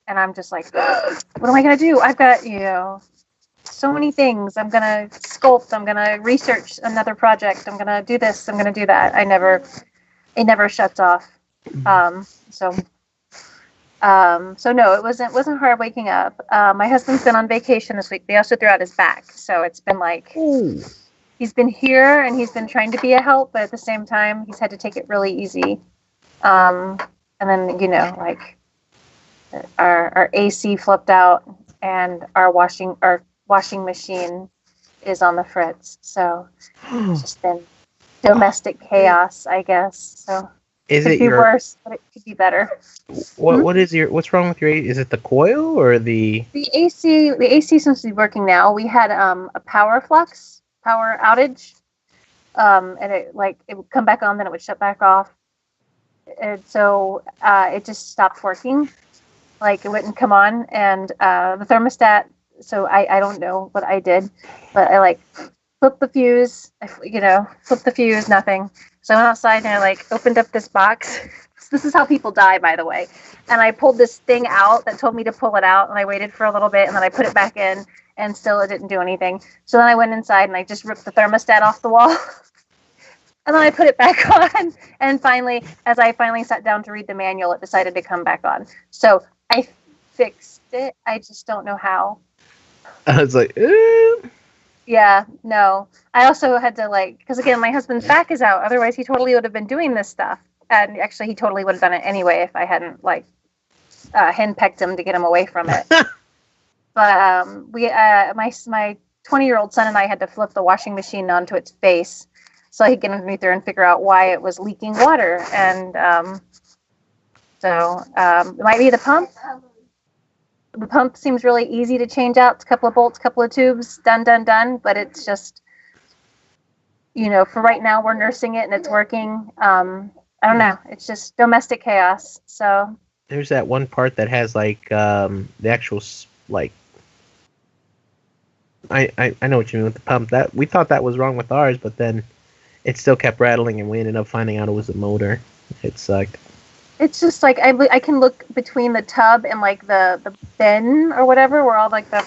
And I'm just like, what am I going to do? I've got, so many things. I'm going to sculpt. I'm going to research another project. I'm going to do this. I'm going to do that. It never shuts off. Um, so, so no, it wasn't hard waking up. My husband's been on vacation this week. They also threw out his back. So it's been like, Ooh. he's been here and he's been trying to be a help, but at the same time, he's had to take it really easy. Um, and then, like our AC flipped out and our washing machine is on the fritz. So it's just been domestic chaos, I guess. So Is it could it be your worse, but it could be better. Hmm? what's wrong with your is it the coil or the The AC seems to be working now. We had a power outage, and it would come back on, then it would shut back off, and so it just stopped working. Like it wouldn't come on, and the thermostat. So I don't know what I did, but I like flipped the fuse. Flipped the fuse, nothing. So I went outside and I like opened up this box. This is how people die, by the way. And I pulled this thing out that told me to pull it out, and I waited for a little bit, and then I put it back in, and still it didn't do anything. So then I went inside and I just ripped the thermostat off the wall. And then I put it back on, and finally, as I finally sat down to read the manual, it decided to come back on. So I fixed it. I just don't know how. I was like, Yeah, no. I also had to because again, my husband's back is out. Otherwise, he totally would have been doing this stuff. And actually, he totally would have done it anyway if I hadn't henpecked him to get him away from it. But my 20-year-old son and I had to flip the washing machine onto its face so I could get underneath there and figure out why it was leaking water. And it might be the pump. The pump seems really easy to change out. It's a couple of bolts, couple of tubes, done, done, done. But it's just, for right now, we're nursing it and it's working. I don't know. It's just domestic chaos. So there's that one part that has like the actual like I know what you mean with the pump. That we thought that was wrong with ours, but then it still kept rattling, and we ended up finding out it was the motor. It sucked. it's just like I can look between the tub and like the bin or whatever where all like the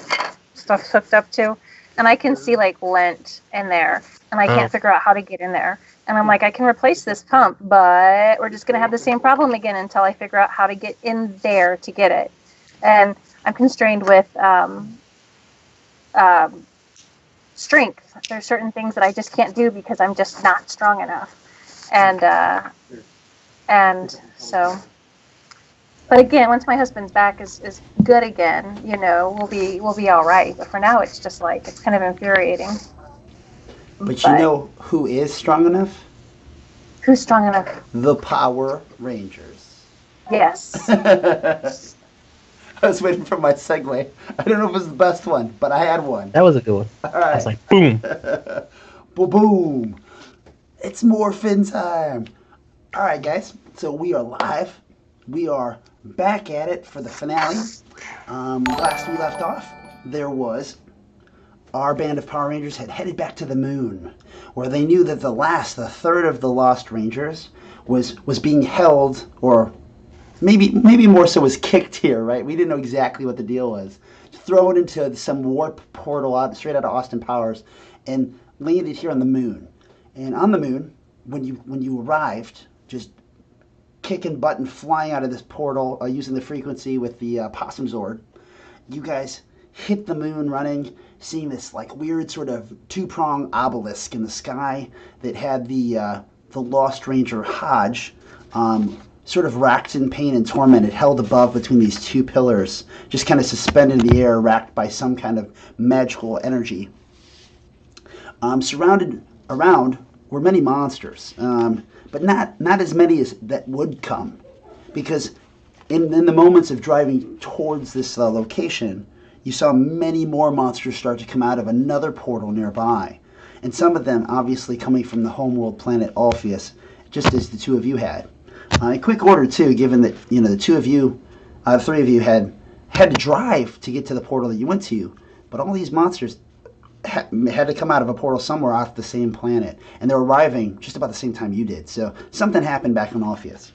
stuff's hooked up to, and I can see like lint in there, and I can't figure out how to get in there. And I'm like, I can replace this pump, but we're just gonna have the same problem again until I figure out how to get in there to get it. And I'm constrained with strength. There's certain things that I just can't do because I'm just not strong enough. And so, but again, once my husband's back is good again, we'll be all right. But for now, it's just like it's kind of infuriating. But you know who is strong enough? Who's strong enough? The Power Rangers. Yes. I was waiting for my segue. I don't know if it was the best one, but I had one. That was a good one. All right. I was like, boom. Boom, boom. It's morphin time. All right, guys. So we are live. We are back at it for the finale. Last we left off, there was our band of Power Rangers had headed back to the moon, where they knew that the third of the Lost Rangers was being held, or maybe more so was kicked here, right? We didn't know exactly what the deal was. Thrown into some warp portal straight out of Austin Powers, and landed here on the moon. And on the moon, when you arrived, just kicking butt and flying out of this portal, using the frequency with the Possum Zord, you guys hit the moon running, seeing this like weird sort of two-prong obelisk in the sky that had the Lost Ranger Hodge, sort of racked in pain and tormented, held above between these two pillars, just kind of suspended in the air, racked by some kind of magical energy. Surrounded around were many monsters, but not as many as that would come, because in the moments of driving towards this location, you saw many more monsters start to come out of another portal nearby, and some of them obviously coming from the homeworld planet Alpheus, just as the two of you had. In quick order too, given that the two of you, the three of you had to drive to get to the portal that you went to, but all these monsters had to come out of a portal somewhere off the same planet, and they're arriving just about the same time you did. So something happened back on Alpheus.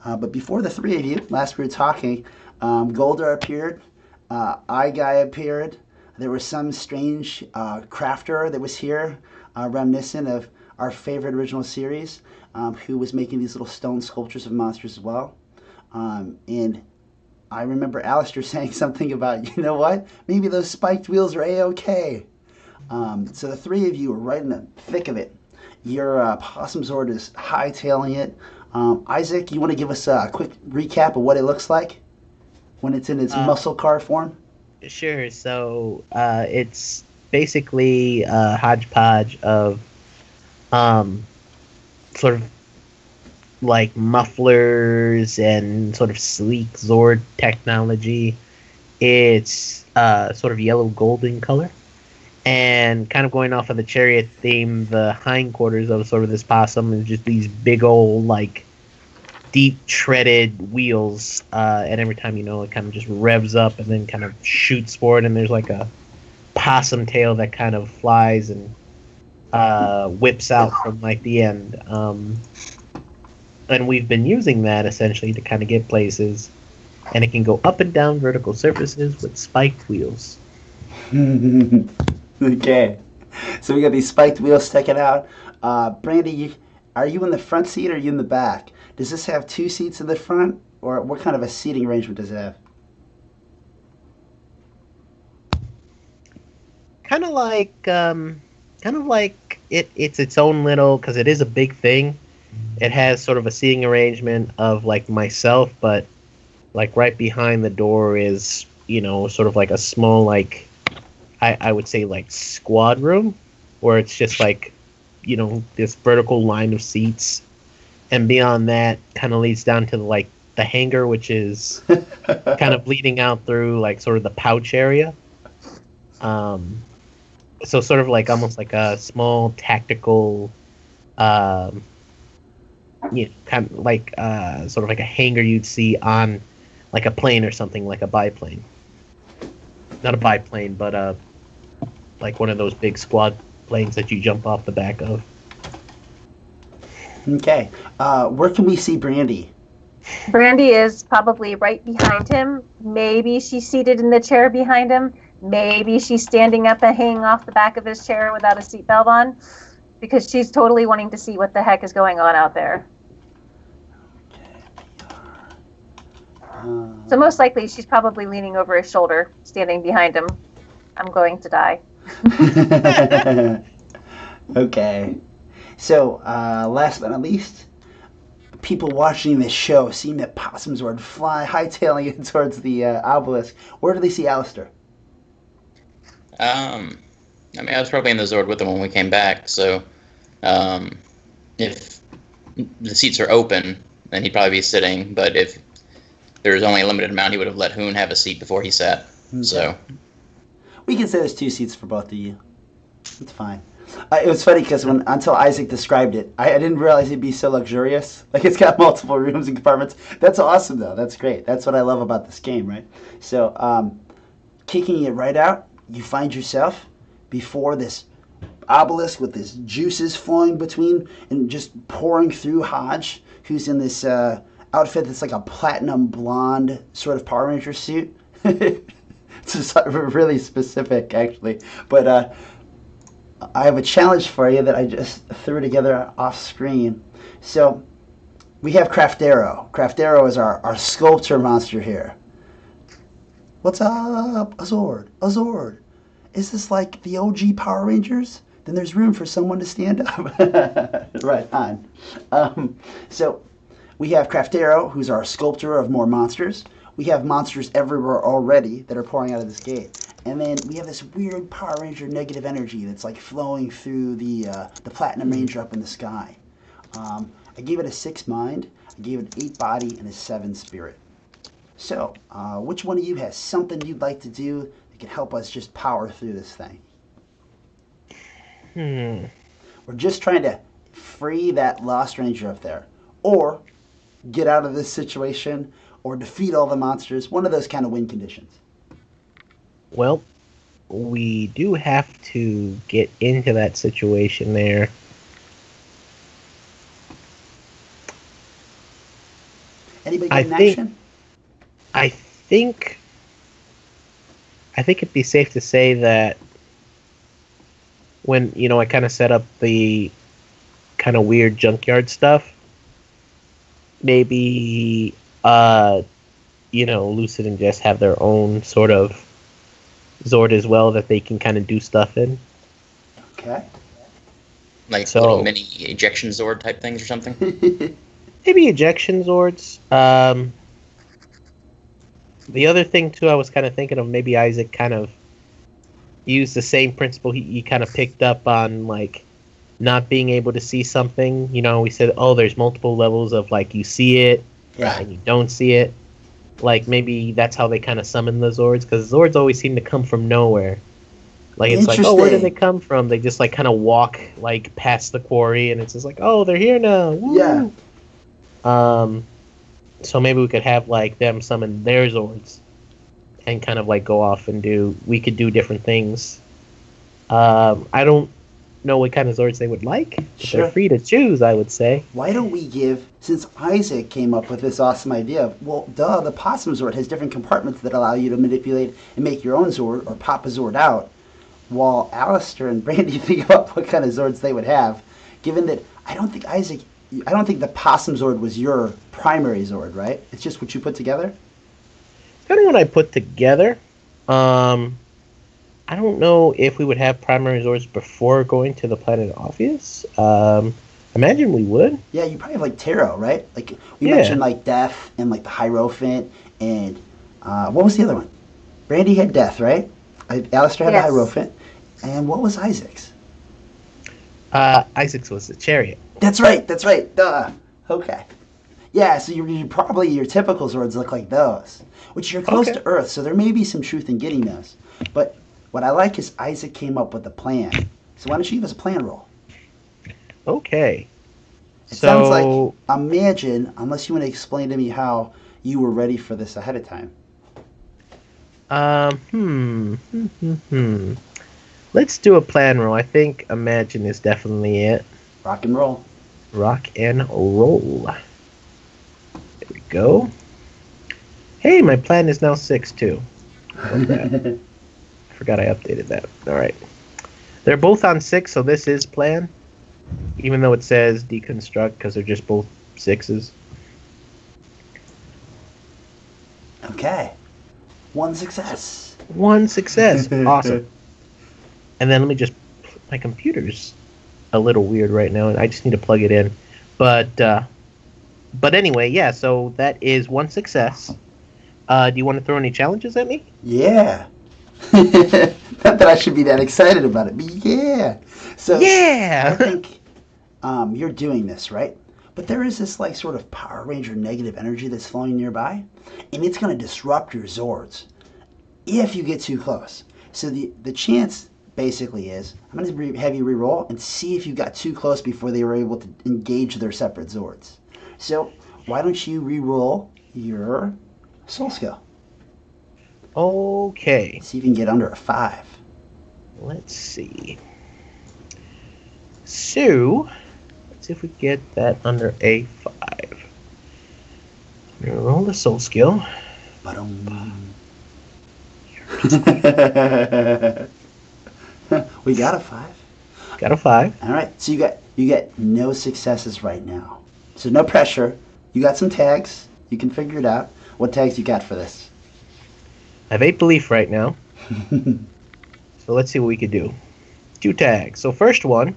But before the three of you, last we were talking, Golder appeared. Eye Guy appeared. There was some strange crafter that was here, reminiscent of our favorite original series, who was making these little stone sculptures of monsters as well. And I remember Alistair saying something about, you know what, maybe those spiked wheels are A-okay. So the three of you are right in the thick of it. Your Possum Zord is hightailing it. Isaac, you want to give us a quick recap of what it looks like when it's in its muscle car form? Sure. So it's basically a hodgepodge of sort of like mufflers and sort of sleek Zord technology. It's sort of yellow golden color. And kind of going off of the chariot theme, the hindquarters of sort of this possum is just these big old, like, deep treaded wheels. And every time, it kind of just revs up and then kind of shoots forward. And there's like a possum tail that kind of flies and whips out from like the end. And we've been using that essentially to kind of get places. And it can go up and down vertical surfaces with spiked wheels. Okay, so we got these spiked wheels sticking out. Brandy, are you in the front seat or are you in the back? Does this have two seats in the front, or what kind of a seating arrangement does it have? Kind of like it's its own little, because it is a big thing. It has sort of a seating arrangement of like myself, but like right behind the door is sort of like a small like. I would say like squad room, where it's just like, this vertical line of seats, and beyond that kind of leads down to the hangar, which is kind of leading out through like sort of the pouch area. So sort of like almost like a small tactical, kind of like sort of like a hangar you'd see on like a plane or something, like a biplane. Not a biplane, but like one of those big squad planes that you jump off the back of. Okay. Where can we see Brandy? Brandy is probably right behind him. Maybe she's seated in the chair behind him. Maybe she's standing up and hanging off the back of his chair without a seatbelt on, because she's totally wanting to see what the heck is going on out there. So most likely she's probably leaning over his shoulder, standing behind him. I'm going to die. Okay. So, last but not least, people watching this show seeing that Possum Zord fly, hightailing it towards the obelisk. Where do they see Alistair? I was probably in the Zord with him when we came back, so if the seats are open, then he'd probably be sitting, but if there's only a limited amount, he would have let Hoon have a seat before he sat. Okay. So we can say there's two seats for both of you. It's fine. It was funny because until Isaac described it, I didn't realize it'd be so luxurious. Like, it's got multiple rooms and compartments. That's awesome, though. That's great. That's what I love about this game, right? So, kicking it right out, you find yourself before this obelisk with this juices flowing between and just pouring through Hodge, who's in this outfit that's like a platinum blonde sort of Power Ranger suit. It's just really specific, actually. But I have a challenge for you that I just threw together off screen. So we have Craftero. Craftero is our sculpture monster here. What's up, Azord? Azord, is this like the OG Power Rangers? Then there's room for someone to stand up. Right on. So we have Craftero, who's our sculptor of more monsters. We have monsters everywhere already that are pouring out of this gate. And then we have this weird Power Ranger negative energy that's like flowing through the Platinum Ranger up in the sky. I gave it a 6 mind, I gave it 8 body, and a 7 spirit. So, which one of you has something you'd like to do that can help us just power through this thing? We're just trying to free that Lost Ranger up there. Or get out of this situation, or defeat all the monsters. One of those kind of win conditions. Well, we do have to get into that situation there. Anybody get in action? I think it'd be safe to say that when I kind of set up the kind of weird junkyard stuff, maybe Lucid and Jess have their own sort of Zord as well that they can kind of do stuff in. Okay. Like So- little mini ejection Zord type things or something. Maybe ejection Zords. The other thing too, I was kind of thinking of maybe Isaac kind of used the same principle he kind of picked up on, like not being able to see something. We said, oh, there's multiple levels of like you see it Yeah. and you don't see it. Like maybe that's how they kind of summon the Zords, because Zords always seem to come from nowhere. Like it's like, oh, where did they come from? They just like kind of walk like past the quarry, and it's just like, oh, they're here now. Woo! Yeah. So maybe we could have like them summon their Zords, and kind of like go off and we could do different things. I don't know what kind of Zords they would like. But Sure. They're free to choose, I would say. Why don't we give, since Isaac came up with this awesome idea of, well, the Possum Zord has different compartments that allow you to manipulate and make your own Zord or pop a Zord out, while Alistair and Brandy think about what kind of Zords they would have, given that I don't think the Possum Zord was your primary Zord, right? It's just what you put together? Kind of what I put together. I don't know if we would have primary Zords before going to the planet Orpheus. Imagine we would. Yeah, you probably have like tarot, right? Like we Yeah. mentioned like death and like the Hierophant and what was the other one? Brandy had death, right? Alistair had Yes. the Hierophant. And what was Isaac's? Isaac's was the chariot. That's right. Duh. Okay. Yeah, so you probably your typical Zords look like those, which you're close Okay. to Earth, so there may be some truth in getting those. But what I like is Isaac came up with a plan. So why don't you give us a plan roll? Okay. It sounds like, imagine, unless you want to explain to me how you were ready for this ahead of time. Let's do a plan roll. I think Imagine is definitely it. Rock and roll. Rock and roll. There we go. Hey, my plan is now 6 too. Love that. I forgot I updated that. Alright. They're both on 6, so this is plan. Even though it says deconstruct, because they're just both 6s. Okay. One success. One success. Awesome. And then let me just... My computer's a little weird right now, and I just need to plug it in. But anyway, yeah, so that is one success. Do you want to throw any challenges at me? Yeah. Not that I should be that excited about it, but yeah. So I Yeah! think you're doing this, right? But there is this like sort of Power Ranger negative energy that's flowing nearby, and it's going to disrupt your Zords if you get too close. So the chance basically is I'm going to have you re-roll and see if you got too close before they were able to engage their separate Zords. So why don't you re-roll your Soul Skill? Okay. See if you can get under a 5. Let's see. So, let's see if we get that under a 5. I'm gonna roll the soul skill. We got a 5. Got a 5. All right. So you get no successes right now. So no pressure. You got some tags. You can figure it out. What tags you got for this? I have 8 belief right now. So let's see what we could do. 2 tags. So first one,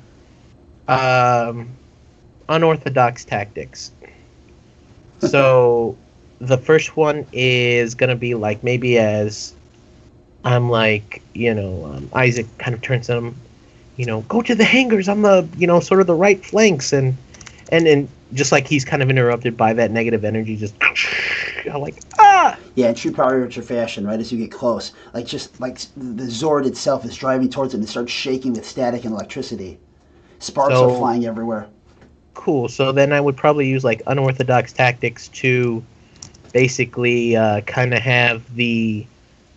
unorthodox tactics. So the first one is gonna be like maybe as I'm like, Isaac kind of turns to him, go to the hangars on the, sort of the right flanks, and just like he's kind of interrupted by that negative energy, just I'm like, ah! Yeah, in true Power Ranger fashion, right? As you get close, like just like the Zord itself is driving towards it and it starts shaking with static and electricity. Sparks are flying everywhere. Cool. So then I would probably use like unorthodox tactics to basically kind of have the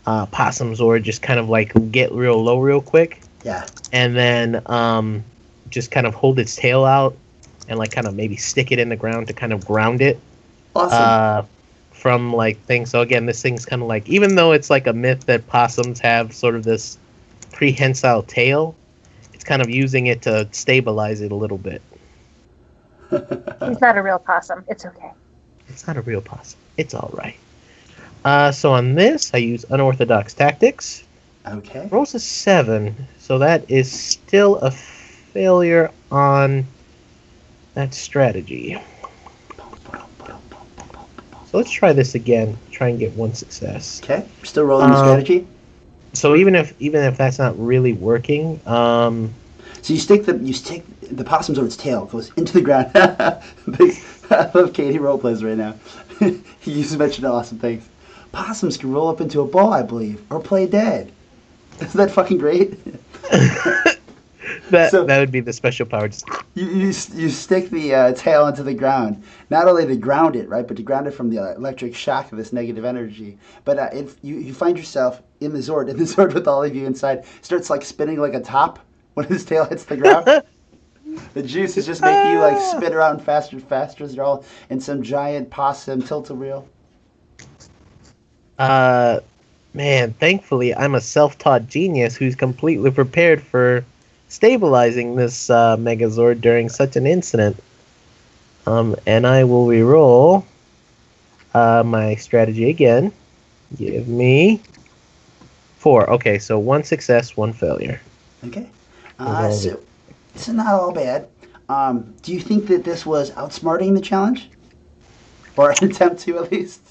Possum Zord just kind of like get real low real quick. Yeah. And then just kind of hold its tail out and like kind of maybe stick it in the ground to kind of ground it. Awesome. from like things. So again, this thing's kind of like, even though it's like a myth that possums have sort of this prehensile tail, it's kind of using it to stabilize it a little bit. He's not a real possum. It's okay. It's not a real possum. It's all right. So on this, I use unorthodox tactics. Okay. Rolls a 7, so that is still a failure on that strategy. So let's try this again. Try and get 1 success. Okay. Still rolling the strategy. So even if that's not really working, so you stick the possum's on its tail, goes into the ground. I love Katie roleplays right now. You just mentioned awesome things. Possums can roll up into a ball, I believe, or play dead. Isn't that fucking great? that would be the special power. You stick the tail into the ground. Not only to ground it, right, but to ground it from the electric shock of this negative energy. But if you find yourself in the Zord with all of you inside, starts like spinning like a top when his tail hits the ground. The juice is just making you like spin around faster and faster as you're all in some giant possum tilt-a-wheel. Man, thankfully I'm a self-taught genius who's completely prepared for stabilizing this Megazord during such an incident. And I will re-roll my strategy again. Give me 4. Okay, so 1 success, 1 failure. Okay. So this is not all bad. Do you think that this was outsmarting the challenge? Or an attempt to, at least?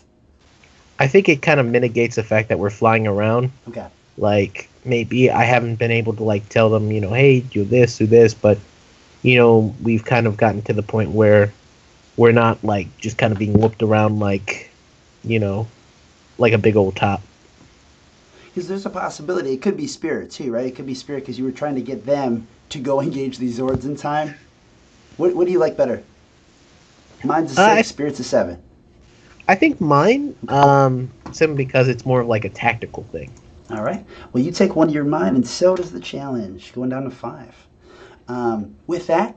I think it kind of mitigates the fact that we're flying around. Okay. Like, maybe I haven't been able to, like, tell them, hey, do this, but, we've kind of gotten to the point where we're not, like, just kind of being whooped around like, like a big old top. Because there's a possibility. It could be Spirit, too, right? It could be Spirit because you were trying to get them to go engage these Zords in time. What do you like better? Mine's a 6, Spirit's a 7. I think mine, simply because it's more of like a tactical thing. All right. Well, you take one of your mine, and so does the challenge, going down to 5. With that,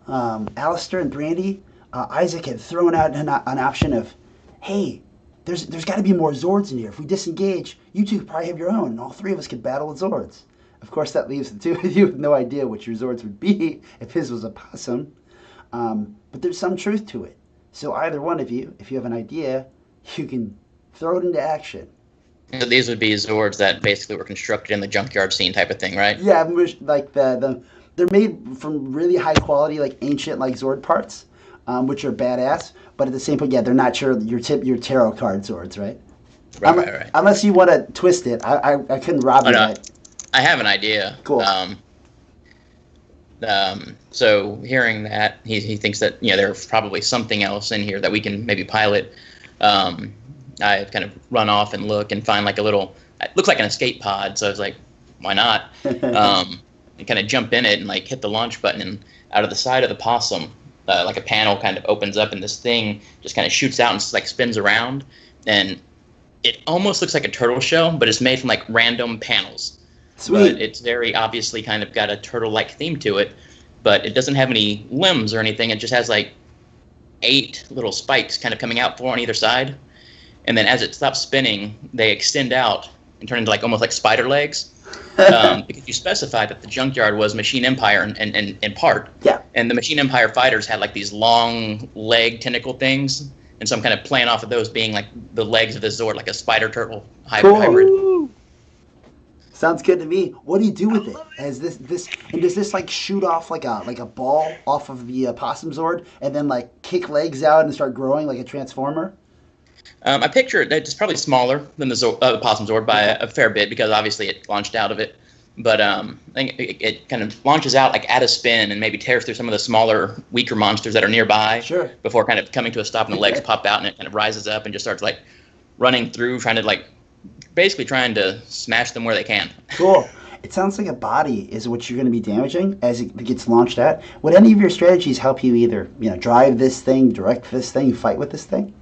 Alistair and Brandy, Isaac had thrown out an option of, hey, there's got to be more Zords in here. If we disengage, you two could probably have your own, and all 3 of us could battle with Zords. Of course, that leaves the 2 of you with no idea what your Zords would be if his was a possum. But there's some truth to it. So either one of you, if you have an idea, you can throw it into action. So these would be Zords that basically were constructed in the junkyard scene type of thing, right? Yeah, like they're made from really high quality, like ancient, like Zord parts, which are badass. But at the same point, yeah, they're not your tarot card Zords, right? Right. Unless you want to twist it, I couldn't rob you that. I have an idea. Cool. So hearing that, he thinks that there's probably something else in here that we can maybe pilot. I kind of run off and look and find like a little, it looks like an escape pod. So I was like, why not? And kind of jump in it and like hit the launch button, and out of the side of the possum, like a panel kind of opens up, and this thing just kind of shoots out and like spins around, and it almost looks like a turtle shell, but it's made from like random panels. Sweet. But it's very obviously kind of got a turtle-like theme to it, but it doesn't have any limbs or anything. It just has like 8 little spikes kind of coming out 4 on either side. And then as it stops spinning, they extend out and turn into like almost like spider legs. Because you specified that the junkyard was Machine Empire in part. Yeah. And the Machine Empire fighters had like these long leg tentacle things. And so I'm kind of playing off of those being like the legs of the Zord, like a spider turtle hybrid. Cool. Sounds good to me. What do you do with it? As this and does this like shoot off like a ball off of the possum Zord and then like kick legs out and start growing like a transformer? I picture it. It's probably smaller than the possum Zord by a fair bit because obviously it launched out of it. But I think it kind of launches out like at a spin and maybe tears through some of the smaller, weaker monsters that are nearby. Sure. Before kind of coming to a stop and the legs pop out and it kind of rises up and just starts like running through, basically trying to smash them where they can. Cool. It sounds like a body is what you're going to be damaging as it gets launched at. Would any of your strategies help you either, drive this thing, direct this thing, fight with this thing?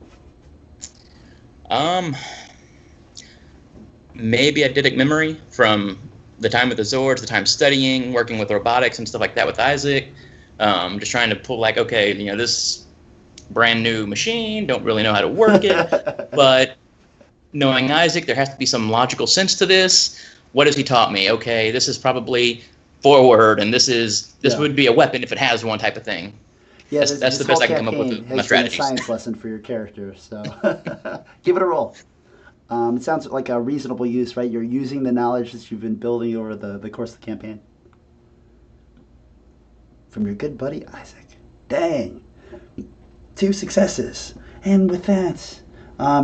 Maybe eidetic memory from the time with the Zords, the time studying, working with robotics and stuff like that with Isaac. Just trying to pull okay, this brand new machine, don't really know how to work it, but knowing Isaac, there has to be some logical sense to this. What has he taught me? Okay, this is probably forward, and this would be a weapon if it has one type of thing. Yeah, that's the best I can come up with my has been a strategies. science lesson for your character, so give it a roll. It sounds like a reasonable use, right? You're using the knowledge that you've been building over the course of the campaign. From your good buddy, Isaac. Dang. 2 successes. And with that,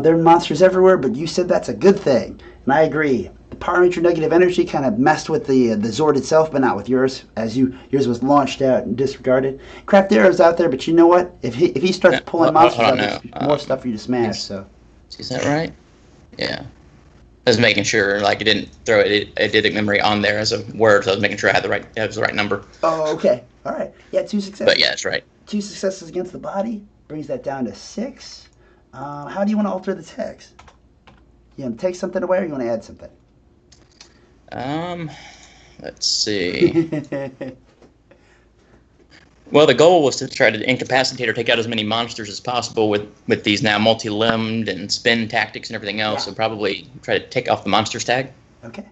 there are monsters everywhere, but you said that's a good thing. And I agree. The Power Ranger negative energy kind of messed with the Zord itself, but not with yours, as yours was launched out and disregarded. Craft arrows out there, but you know what? If he starts pulling monsters out, there's more stuff for you to smash. So, is that right? Yeah. I was making sure, like, it didn't throw eidetic memory on there as a word, so I was making sure I had it was the right number. Oh, okay. All right. Yeah, 2 successes. But yeah, that's right. 2 successes against the body brings that down to 6. How do you want to alter the text? You want to take something away, or you want to add something? Let's see. Well, the goal was to try to incapacitate or take out as many monsters as possible with these now multi-limbed and spin tactics and everything else. Yeah. So probably try to take off the monsters tag. Okay.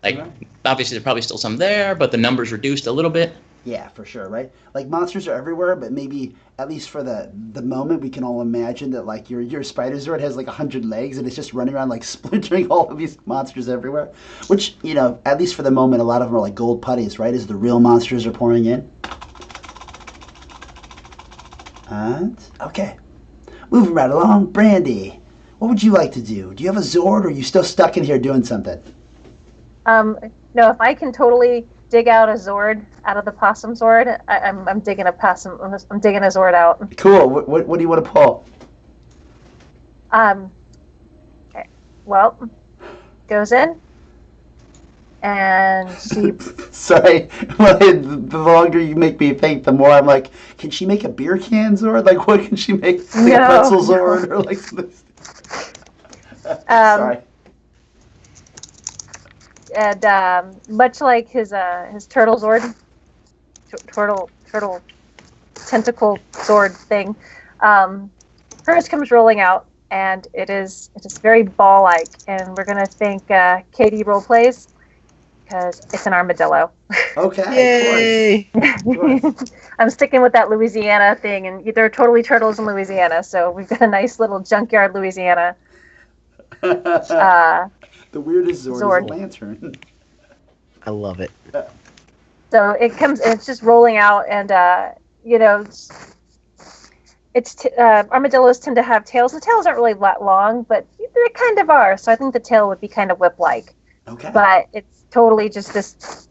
Like, obviously there's probably still some there, but the number's reduced a little bit. Yeah, for sure, right? Like, monsters are everywhere, but maybe, at least for the moment, we can all imagine that, like, your Spider Zord has, like, 100 legs, and it's just running around, like, splintering all of these monsters everywhere. Which, you know, at least for the moment, a lot of them are, like, gold putties, right? As the real monsters are pouring in. And, okay. Moving right along, Brandy, what would you like to do? Do you have a Zord, or are you still stuck in here doing something? No, if I can totally dig out a Zord out of the possum Zord, I'm digging a possum. I'm digging a Zord out. Cool. What do you want to pull? Okay. Well, goes in, and she. Sorry, the longer you make me think, the more I'm like, can she make a beer can Zord? Like, what can she make? Like a pretzel Zord or like this? Sorry. And much like his turtle Zord, turtle tentacle Zord thing, hers comes rolling out, and it is very ball-like, and we're gonna thank Katie Roleplays because it's an armadillo. Okay. Yay! I'm sticking with that Louisiana thing, and there are totally turtles in Louisiana, so we've got a nice little junkyard Louisiana. The weirdest Zord is a lantern. I love it. So it comes, and it's just rolling out, and you know, armadillos tend to have tails. The tails aren't really that long, but they kind of are. So I think the tail would be kind of whip-like. Okay. But it's totally just this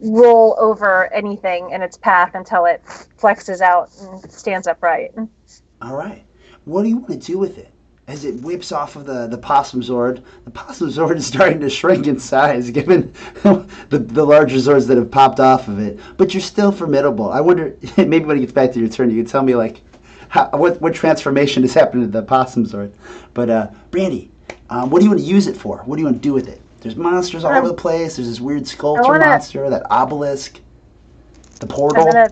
roll over anything in its path until it flexes out and stands upright. All right. What do you want to do with it? As it whips off of the possum Zord, the possum Zord is starting to shrink in size, given the larger Zords that have popped off of it. But you're still formidable. I wonder, maybe when it gets back to your turn, you can tell me like what transformation has happened to the possum Zord. But Brandy, what do you want to use it for? What do you want to do with it? There's monsters all over the place. There's this weird sculpture monster, that obelisk, the portal. I'm gonna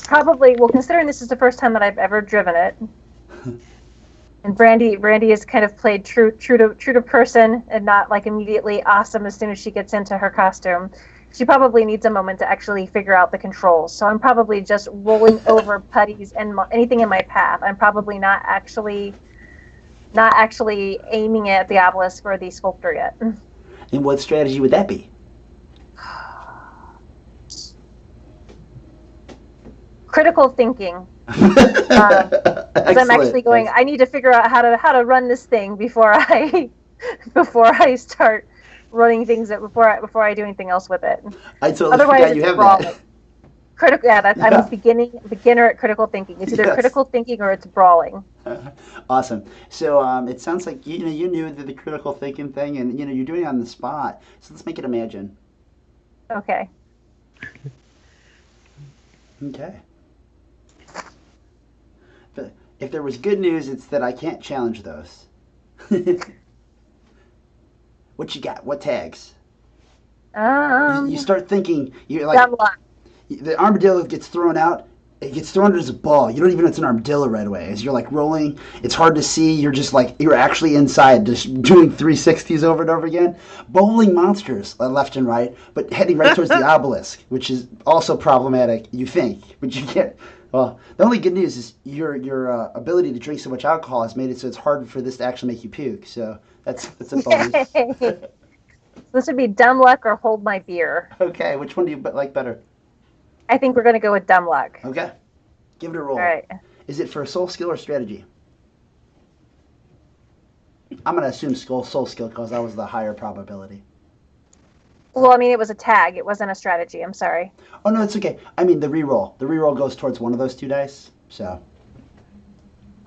probably, well, considering this is the first time that I've ever driven it. And Brandy has kind of played true to person and not like immediately awesome as soon as she gets into her costume. She probably needs a moment to actually figure out the controls. So I'm probably just rolling over putties and anything in my path. I'm probably not actually aiming at the obelisk or the sculptor yet. And what strategy would that be? Critical thinking. I'm actually going. I need to figure out how to run this thing before I start running things. Before I do anything else with it. I totally forgot you have that. Critical. Yeah, I'm a beginner at critical thinking. It's either critical thinking or it's brawling. Awesome. So it sounds like you knew the critical thinking thing, and you're doing it on the spot. So let's make it imagine. Okay. Okay. But if there was good news, it's that I can't challenge those. What you got? What tags? You start thinking. You're like, got a lot. The armadillo gets thrown out, it gets thrown as a ball. You don't even know it's an armadillo right away. As you're like rolling, it's hard to see. You're just like you're actually inside, just doing 360s over and over again, bowling monsters left and right, but heading right towards the obelisk, which is also problematic. You think, but you can't. Well, the only good news is your ability to drink so much alcohol has made it so it's hard for this to actually make you puke. So that's a bonus. Yay. This would be dumb luck or hold my beer. Okay, which one do you like better? I think we're going to go with dumb luck. Okay, give it a roll. All right. Is it for soul skill or strategy? I'm gonna assume soul skill because that was the higher probability. Well, I mean, it was a tag. It wasn't a strategy. I'm sorry. Oh no, it's okay. I mean the reroll. The reroll goes towards one of those two dice. So.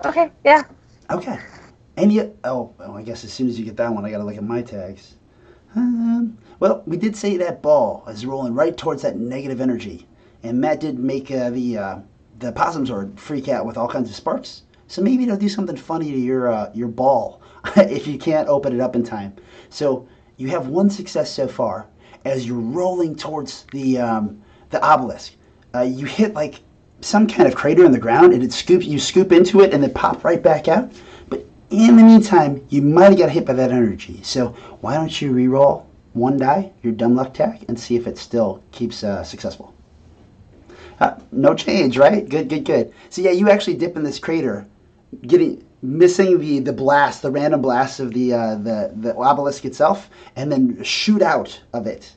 Okay. Yeah. Okay. I guess as soon as you get that one, I gotta look at my tags. Well, we did say that ball is rolling right towards that negative energy, and Matt did make the possum sword freak out with all kinds of sparks. So maybe it'll do something funny to your ball if you can't open it up in time. So you have one success so far as you're rolling towards the obelisk. You hit like some kind of crater in the ground, and you scoop into it, and then pop right back out. But in the meantime, you might have got hit by that energy. So why don't you re-roll one die, your dumb luck tag, and see if it still keeps successful. No change, right? Good. So yeah, you actually dip in this crater, missing the blast, the random blast of the obelisk itself, and then shoot out of it.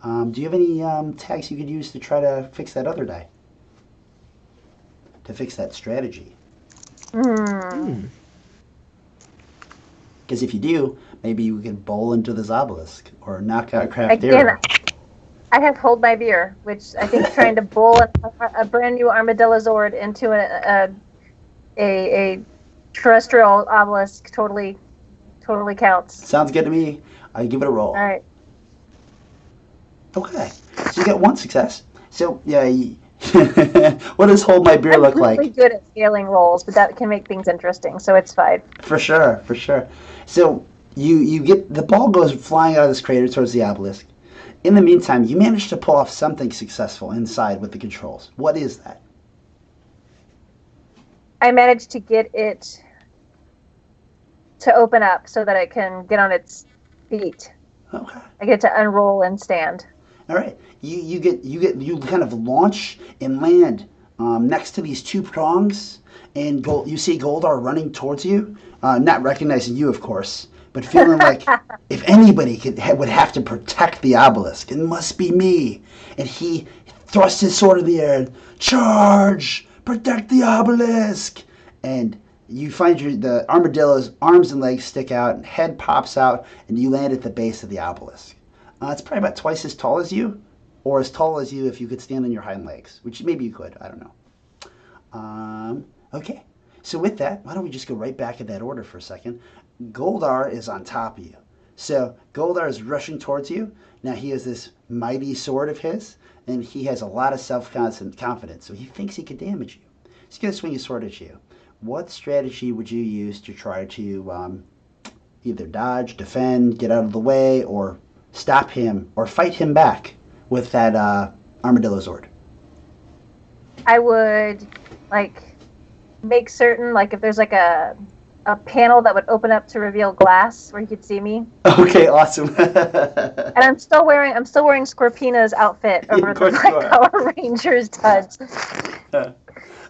Do you have any tags you could use to try to fix that other die? To fix that strategy? Because if you do, maybe you can bowl into this obelisk or knock out Craft Arrow. I have hold my beer, which I think trying to bowl a brand new armadillo zord into a terrestrial obelisk totally counts. Sounds good to me. I give it a roll. All right. Okay, so you get one success. So yeah, what does hold my beer look like? I'm really good at scaling rolls, but that can make things interesting, so it's fine. For sure. So you get the ball goes flying out of this crater towards the obelisk. In the meantime, you manage to pull off something successful inside with the controls. What is that? I managed to get it to open up so that it can get on its feet. Okay. I get to unroll and stand. All right. You kind of launch and land next to these two prongs, and you see Goldar running towards you, not recognizing you, of course, but feeling like if anybody would have to protect the obelisk, it must be me. And he thrusts his sword in the air and charge, protect the obelisk. And you find the armadillo's arms and legs stick out, and head pops out, and you land at the base of the obelisk. It's probably about twice as tall as you, or as tall as you if you could stand on your hind legs, which maybe you could. I don't know. Okay. So with that, why don't we just go right back in that order for a second? Goldar is on top of you. So Goldar is rushing towards you. Now he has this mighty sword of his, and he has a lot of self-confidence, so he thinks he could damage you. He's going to swing his sword at you. What strategy would you use to try to either dodge, defend, get out of the way, or stop him, or fight him back with that armadillo sword? I would, make certain, if there's, a panel that would open up to reveal glass where you could see me. Okay, awesome. And I'm still wearing Scorpina's outfit over the Black Power Rangers duds.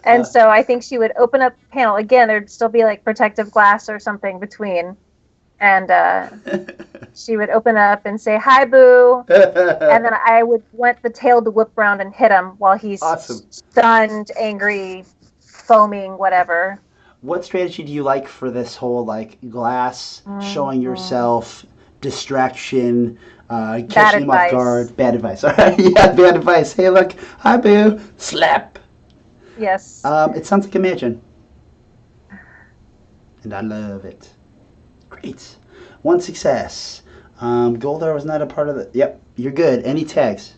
And so I think she would open up the panel. Again, there'd still be protective glass or something between. And she would open up and say, "Hi, Boo." And then I would want the tail to whip around and hit him while he's stunned, angry, foaming, whatever. What strategy do you like for this whole glass, showing yourself, distraction, catching him off guard? Bad advice. All right, yeah, bad advice. Hey, look, hi, Boo. Slap. Yes. It sounds like Imagine. And I love it. Great. One success. Goldar was not a part of the... Yep, you're good. Any tags?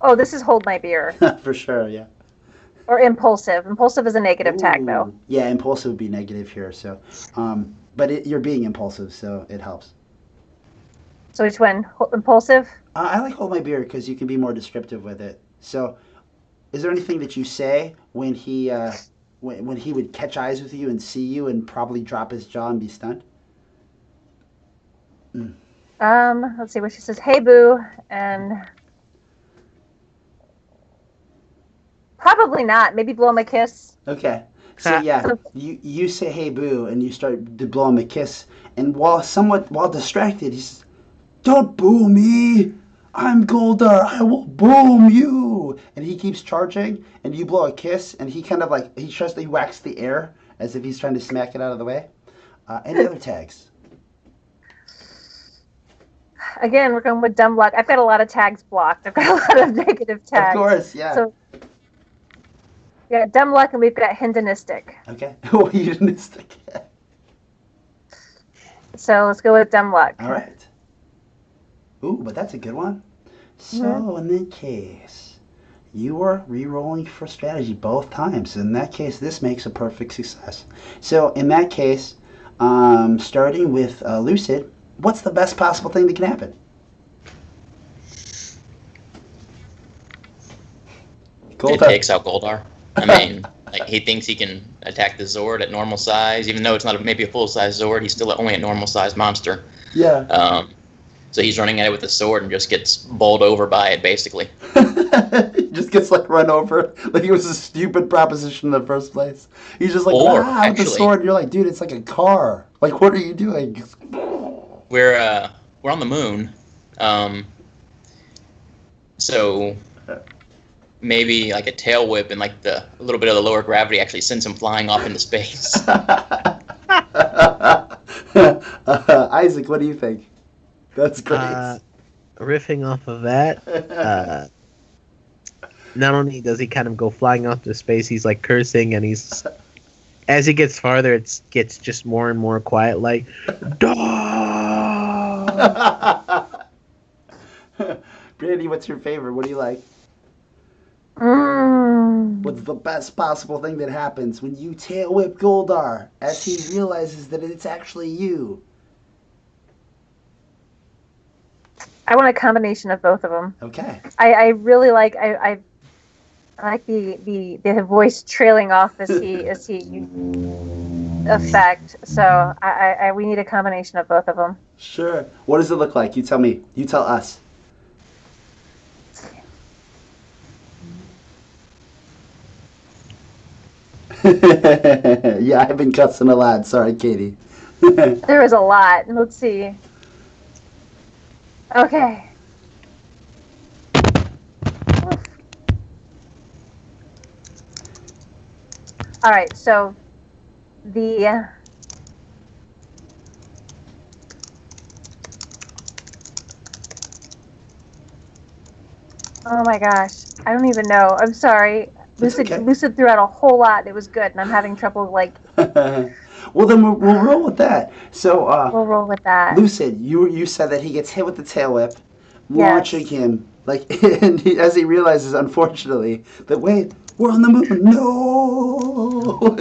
Oh, this is hold my beer. For sure, yeah. Or impulsive. Impulsive is a negative tag, though. Yeah, impulsive would be negative here. So, but you're being impulsive, so it helps. So which one? Impulsive? I like hold my beer because you can be more descriptive with it. So, Is there anything that you say when when he would catch eyes with you and see you and probably drop his jaw and be stunned? Mm. Let's see what she says. Hey, boo, and probably not. Maybe blow him a kiss. Okay. So yeah, you say hey boo and you start to blow him a kiss, and while distracted, he says, "Don't boo me. I'm Goldar. I will boom you." And he keeps charging, and you blow a kiss, and he kind of like he tries to wax the air as if he's trying to smack it out of the way. Any other tags? Again, we're going with dumb luck. I've got a lot of tags blocked. I've got a lot of negative tags. Of course, yeah. So we got dumb luck and we've got hedonistic. Okay. Oh, hedonistic. So let's go with dumb luck. All right. Ooh, but that's a good one. So in that case, you are re-rolling for strategy both times. In that case, this makes a perfect success. So in that case, starting with Lucid, what's the best possible thing that can happen? It takes out Goldar. I mean, like he thinks he can attack the Zord at normal size, even though it's not maybe a full-size Zord. He's still only a normal-sized monster. Yeah. So he's running at it with a sword and just gets bowled over by it, basically. He just gets like run over, like it was a stupid proposition in the first place. He's just like, with the sword. And you're like, dude, it's like a car. Like, what are you doing? We're on the moon, so maybe like a tail whip and like a little bit of the lower gravity actually sends him flying off into space. Isaac, what do you think? That's great. Riffing off of that, not only does he kind of go flying off to space, he's like cursing, and as he gets farther, it gets just more and more quiet, like, dog. Brandy, what's your favorite? What do you like? What's the best possible thing that happens when you tail whip Goldar as he realizes that it's actually you? I want a combination of both of them. Okay. I really like I like the voice trailing off as he effect. So we need a combination of both of them. Sure. What does it look like? You tell me. You tell us. Yeah, I've been cussing a lot. Sorry, Katie. There is a lot. Let's see. Okay. All right. So the oh my gosh, I don't even know. I'm sorry. Lucid threw out a whole lot. It was good, and I'm having trouble like. Well, then we'll roll with that. So we'll roll with that. Lucid, you said that he gets hit with the tail whip, launching him like, and as he realizes, unfortunately, that wait, we're on the moon. No.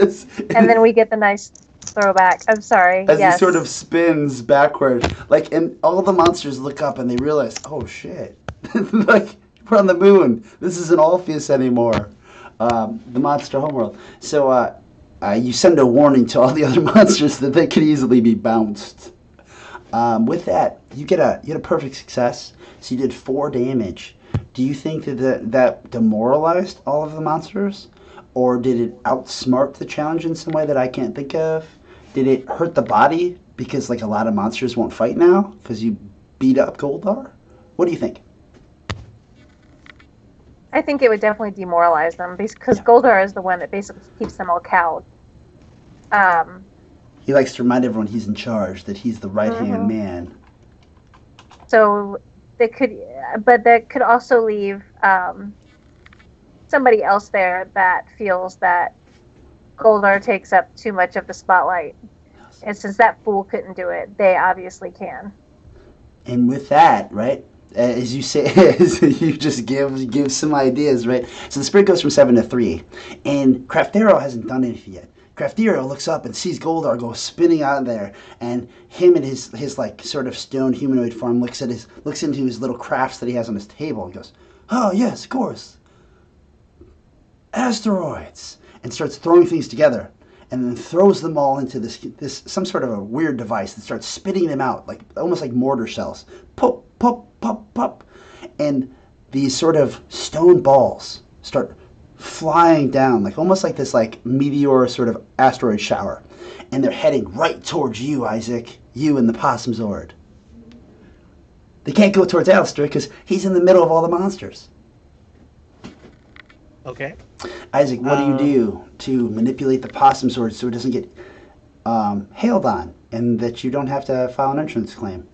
And then we get the nice throwback. I'm sorry. As he sort of spins backward, like, and all the monsters look up and they realize, oh shit, like we're on the moon. This isn't Orpheus anymore. The monster homeworld. So you send a warning to all the other monsters that they could easily be bounced. With that, you get a perfect success. So you did 4 damage. Do you think that demoralized all of the monsters, or did it outsmart the challenge in some way that I can't think of? Did it hurt the body because like a lot of monsters won't fight now because you beat up Goldar? What do you think? I think it would definitely demoralize them because Goldar is the one that basically keeps them all cowed. He likes to remind everyone he's in charge, that he's the right-hand man. So that could also leave somebody else there that feels that Goldar takes up too much of the spotlight. And since that fool couldn't do it, they obviously can. And with that, right? As you say, as you just give some ideas, right? So the spirit goes from 7 to 3, and Craftero hasn't done anything yet. Craftero looks up and sees Goldar go spinning out there, and him in his like sort of stone humanoid form looks into his little crafts that he has on his table and goes, "Oh yes, of course. asteroids, and starts throwing things together, and then throws them all into this some sort of a weird device that starts spitting them out, like almost like mortar shells. Pop, pop, pop, pop, and these sort of stone balls start flying down, like almost like this like meteor sort of asteroid shower, and they're heading right towards you, Isaac. You and the Possum Zord. They can't go towards Alistair because he's in the middle of all the monsters. Okay. Isaac, what do you do to manipulate the Possum Zord so it doesn't get hailed on and that you don't have to file an insurance claim?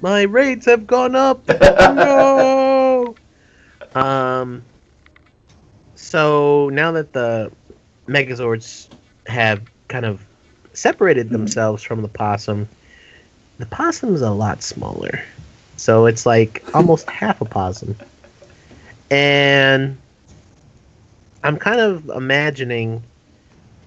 My rates have gone up. No. So now that the Megazords have kind of separated themselves from the possum's a lot smaller. So it's like almost half a possum. And I'm kind of imagining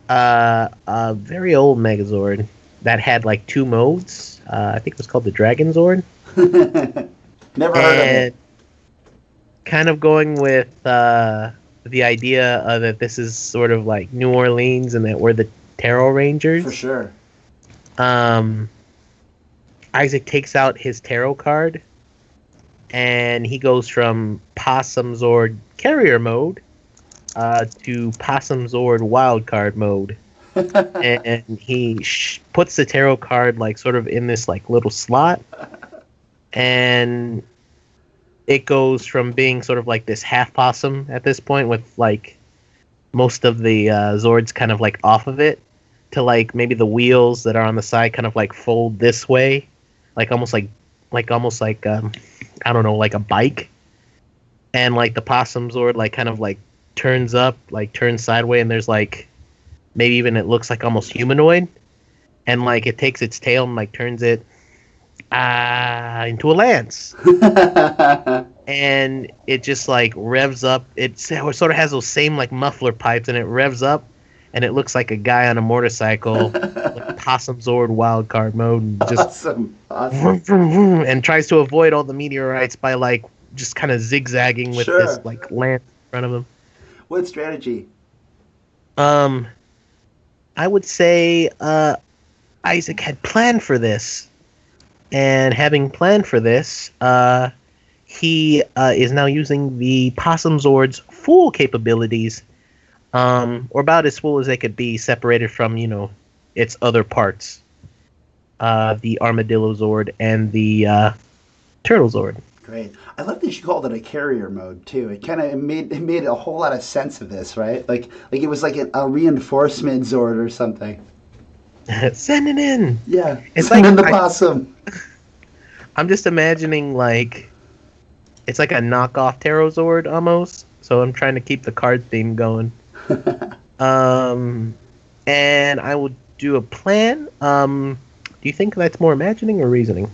a very old Megazord that had like two modes. I think it was called the Dragon Zord. Never heard of it. Kind of going with the idea that this is sort of like New Orleans and that we're the Tarot Rangers. For sure. Isaac takes out his tarot card and he goes from Possum Zord carrier mode to Possum Zord wild card mode. And he puts the tarot card like sort of in this like little slot, and it goes from being sort of like this half possum at this point with like most of the Zords kind of like off of it to like maybe the wheels that are on the side kind of like fold this way, like almost like I don't know, like a bike, and like the Possum Zord like kind of like turns up, like turns sideways, and there's like maybe even it looks like almost humanoid, and like it takes its tail and like turns it into a lance. And it just like revs up. It sort of has those same like muffler pipes, and it revs up, and it looks like a guy on a motorcycle, like Possum Zord wild card mode, and just Awesome. and tries to avoid all the meteorites by like just kind of zigzagging with Sure. this like lance in front of him. What strategy? I would say Isaac had planned for this, and having planned for this, he is now using the Possum Zord's full capabilities, or about as full as they could be, separated from its other parts, the Armadillo Zord and the Turtle Zord. Great. I love that you called it a carrier mode too. It kind of made a whole lot of sense of this, right? Like it was like a reinforcement Zord or something. Send it in. Yeah. It's Send like in the possum. I'm just imagining like it's like a knockoff Tarot Zord almost. So I'm trying to keep the card theme going. And I will do a plan. Do you think that's more imagining or reasoning?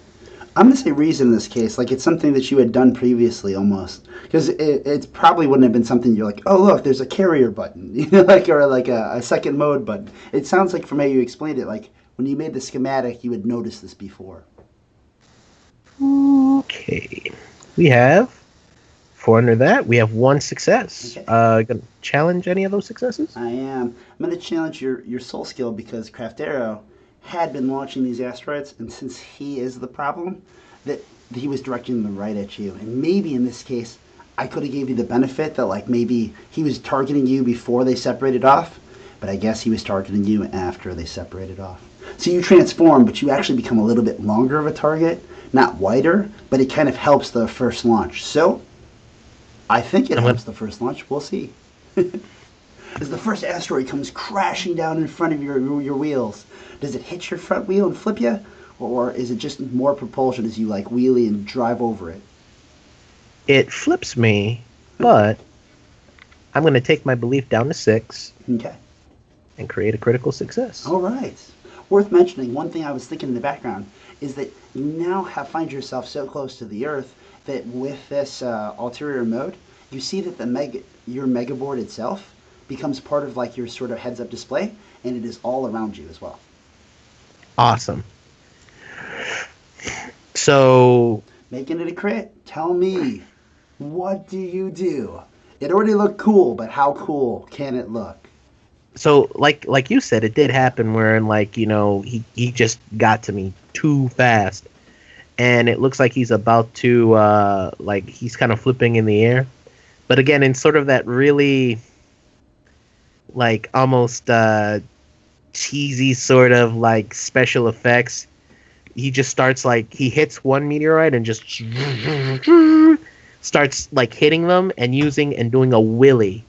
I'm going to say reason in this case. Like it's something that you had done previously almost. Because it probably wouldn't have been something you're like, oh, look, there's a carrier button. Or like a second mode button. It sounds like from how you explained it, like when you made the schematic, you had noticed this before. Okay. We have, for under that, we have one success. Okay. Gonna challenge any of those successes? I am. I'm going to challenge your soul skill because Craftero had been launching these asteroids, and since he is the problem, that he was directing them right at you. And maybe in this case, I could have gave you the benefit that like maybe he was targeting you before they separated off, but I guess he was targeting you after they separated off. So you transform, but you actually become a little bit longer of a target, not wider, but it kind of helps the first launch. So I think it helps the first launch. We'll see. As the first asteroid comes crashing down in front of your wheels, does it hit your front wheel and flip you? Or is it just more propulsion as you like wheelie and drive over it? It flips me, but I'm going to take my belief down to 6. Okay. And create a critical success. All right. Worth mentioning, one thing I was thinking in the background is that you now find yourself so close to the Earth that with this ulterior mode, you see that your mega board itself becomes part of like your sort of heads-up display, and it is all around you as well. Awesome. So making it a crit. Tell me, What do you do? It already looked cool, but how cool can it look? So like you said, it did happen where like he just got to me too fast, and it looks like he's about to like he's kind of flipping in the air, but again in sort of that really like almost cheesy sort of like special effects. He just starts like he hits one meteorite and just starts like hitting them and using and doing a willy,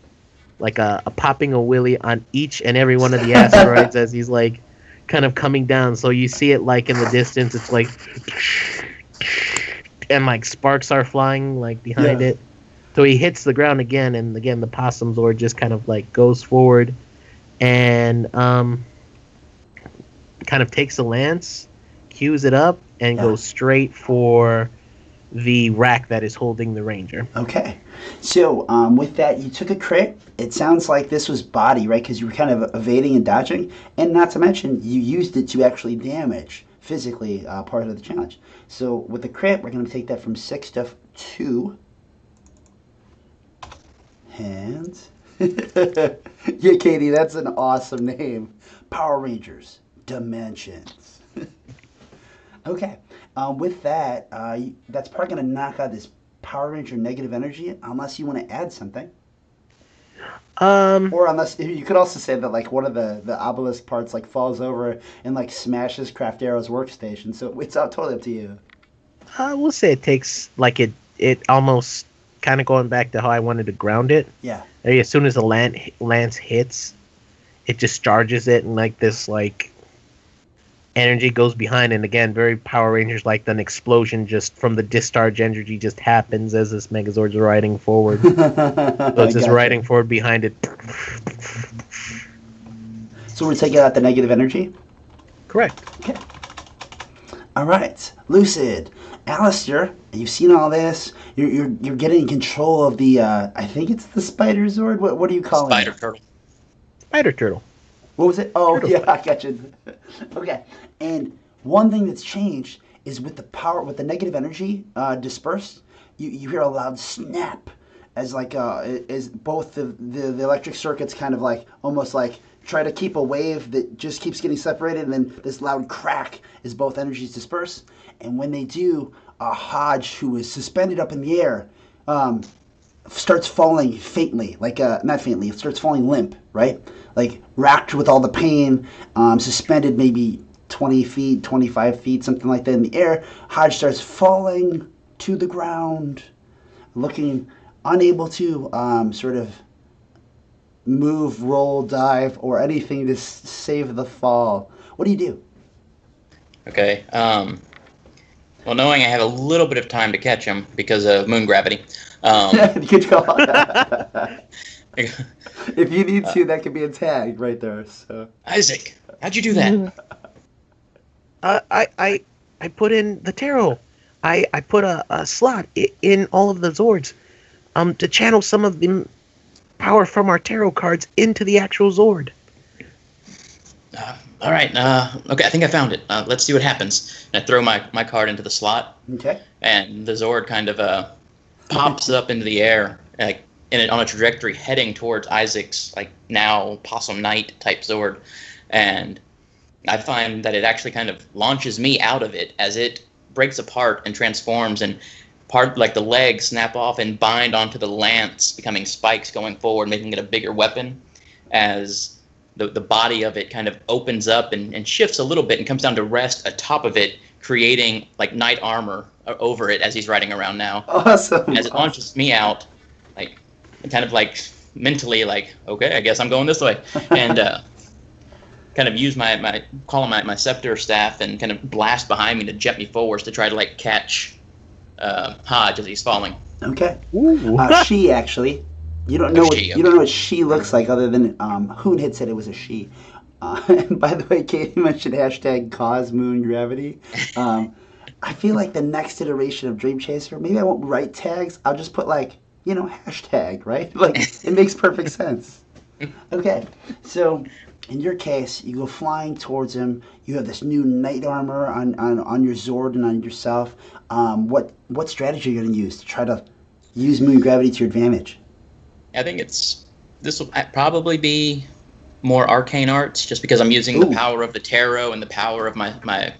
like a popping a willy on each and every one of the asteroids as he's like kind of coming down. So you see it like in the distance, it's like and like sparks are flying like behind it. So he hits the ground again, and again the possum Zord just kind of like goes forward and kind of takes a lance, cues it up, and goes straight for the rack that is holding the ranger. Okay. So with that, you took a crit. It sounds like this was body, right? Because you were kind of evading and dodging. And not to mention, you used it to actually damage physically part of the challenge. So with the crit, we're going to take that from 6 to 2. Hands. Yeah, Katie, that's an awesome name. Power Rangers Dimensions. Okay. With that, that's probably going to knock out this Power Ranger negative energy, unless you want to add something. Or unless you could also say that like one of the obelisk parts like falls over and like smashes Craft Arrow's workstation. So it's totally up to you. We'll say it takes like it almost kind of going back to how I wanted to ground it. Yeah. As soon as the lance hits, it just charges it, and like this like energy goes behind, and again very Power Rangers like an explosion just from the discharge energy just happens as this Megazord's riding forward. So it's just riding forward behind it. So we're taking out the negative energy? Correct. Okay. All right. Lucid. Alistair, you've seen all this. You're getting control of the I think it's the Spider Zord. What do you call Spider it? turtle. Spider turtle. What was it? Oh, Turtle yeah, Spider. I got you. Okay. And one thing that's changed is with the negative energy dispersed, you hear a loud snap as like as both the electric circuits kind of like almost like try to keep a wave that just keeps getting separated, and then this loud crack as both energies disperse. And when they do, Hodge, who is suspended up in the air, starts falling faintly, like not faintly, it starts falling limp, right? Like racked with all the pain, suspended maybe 20 feet, 25 feet, something like that in the air. Hodge starts falling to the ground, looking unable to sort of move, roll, dive, or anything to save the fall. What do you do? Okay. Well, knowing I have a little bit of time to catch him because of moon gravity. Good call. If you need to, that could be a tag right there. So Isaac, how'd you do that? I put in the tarot. I put a slot in all of the Zords to channel some of the power from our tarot cards into the actual Zord. All right. Okay, I think I found it. Let's see what happens. And I throw my card into the slot. okay. And the Zord kind of pops up into the air, like on a trajectory heading towards Isaac's like now Possum Knight type Zord, and I find that it actually kind of launches me out of it as it breaks apart and transforms, and part like the legs snap off and bind onto the lance, becoming spikes going forward, making it a bigger weapon. As the body of it kind of opens up and shifts a little bit and comes down to rest atop of it, creating like knight armor over it as he's riding around now. Awesome. As it launches me out, like kind of like mentally like, okay, I guess I'm going this way, and kind of use my scepter staff and kind of blast behind me to jet me forwards to try to like catch Hodge as he's falling. Okay. Ooh. She actually. You don't know what She, you don't know what she looks like other than Hoon had said it was a she. And by the way, Katie mentioned hashtag cause moon gravity. I feel like the next iteration of Dream Chaser, maybe I won't write tags. I'll just put like, hashtag, right? Like it makes perfect sense. Okay, so in your case, you go flying towards him. You have this new knight armor on your Zord and on yourself. What strategy are you going to use to try to use moon gravity to your advantage? I think this will probably be more arcane arts, just because I'm using the power of the tarot and the power of my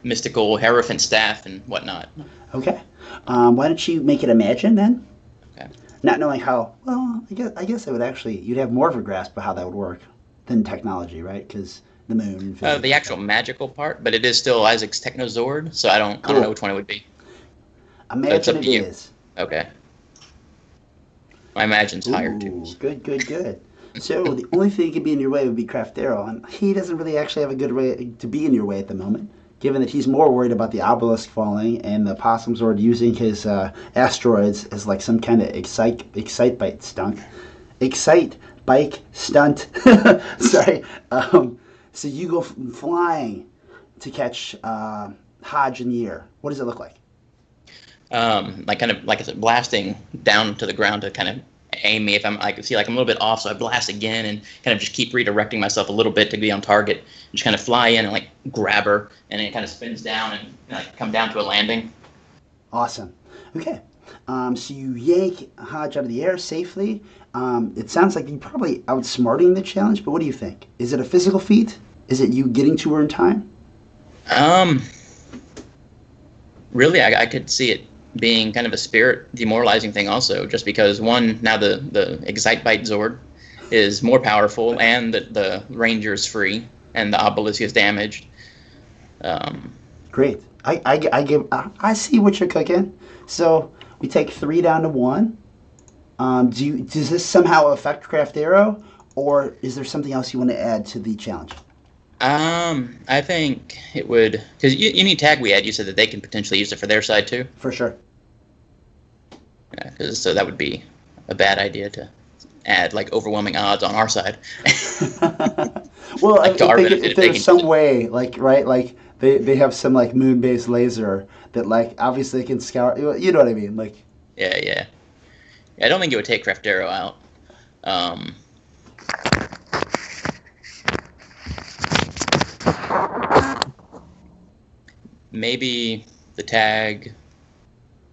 mystical Hierophant staff and whatnot. Okay. Why don't you make it imagine then? Okay. Not knowing how, well, I guess it would actually, you'd have more of a grasp of how that would work than technology, right? Because the moon. The actual magical part, but it is still Isaac's Technozord, so I don't know which one it would be. Imagine it is. Okay. My imagine's higher too. Good. So the only thing that could be in your way would be Craftero, and he doesn't really actually have a good way to be in your way at the moment, given that he's more worried about the obelisk falling and the Possum Zord using his asteroids as like some kind of excite bike stunt. Excite bike stunt. Sorry. So you go flying to catch Hodge in the air. What does it look like? Like I said, blasting down to the ground to kind of aim me if I'm I'm a little bit off, so I blast again and kind of just keep redirecting myself a little bit to be on target. And just kind of fly in and like grab her, and it kind of spins down and like come down to a landing. Awesome. Okay. So you yank Hodge out of the air safely. It sounds like you're probably outsmarting the challenge, but what do you think? Is it a physical feat? Is it you getting to her in time? Really, I could see it being kind of a spirit demoralizing thing also, just because now the Excitebite Zord is more powerful and the Ranger's free and the obelisk is damaged. Great. I see what you're cooking. So we take 3 down to 1. Does this somehow affect Craftero, or is there something else you want to add to the challenge? I think it would, because any tag we had, you said that they can potentially use it for their side too. For sure. Yeah, so that would be a bad idea to add like overwhelming odds on our side. Well, like if there's some way, like they have some like moon-based laser that like obviously can scour. You know what I mean? Like. Yeah. I don't think it would take Craftero out. Maybe the tag,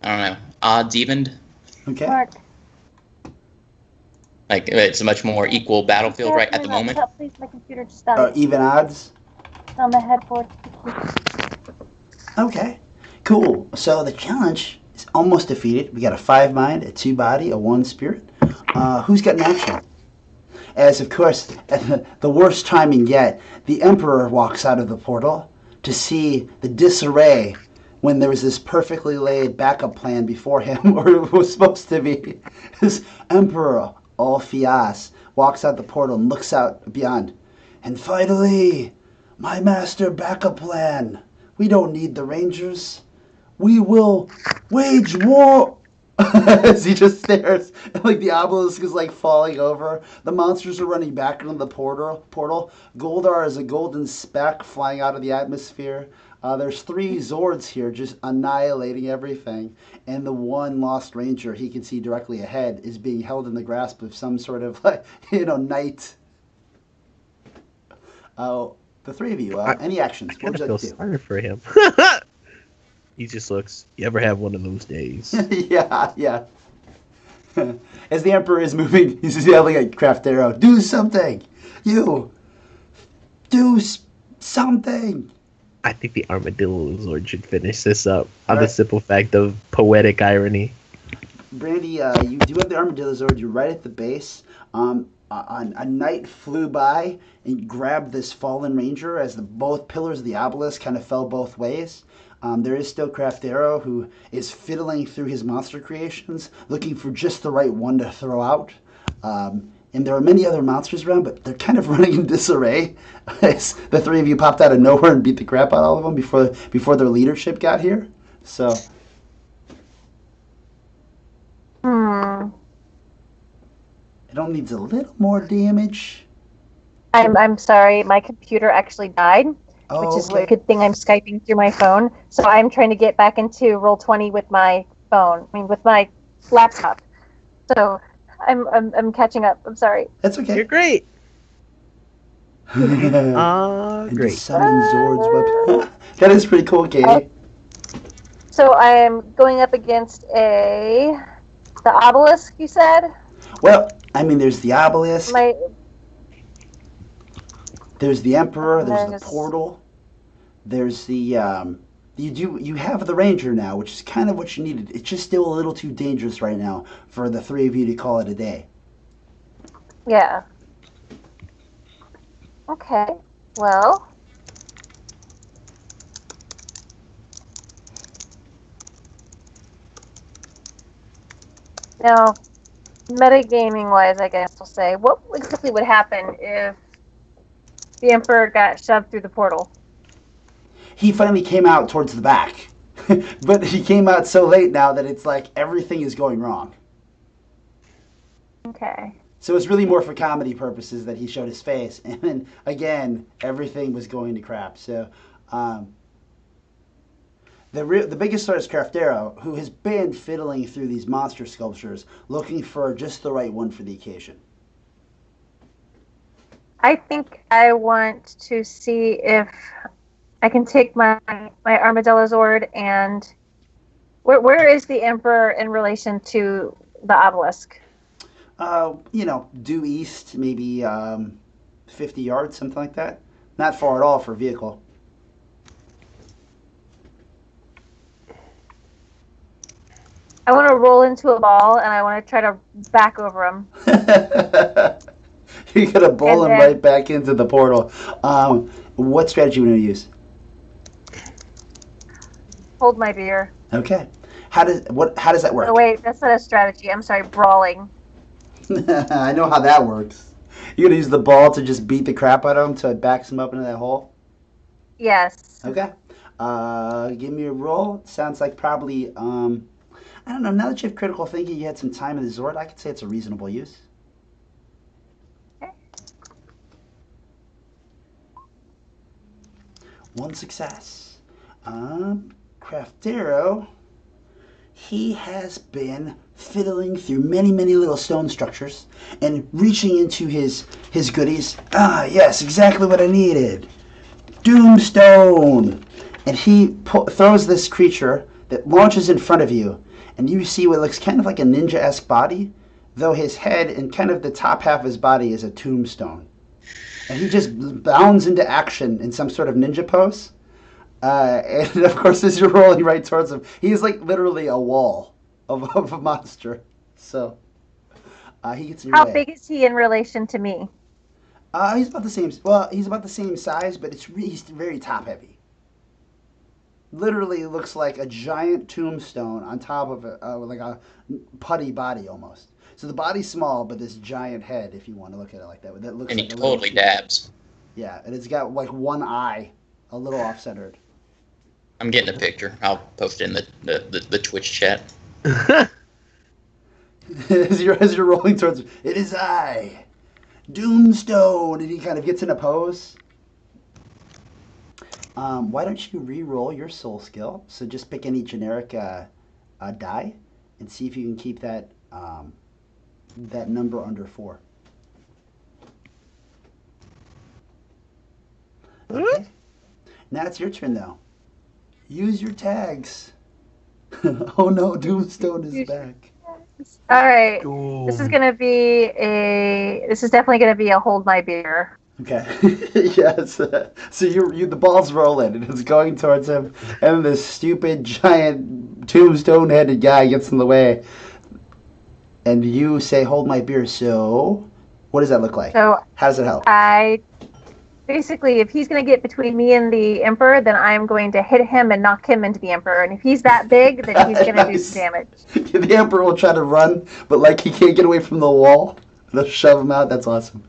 I don't know, odds evened. Okay. Mark. Like it's a much more equal battlefield right at the moment. Please, my computer just died. Even odds? On the headboard. Okay. Cool. So the challenge is almost defeated. We got a 5 mind, a 2 body, a 1 spirit. Who's got an action? As, of course, at the worst timing yet, the Emperor walks out of the portal to see the disarray when there was this perfectly laid backup plan before him, or it was supposed to be. This Emperor, all fias, walks out the portal and looks out beyond. And finally, my master backup plan. We don't need the Rangers. We will wage war. As he just stares, and like the obelisk is like falling over. The monsters are running back into the portal. Goldar is a golden speck flying out of the atmosphere. There's 3 Zords here just annihilating everything. And the one lost ranger he can see directly ahead is being held in the grasp of some sort of knight. The 3 of you, any actions? I kind of feel sorry for him. He just looks, you ever have one of those days? Yeah. As the Emperor is moving, he's yelling at Craftero, do something! You! Do something! I think the Armadillo Lord should finish this up on the simple fact of poetic irony. Brandy, you do have the Armadillo Zord. You're right at the base. A knight flew by and grabbed this fallen ranger as both pillars of the obelisk kind of fell both ways. There is still Craftero, who is fiddling through his monster creations, looking for just the right one to throw out. And there are many other monsters around, but they're kind of running in disarray. As the 3 of you popped out of nowhere and beat the crap out of all of them before their leadership got here. So. It only needs a little more damage. I'm sorry, my computer actually died. Which is a good thing I'm Skyping through my phone. So I'm trying to get back into Roll20 with my phone. With my laptop. So I'm catching up. I'm sorry. That's okay. You're great. Great. Summon Zord's weapon. That is pretty cool, Katie. So I am going up against a The obelisk, you said? Well, I mean, there's the obelisk, My there's the emperor, there's the there's portal, there's the you have the ranger now, which is kind of what you needed. It's just still a little too dangerous right now for the three of you to call it a day. yeah. Okay. Well, now metagaming wise, I guess we'll say, what exactly would happen if the Emperor got shoved through the portal? He finally came out towards the back, but he came out so late now that it's like everything is going wrong. Okay. So it's really more for comedy purposes that he showed his face, and then again everything was going to crap. So the biggest star is Craftero, who has been fiddling through these monster sculptures, looking for just the right one for the occasion. I think I want to see if I can take my Armadillo Zord and where is the Emperor in relation to the obelisk? Due east, maybe 50 yards, something like that. Not far at all for vehicle. I want to roll into a ball and I want to try to back over him. You're gonna bowl And him then- right back into the portal. What strategy would you use? Hold my beer. Okay. How does that work? Oh wait, that's not a strategy. I'm sorry, brawling. I know how that works. You're gonna use the ball to just beat the crap out of him till it backs him up into that hole? Yes. Okay. Give me a roll. Sounds like probably, I don't know, now that you have critical thinking, you had some time in the Zord, I could say it's a reasonable use. Okay. One success. Craftero, he has been fiddling through many, many little stone structures and reaching into his goodies. Ah, yes, exactly what I needed. Doomstone! And he throws this creature that launches in front of you, and you see what looks kind of like a ninja-esque body, though his head and kind of the top half of his body is a tombstone. And he just bounds into action in some sort of ninja pose. And of course, as you're rolling right towards him, he is like literally a wall of a monster. So he gets in your How way. big is he in relation to me? He's about the same. Well, he's about the same size, but he's very top heavy. Literally looks like a giant tombstone on top of it, like a putty body almost. So the body's small, but this giant head, if you want to look at it like that, that looks And he like a little totally dabs. Yeah, and it's got like one eye, a little off-centered. I'm getting a picture. I'll post it in the Twitch chat. as you're rolling towards him, it is I, Doomstone, and he kind of gets in a pose. Why don't you re-roll your soul skill? So just pick any generic die and see if you can keep that that number under 4. Okay. Now it's your turn though. Use your tags. Oh no, Doomstone is back. All right. This is definitely gonna be a hold my beer. Okay. Yes. So you the ball's rolling and it's going towards him, and this stupid giant tombstone-headed guy gets in the way. And you say, "Hold my beer." So, what does that look like? So How does it help? basically, if he's gonna get between me and the Emperor, then I'm going to hit him and knock him into the Emperor. And if he's that big, then he's gonna do Nice. some damage. The Emperor will try to run, but like he can't get away from the wall. They'll shove him out. That's awesome.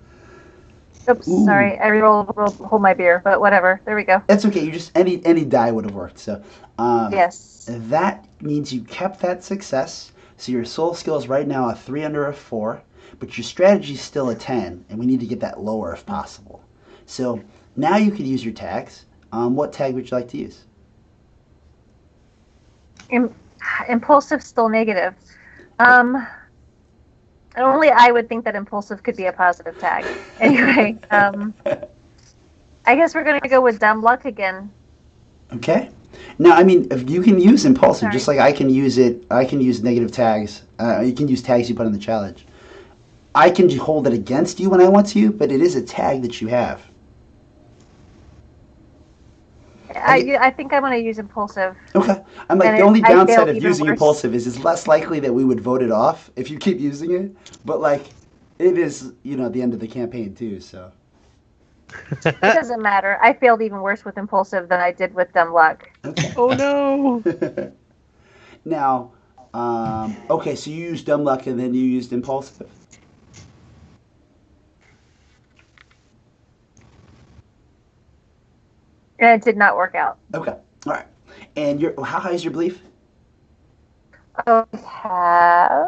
Oops, Ooh. sorry. I rolled hold my beer, but whatever. There we go. That's okay. You just any die would have worked. So, Yes. that means you kept that success. So your soul skill is right now a 3 under a 4, but your strategy is still a 10, and we need to get that lower if possible. So now you could use your tags. What tag would you like to use? Impulsive still negative. Only I would think that impulsive could be a positive tag. Anyway, I guess we're gonna go with dumb luck again. Okay. Now, I mean, if you can use impulsive, Sorry. just like I can use it. I can use negative tags. You can use tags you put in the challenge. I can hold it against you when I want to, but it is a tag that you have. I think I'm going to use impulsive. Okay. I'm like, And the only I downside failed of even using worse. impulsive is it's less likely that we would vote it off if you keep using it. But like, it is, the end of the campaign too. So. It doesn't matter. I failed even worse with impulsive than I did with dumb luck. Okay. Oh no! Now, okay, so you used dumb luck and then you used impulsive. And it did not work out. Okay. All right. And how high is your belief? I have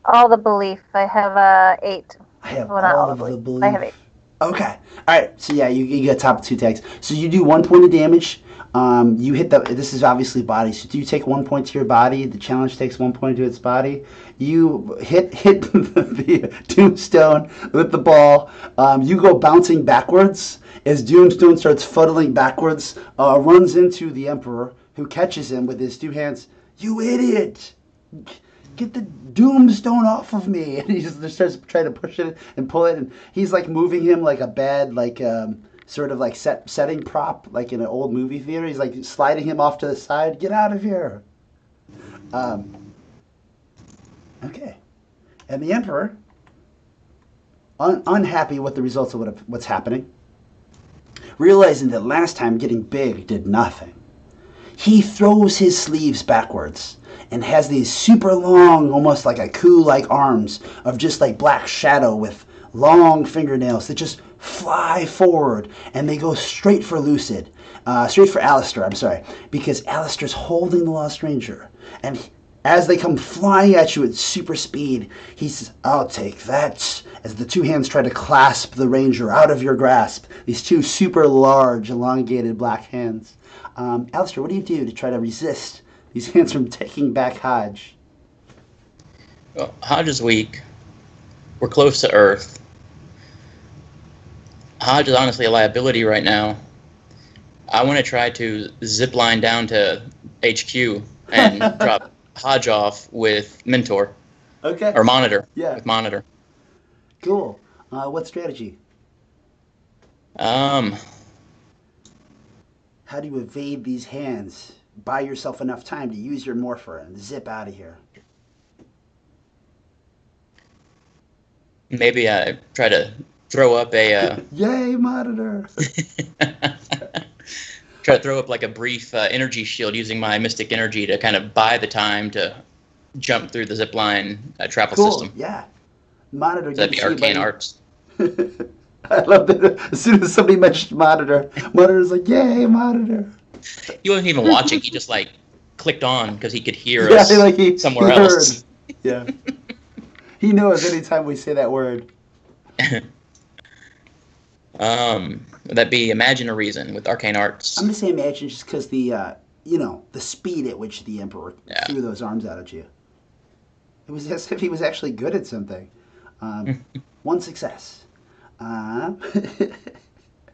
all the belief. I have 8. I have Well, not all of the belief. I have 8. Okay. All right. So yeah, you get top 2 tags. So you do 1 point of damage. You hit this is obviously body. So do you take 1 point to your body? The challenge takes 1 point to its body. You hit the tombstone with the ball. You go bouncing backwards as Doomstone starts fuddling backwards. Runs into the Emperor, who catches him with his 2 hands. You idiot! Get the Doomstone off of me! And he just starts trying to push it and pull it, and he's like moving him like a bad sort of like setting prop, like in an old movie theater. He's like sliding him off to the side. Get out of here! Okay, and the Emperor, unhappy with the results of what's happening, realizing that last time getting big did nothing, he throws his sleeves backwards and has these super long, almost like a coup-like arms of just like black shadow with long fingernails that just fly forward, and they go straight for Alistair, I'm sorry, because Alistair's holding the Lost Ranger, and as they come flying at you at super speed, he says, I'll take that, as the 2 hands try to clasp the Ranger out of your grasp, these 2 super large, elongated black hands. Alistair, what do you do to try to resist these hands from taking back Hodge? Well, Hodge is weak. We're close to Earth. Hodge is honestly a liability right now. I want to try to zip line down to HQ and drop Hodge off with Mentor. Okay. Or Monitor. Yeah. With Monitor. Cool. What strategy? Um, How do you evade these hands? Buy yourself enough time to use your morpher and zip out of here. maybe I try to throw up a... Yay, Monitor! try to throw up like a brief energy shield using my mystic energy to kind of buy the time to jump through the zipline travel Cool. system. Yeah. Monitor. So that'd be arcane arts. I love that. As soon as somebody mentioned Monitor, Monitor's like, yay, Monitor. He wasn't even watching. He just like clicked on because he could heur us somewhere he else. Heard. Yeah. He knows anytime we say that word. Would that be Imagine a Reason with arcane arts? I'm gonna say imagine just because the the speed at which the Emperor threw those arms out at you. It was as if he was actually good at something. 1 success.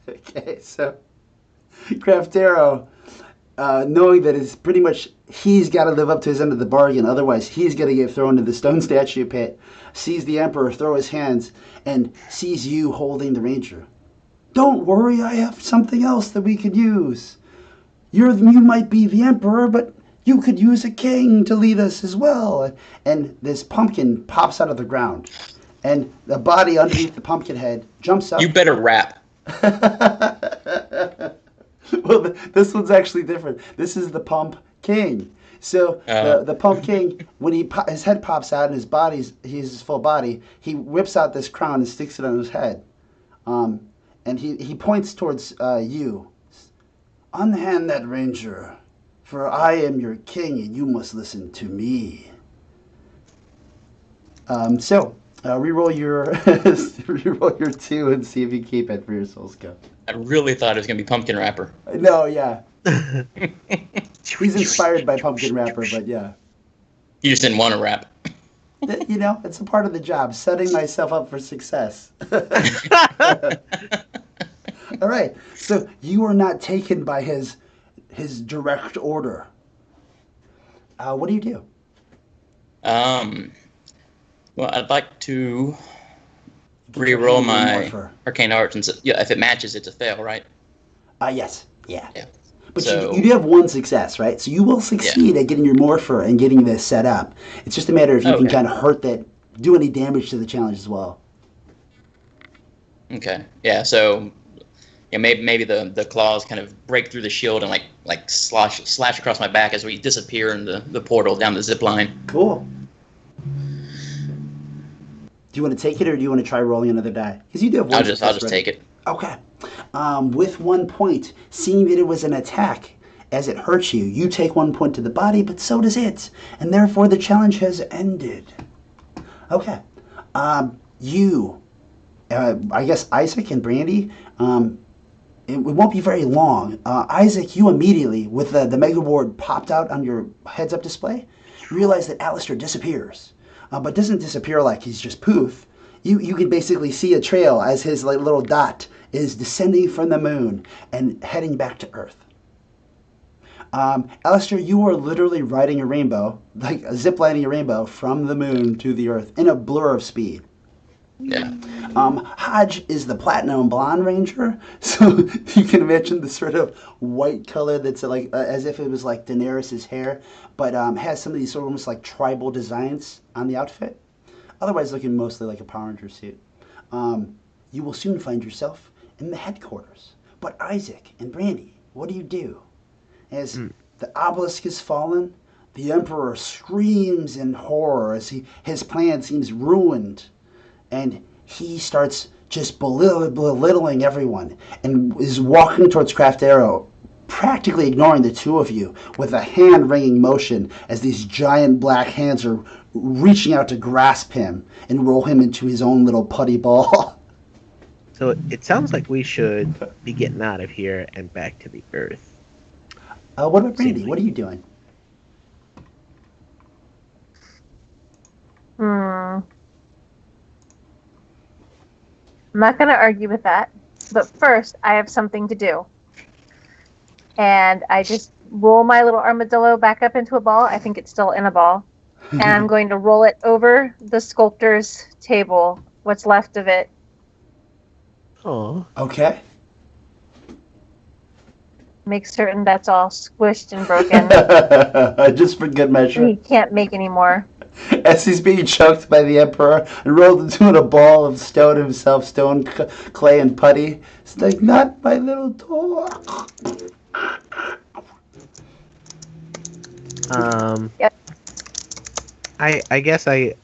Okay, so Craftero, knowing that it's pretty much he's got to live up to his end of the bargain, otherwise he's going to get thrown into the stone statue pit, sees the Emperor throw his hands, and sees you holding the Ranger. Don't worry, I have something else that we could use. You might be the Emperor, but you could use a king to lead us as well. And this pumpkin pops out of the ground, and the body underneath the pumpkin head jumps up. You better rap. Well, this one's actually different. This is the Pump King. So the Pump King, when his head pops out and he has his full body, he whips out this crown and sticks it on his head. And he points towards you. Unhand that Ranger, for I am your king and you must listen to me. Reroll your 2 and see if you keep it for your soul scope. I really thought it was going to be Pumpkin Rapper. No, yeah. He's inspired by Pumpkin Rapper, but yeah. You just didn't want to rap. It's a part of the job, setting myself up for success. All right. So you are not taken by his direct order. What do you do? Well, I'd like to Get your re-roll hand in my morpher. arcane arts, and yeah, if it matches, it's a fail, right? Yes. Yeah. Yeah. But So you do have one success, right? So you will succeed at getting your morpher and getting this set up. It's just a matter of you can Okay. kind of hurt that, do any damage to the challenge as well. okay, yeah. So yeah, maybe the claws kind of break through the shield and like slash across my back as we disappear in the portal down the zip line. Cool. Do you want to take it, or do you want to try rolling another die? Because you do have one I'll just success take it. Okay. With 1 point, seeing that it was an attack, as it hurts you, you take 1 point to the body, but so does it, and therefore the challenge has ended. Okay. I guess Isaac and Brandy, it won't be very long. Isaac, you immediately, with the mega board popped out on your heads-up display, realize that Alistair disappears. But doesn't disappear like he's just poof. You can basically see a trail as his little dot is descending from the moon and heading back to Earth. Alistair, you are literally riding a rainbow, like ziplining a rainbow from the moon to the Earth in a blur of speed. Yeah. Hodge is the platinum blonde ranger, so you can imagine the sort of white color that's like as if it was like Daenerys' hair, but has some of these sort of almost like tribal designs on the outfit. Otherwise, looking mostly like a Power Ranger suit. You will soon find yourself in the headquarters. But Isaac and Brandy, what do you do? As the obelisk has fallen, the Emperor screams in horror as his plan seems ruined. And he starts just belittling everyone and is walking towards Craft Arrow, practically ignoring the two of you with a hand-wringing motion as these giant black hands are reaching out to grasp him and roll him into his own little putty ball. So it sounds like we should be getting out of here and back to the Earth. What about Brandy? What are you doing? I'm not going to argue with that, but first I have something to do. And I just roll my little armadillo back up into a ball. I think it's still in a ball. And I'm going to roll it over the sculptor's table, what's left of it. Oh. Okay. Make certain that's all squished and broken. Just for good measure. He can't make any more. As he's being choked by the Emperor and rolled into a ball of stone himself, stone, clay, and putty. It's like, not my little dog. Yep. I guess we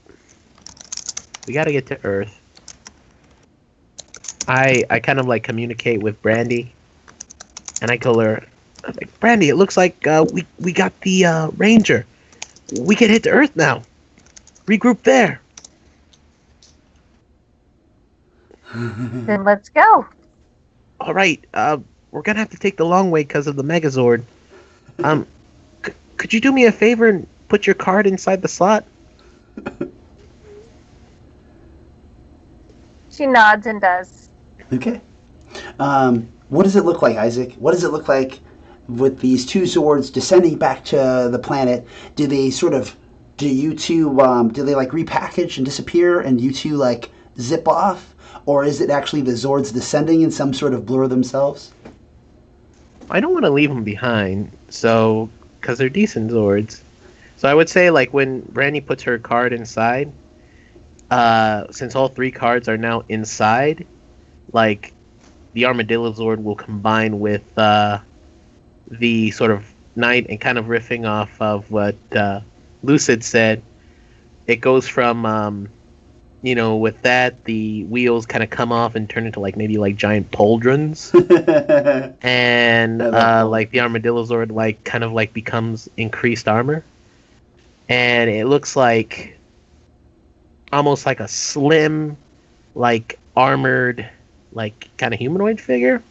gotta get to Earth. I kind of like communicate with Brandy, and I tell her, I'm like, Brandy, it looks like we got the Ranger. We can hit to Earth now. Regroup there. Then let's go. All right. We're gonna have to take the long way because of the Megazord. Could you do me a favor and put your card inside the slot? She nods and does. Okay. What does it look like, Isaac? What does it look like with these two Zords descending back to the planet? Do you two, do they like repackage and disappear and you two like zip off? Or is it actually the Zords descending in some sort of blur themselves? I don't want to leave them behind, so because they're decent Zords. So I would say, like, when Brandy puts her card inside, since all three cards are now inside, like, the Armadillo Zord will combine with the sort of knight, and kind of riffing off of what Lucid said. It goes from, with that, the wheels kind of come off and turn into, like, maybe, like, giant pauldrons. And, like, the Armadillo Zord, like, kind of, like, becomes increased armor. And it looks like almost like a slim, like, armored, like, kind of humanoid figure.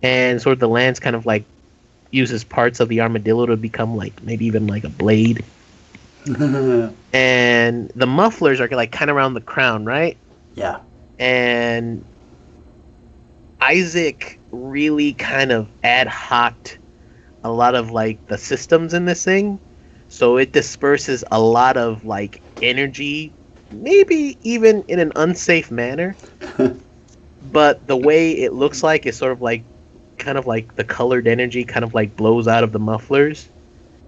And sort of the lance kind of, like, uses parts of the armadillo to become, like, maybe even, like, a blade. And the mufflers are, like, kind of around the crown, right? Yeah. And Isaac really kind of ad hoc a lot of like the systems in this thing, so it disperses a lot of like energy, maybe even in an unsafe manner. But the way it looks like is sort of like kind of like the colored energy kind of like blows out of the mufflers,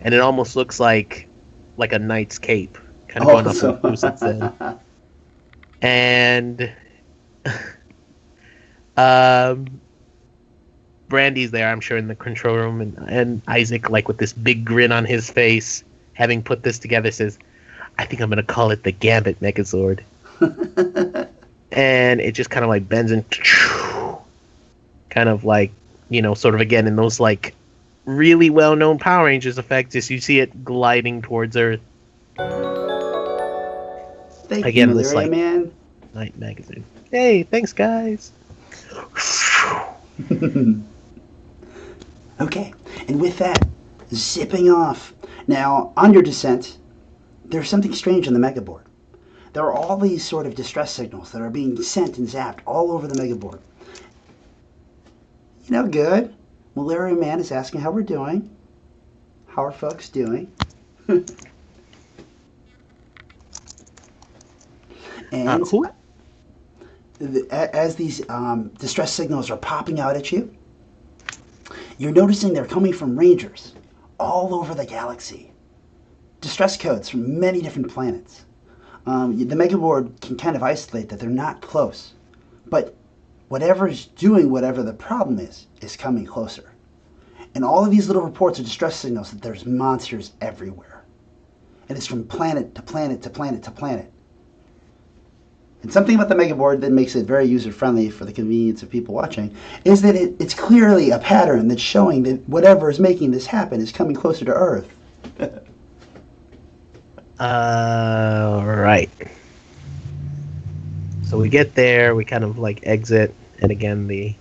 and it almost looks like a knight's cape kind of going up Awesome. with its head. And um Brandy's there, I'm sure, in the control room, and Isaac, like with this big grin on his face, having put this together, says, "I think I'm gonna call it the Gambit Megazord." And it just kind of like bends and kind of like, sort of again in those like really well-known Power Rangers effects, as you see it gliding towards Earth. Thank Again, you, this Malaria like Man. Night magazine. Hey, thanks, guys. Okay, and with that, zipping off. Now, on your descent, there's something strange on the Mega Board. There are all these sort of distress signals that are being sent and zapped all over the Mega Board. Good. Malaria Man is asking how we're doing. How are folks doing? And Who? as these distress signals are popping out at you, you're noticing they're coming from Rangers all over the galaxy. Distress codes from many different planets. The Mega Board can kind of isolate that they're not close, but whatever's doing whatever the problem is coming closer. And all of these little reports are distress signals that there's monsters everywhere. And it's from planet to planet to planet to planet. And something about the Mega Board that makes it very user-friendly for the convenience of people watching is that it's clearly a pattern that's showing that whatever is making this happen is coming closer to Earth. Right. So we get there, we kind of like exit, and again the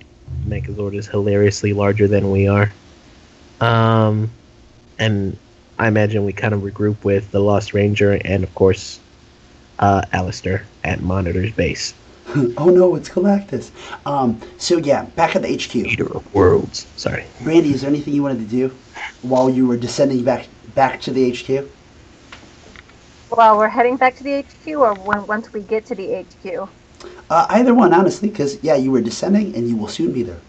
Megazord is hilariously larger than we are. And I imagine we kind of regroup with the Lost Ranger and of course Alistair at Monitor's base. Oh no, it's Galactus. So yeah, back at the HQ. Eater of Worlds. Sorry. Randy, is there anything you wanted to do while you were descending back to the HQ? Well, we're heading back to the HQ, or once we get to the HQ? Either one, honestly, because yeah, you were descending and you will soon be there.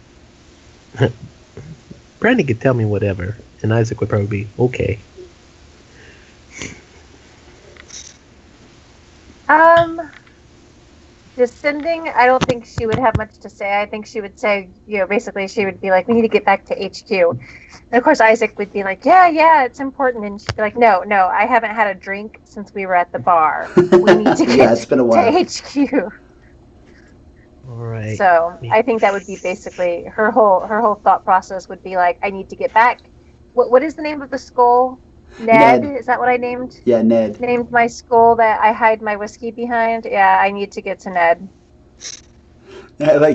Brandy could tell me whatever, and Isaac would probably be okay. Descending, I don't think she would have much to say. I think she would say, basically she would be like, we need to get back to HQ. And of course Isaac would be like, yeah, it's important. And she'd be like, no, I haven't had a drink since we were at the bar. We need to get it's been a while. to HQ. All right. So I think that would be basically her whole thought process would be like, I need to get back. What is the name of the skull? Ned? Is that what I named? Yeah, Ned. Named my skull that I hide my whiskey behind. Yeah, I need to get to Ned.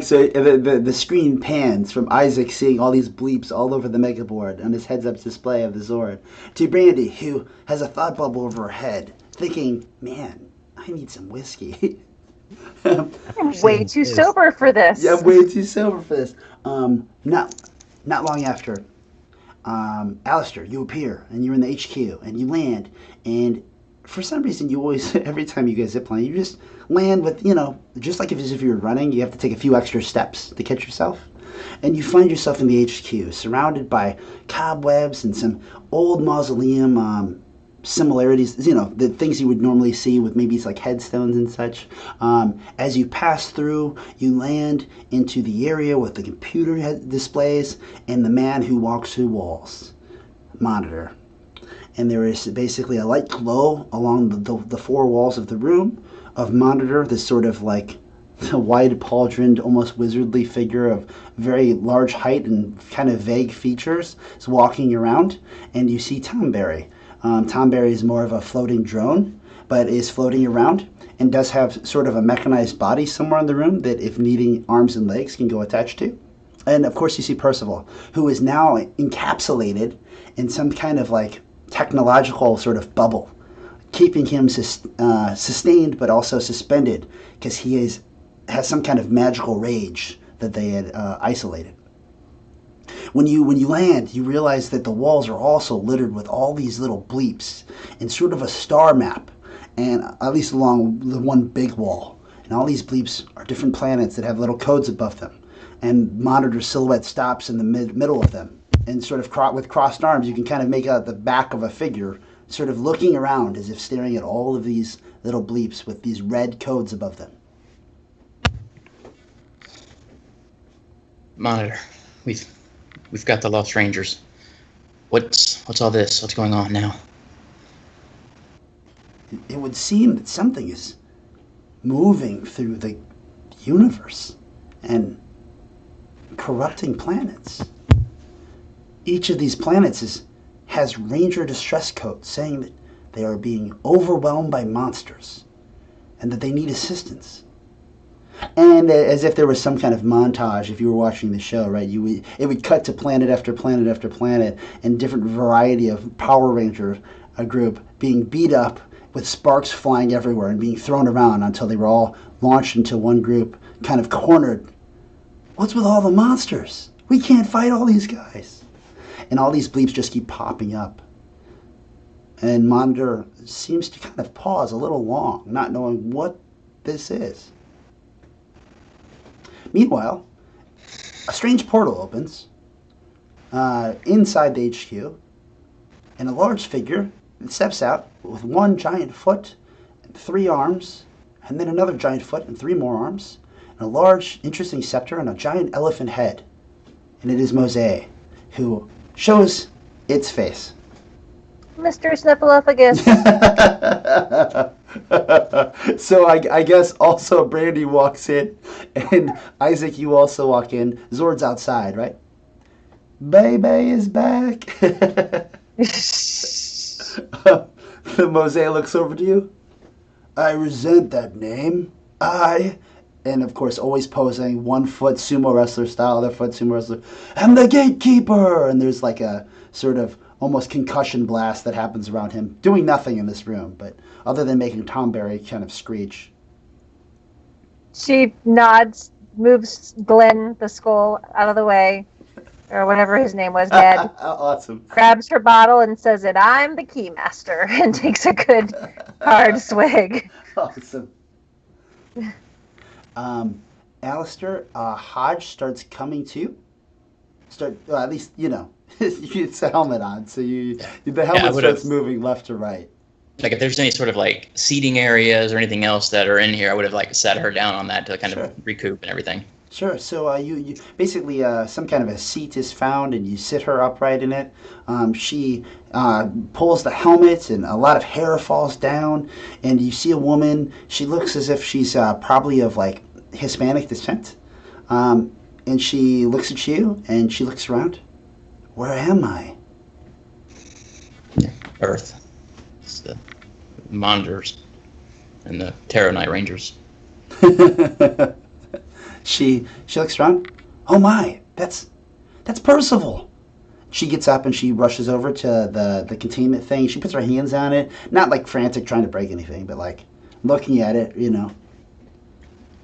So the screen pans from Isaac seeing all these bleeps all over the Mega Board on his heads-up display of the Zord to Brandy, who has a thought bubble over her head, thinking, man, I need some whiskey. I'm way too sober for this. Yeah, I'm way too sober for this. Not long after, Alistair, you appear, and you're in the HQ, and you land, and for some reason you always, every time you guys zipline, you just land with, just like as if you were running, you have to take a few extra steps to catch yourself. And you find yourself in the HQ, surrounded by cobwebs and some old mausoleum similarities, the things you would normally see with maybe like headstones and such. As you pass through, you land into the area with the computer displays and the man who walks through walls, Monitor. And there is basically a light glow along the four walls of the room of Monitor, this sort of like a wide pauldroned, almost wizardly figure of very large height and kind of vague features is walking around. And you see Tom Berry. Tom Berry is more of a floating drone, but is floating around and does have sort of a mechanized body somewhere in the room that, if needing arms and legs, can go attached to. And of course you see Percival, who is now encapsulated in some kind of like technological sort of bubble, keeping him sustained but also suspended, because he has some kind of magical rage that they had isolated. When you land, you realize that the walls are also littered with all these little bleeps in sort of a star map, and at least along the one big wall. And all these bleeps are different planets that have little codes above them, and Monitor silhouette stops in the middle of them. And sort of with crossed arms, you can kind of make out the back of a figure, sort of looking around as if staring at all of these little bleeps with these red codes above them. Monitor, we've got the Lost Rangers. What's all this? What's going on now? It would seem that something is moving through the universe and corrupting planets. Each of these planets has Ranger distress codes saying that they are being overwhelmed by monsters and that they need assistance. And as if there was some kind of montage, if you were watching the show, right? It would cut to planet after planet after planet, and different variety of Power Ranger group being beat up with sparks flying everywhere and being thrown around until they were all launched into one group, kind of cornered. What's with all the monsters? We can't fight all these guys. And all these bleeps just keep popping up. And Monitor seems to kind of pause a little long, not knowing what this is. Meanwhile, a strange portal opens inside the HQ, and a large figure steps out with one giant foot and 3 arms, and then another giant foot and 3 more arms, and a large, interesting scepter and a giant elephant head. And it is Mesmero, who shows its face. Mr. Sniffleupagus. So I guess also Brandy walks in, and Isaac, you also walk in. Zord's outside, right? Baby is back. The Mosaic looks over to you. I resent that name. And of course, always posing, 1 foot sumo wrestler style, other foot sumo wrestler. I'm the gatekeeper! And there's like a sort of almost concussion blast that happens around him, doing nothing in this room, but other than making Tom Berry kind of screech. She nods, moves Glenn the skull out of the way, or whatever his name was, Ned. Awesome. Grabs her bottle and says that I'm the keymaster, and takes a good hard swig. Awesome. Alistair, Hodge starts coming to. At least, it's a helmet on, so the helmet starts moving left to right. Like if there's any sort of like seating areas or anything else that are in here, I would have like sat her down on that to kind of recoup and everything. Sure. So you basically some kind of a seat is found, and you sit her upright in it. She pulls the helmet, and a lot of hair falls down, and you see a woman. She looks as if she's probably of like Hispanic descent, and she looks at you, and she looks around. Where am I? Earth. It's the Monitors and the Terra Night Rangers. She looks around. Oh my, that's Percival. She gets up and she rushes over to the containment thing. She puts her hands on it, not like frantic trying to break anything, but like looking at it,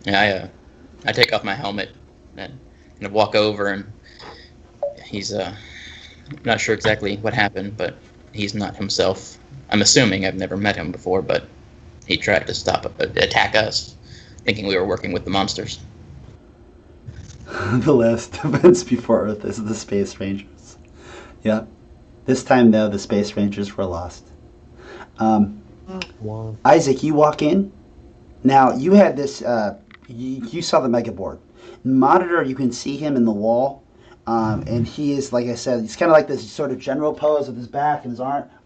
Yeah, I take off my helmet and kind of walk over, and he's not sure exactly what happened, but he's not himself. I'm assuming. I've never met him before, but he tried to attack us, thinking we were working with the monsters. The last events before Earth is the Space Rangers. Yeah. This time, though, the Space Rangers were lost. Wow. Isaac, you walk in. Now, you had this, you saw the Mega Board. Monitor, you can see him in the wall. And he is, like I said, he's kind of like this sort of general pose with his back and his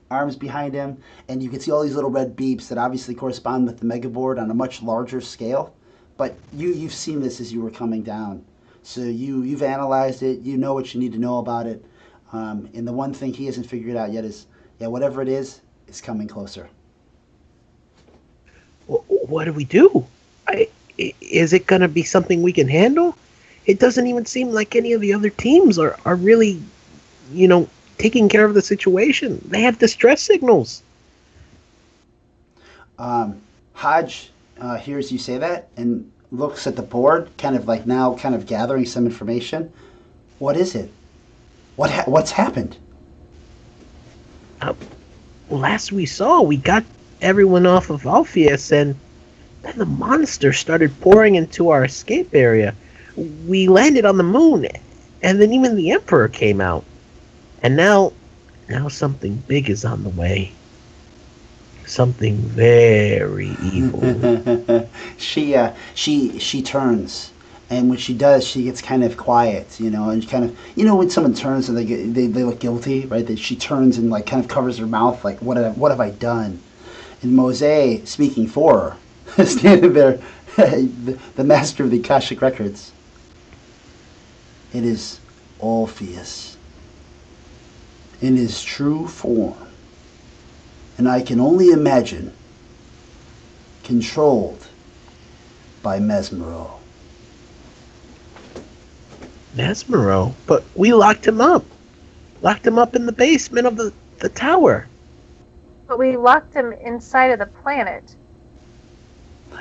arms behind him. And you can see all these little red beeps that obviously correspond with the Mega Board on a much larger scale. But you've seen this as you were coming down. So you've analyzed it. You know what you need to know about it. And the one thing he hasn't figured out yet is, whatever it is coming closer. What do we do? Is it going to be something we can handle? It doesn't even seem like any of the other teams are really, taking care of the situation. They have distress signals. Hodge hears you say that, and looks at the board, kind of like now, kind of gathering some information. What is it? What's happened? Last we saw, we got everyone off of Alpheus, and then the monster started pouring into our escape area. We landed on the moon, and then even the Emperor came out. And now something big is on the way. Something very evil. She turns, and when she does, she gets kind of quiet, and kind of, when someone turns and they look guilty, right? That she turns and like kind of covers her mouth, like what have I done? And Mose, speaking for her, standing there, the master of the Akashic records. It is Orpheus in his true form. And I can only imagine controlled by Mesmero. Mesmero? But we locked him up. Locked him up in the basement of the tower. But we locked him inside of the planet.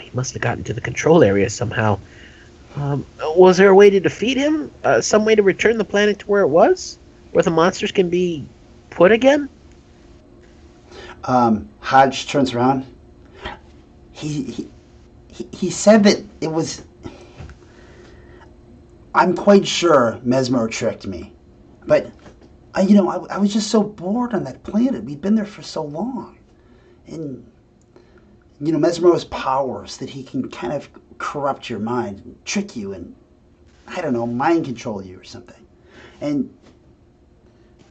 He must have gotten to the control area somehow. Was there a way to defeat him? Some way to return the planet to where it was? Where the monsters can be put again? Hodge turns around. He said that it was... I'm quite sure Mesmero tricked me. But, I was just so bored on that planet. We'd been there for so long. And, Mesmero's powers, that he can kind of corrupt your mind and trick you and, I don't know, mind control you or something. And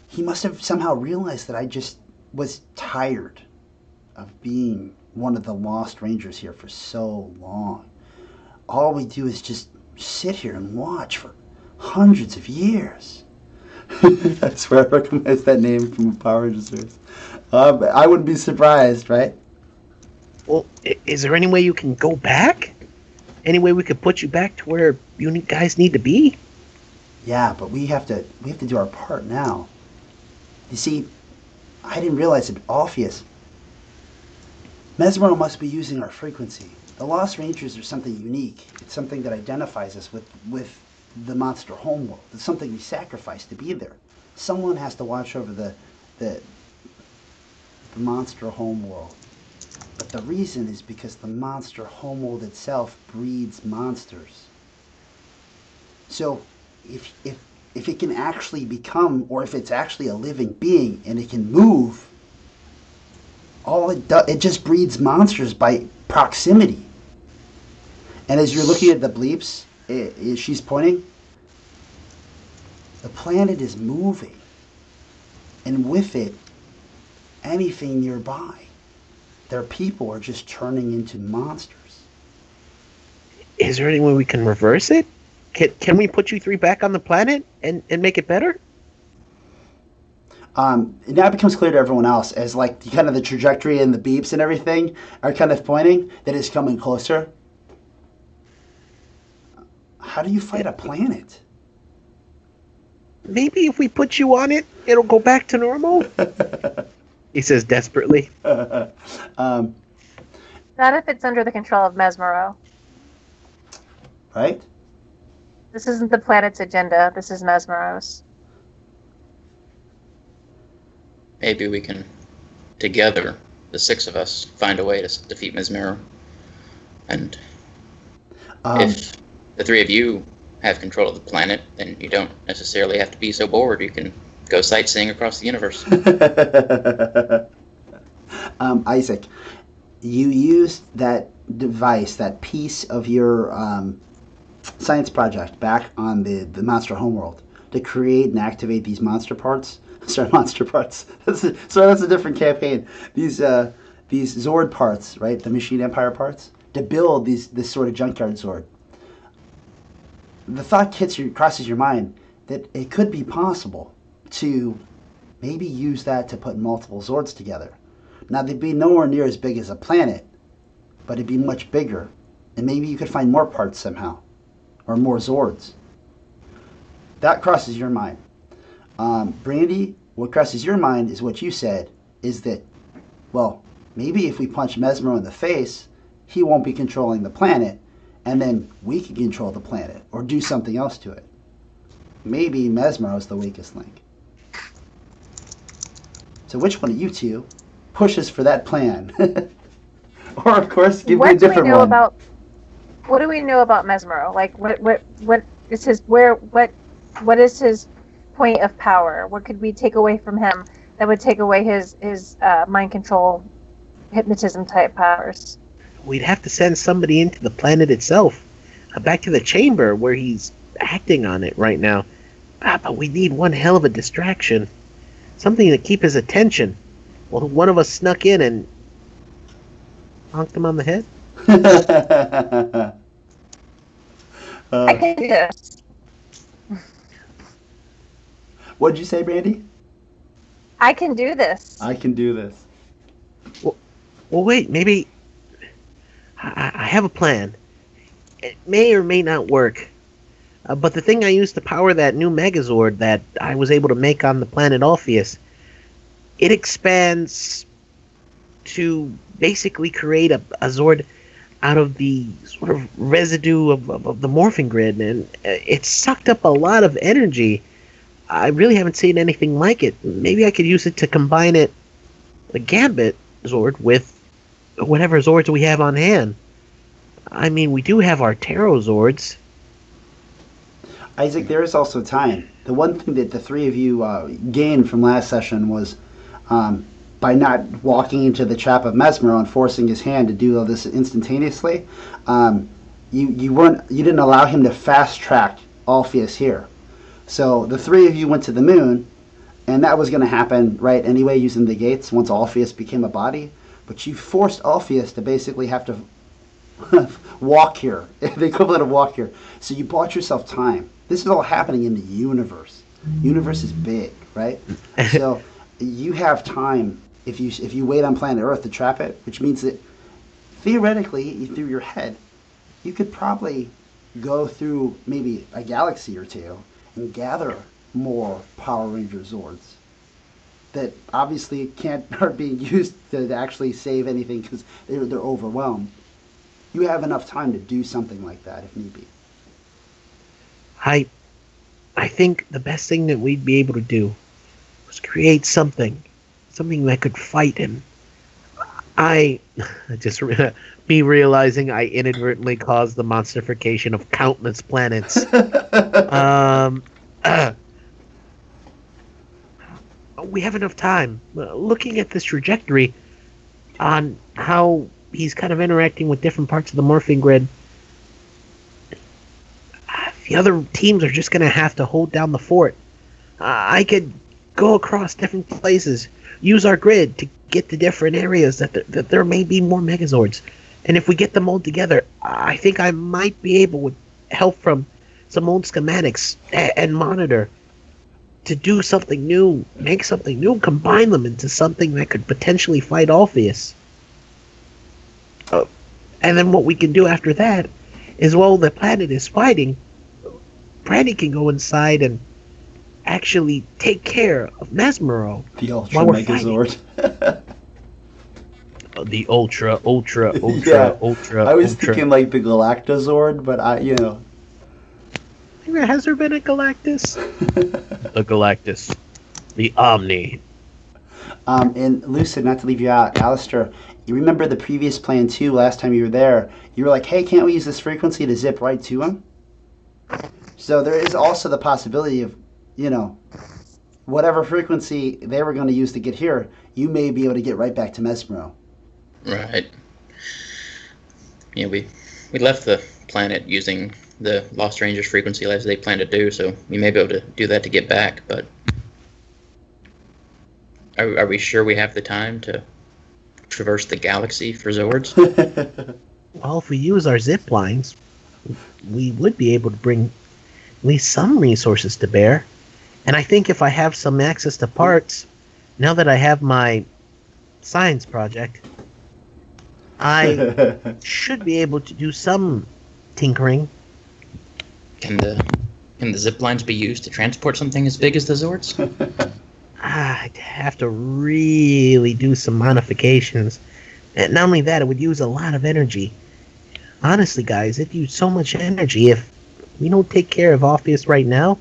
he must have somehow realized that I just was tired of being one of the lost rangers here for so long. All we do is just sit here and watch for hundreds of years. I swear I recognize that name from Power Rangers. I wouldn't be surprised, right? Well, is there any way you can go back? Any way we could put you back to where you guys need to be? Yeah, but we have to do our part now. You see, I didn't realize that Orpheus, Mesmero must be using our frequency. The Lost Rangers are something unique. It's something that identifies us with the monster homeworld. It's something we sacrifice to be there. Someone has to watch over the monster homeworld. But the reason is because the monster homeworld itself breeds monsters. So if it can actually become, or if it's actually a living being and it can move, all it does, it just breeds monsters by proximity. And as you're looking at the bleeps, she's pointing, the planet is moving, and with it, anything nearby. Their people are just turning into monsters. Is there any way we can reverse it? Can we put you three back on the planet and make it better? Now it becomes clear to everyone else as like kind of the trajectory and the beeps and everything are kind of pointing that it's coming closer. How do you fight a planet? Maybe if we put you on it, it'll go back to normal? He says desperately. Not if it's under the control of Mesmero. Right? This isn't the planet's agenda. This is Mesmero's. Maybe we can, together, the six of us, find a way to defeat Mesmero. And if the three of you have control of the planet, then you don't necessarily have to be so bored. You can go sightseeing across the universe. Isaac, you used that device, that piece of your science project back on the monster homeworld to create and activate these monster parts. Sorry, monster parts. That's a different campaign. These Zord parts, right? The Machine Empire parts to build this sort of junkyard Zord. The thought crosses your mind that it could be possible to maybe use that to put multiple Zords together. Now, they'd be nowhere near as big as a planet, but it'd be much bigger. And maybe you could find more parts somehow, or more Zords. That crosses your mind. Brandy, what crosses your mind is what you said, is that, well, maybe if we punch Mesmero in the face, he won't be controlling the planet, and then we can control the planet or do something else to it. Maybe Mesmero is the weakest link. So which one of you two pushes for that plan? Or, of course, give me a different one. What do we know about Mesmero? Like, what is his what is his point of power? What could we take away from him that would take away his mind control, hypnotism type powers? We'd have to send somebody into the planet itself, back to the chamber where he's acting on it right now. But we need one hell of a distraction, something to keep his attention. Well, one of us snuck in and honked him on the head. I can do this. What'd you say, Brandy? I can do this. I can do this. Well, wait, maybe I have a plan. It may or may not work. But the thing I used to power that new Megazord that I was able to make on the planet Alpheus, it expands to basically create a Zord out of the sort of residue of the morphing grid, and it sucked up a lot of energy. I really haven't seen anything like it. Maybe I could use it to combine the Gambit Zord with whatever Zords we have on hand. I mean, we do have our Tarot Zords. Isaac, there is also time. The one thing that the three of you gained from last session was by not walking into the trap of Mesmero and forcing his hand to do all this instantaneously. You didn't allow him to fast track Alpheus here. So the three of you went to the moon, and that was going to happen right anyway using the gates once Alpheus became a body. But you forced Alpheus to basically have to walk here, the equivalent of walk here. So you bought yourself time. This is all happening in the universe. Universe is big, right? So you have time if you wait on planet Earth to trap it, which means that theoretically, through your head, you could probably go through maybe a galaxy or two and gather more Power Ranger Zords that obviously aren't being used to actually save anything because they're overwhelmed. You have enough time to do something like that if need be. I think the best thing that we'd be able to do was create something that could fight him. I just me realizing I inadvertently caused the monstrification of countless planets. We have enough time. Looking at this trajectory on how he's kind of interacting with different parts of the morphing grid, the other teams are just going to have to hold down the fort. I could go across different places, use our grid to get to different areas that there may be more Megazords. And if we get them all together, I think I might be able, with help from some old schematics and monitor, to do something new, make something new, combine them into something that could potentially fight Alpheus. And then what we can do after that is, while the planet is fighting, Brandy can go inside and actually take care of Mesmero. The Ultra Megazord. The Ultra, yeah, Ultra. I was thinking like the Galactazord, but Has there been a Galactus? The Galactus. The Omni. And Lucid, not to leave you out, Alistair, you remember the previous plan too, last time you were there, you were like, hey, can't we use this frequency to zip right to him? So there is also the possibility of, whatever frequency they were going to use to get here, you may be able to get right back to Mesmero. Right. Yeah, we left the planet using the Lost Rangers frequency as they planned to do, so we may be able to do that to get back, but are we sure we have the time to traverse the galaxy for Zords? Well, if we use our zip lines, we would be able to bring at least some resources to bear. And I think if I have some access to parts, now that I have my science project, I should be able to do some tinkering. Can the zip lines be used to transport something as big as the Zords? I'd have to really do some modifications. And not only that, it would use a lot of energy. honestly, guys, if you so much energy, if we don't take care of Orpheus right now,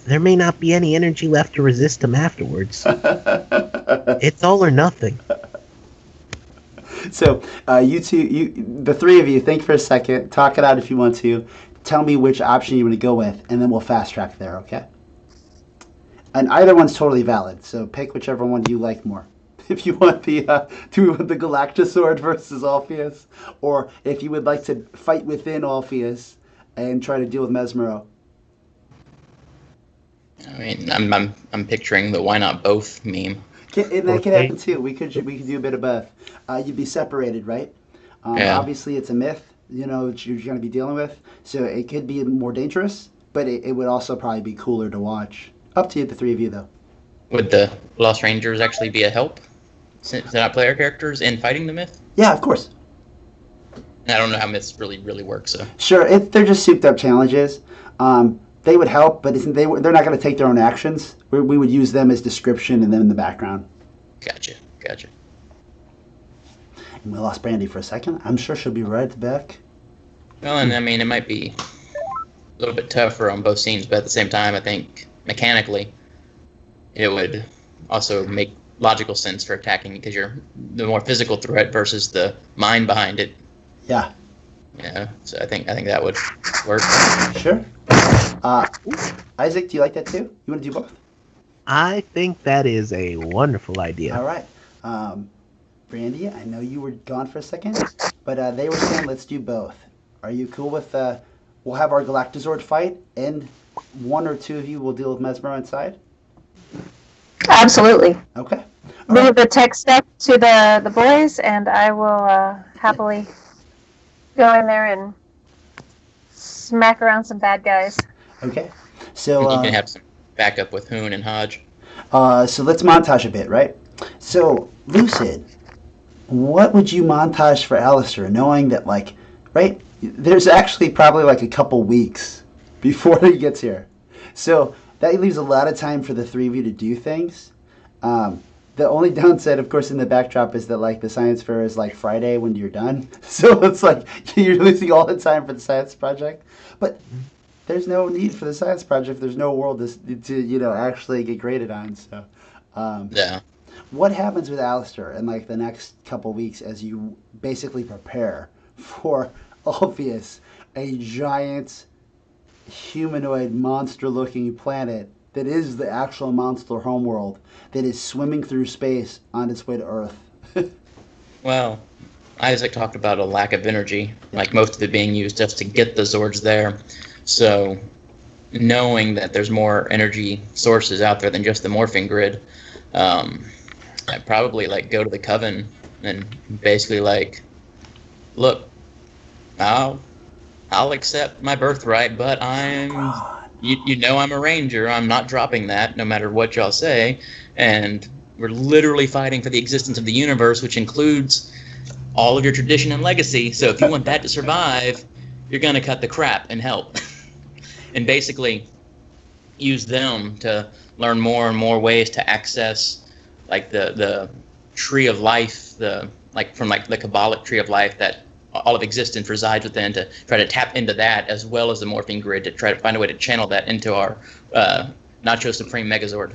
there may not be any energy left to resist him afterwards. It's all or nothing. So, you two, the three of you, think for a second, talk it out if you want to. Tell me which option you want to go with, and then we'll fast track there, okay? And either one's totally valid, so pick whichever one you like more. If you want the Galactosword versus Orpheus, or if you would like to fight within Orpheus and try to deal with Mesmero. I mean, I'm picturing the why not both meme. And that could happen too. We could do a bit of both. You'd be separated, right? Yeah. Obviously, it's a myth, that you're going to be dealing with, so it could be more dangerous, but it would also probably be cooler to watch. Up to you, the three of you, though. Would the Lost Rangers actually be a help, since they're not player characters, in fighting the myth? Yeah, of course. I don't know how myths really work, so. Sure, they're just souped up challenges. They would help, but they're not going to take their own actions. We would use them as description and then in the background. Gotcha. And we lost Brandy for a second. I'm sure she'll be right back. Well, and I mean, it might be a little bit tougher on both scenes, but at the same time, I think mechanically, it would also make logical sense for attacking because you're the more physical threat versus the mind behind it. Yeah. Yeah, so I think that would work. Sure. Isaac, do you like that too? You want to do both? I think that is a wonderful idea. All right. Brandy, I know you were gone for a second, but they were saying let's do both. Are you cool with we'll have our Galactozord fight, and one or two of you will deal with Mesmero inside? Absolutely. Okay. Leave the tech stuff to the boys, and I will happily go in there and smack around some bad guys. Okay. So you can have some backup with Hoon and Hodge. So let's montage a bit, right? So, Lucid, what would you montage for Alistair, knowing that, right, there's actually probably a couple weeks before he gets here. So that leaves a lot of time for the three of you to do things. The only downside, of course, in the backdrop is that, the science fair is, Friday when you're done. So it's you're losing all the time for the science project. But there's no need for the science project. There's no world to actually get graded on. So, Yeah. What happens with Alistair in the next couple weeks as you basically prepare for Orpheus, a giant humanoid monster-looking planet that is the actual monster homeworld that is swimming through space on its way to Earth? Well, Isaac talked about a lack of energy, most of it being used just to get the Zords there. So, knowing that there's more energy sources out there than just the morphing grid, I'd probably go to the Coven and basically look, I'll accept my birthright, but I'm a ranger. I'm not dropping that no matter what y'all say, and we're literally fighting for the existence of the universe, which includes all of your tradition and legacy. So if you want that to survive, you're gonna cut the crap and help, and basically use them to learn more and more ways to access the tree of life, from the Kabbalic tree of life that all of existence resides within, to try to tap into that as well as the morphing grid to try to find a way to channel that into our Nacho Supreme Megazord.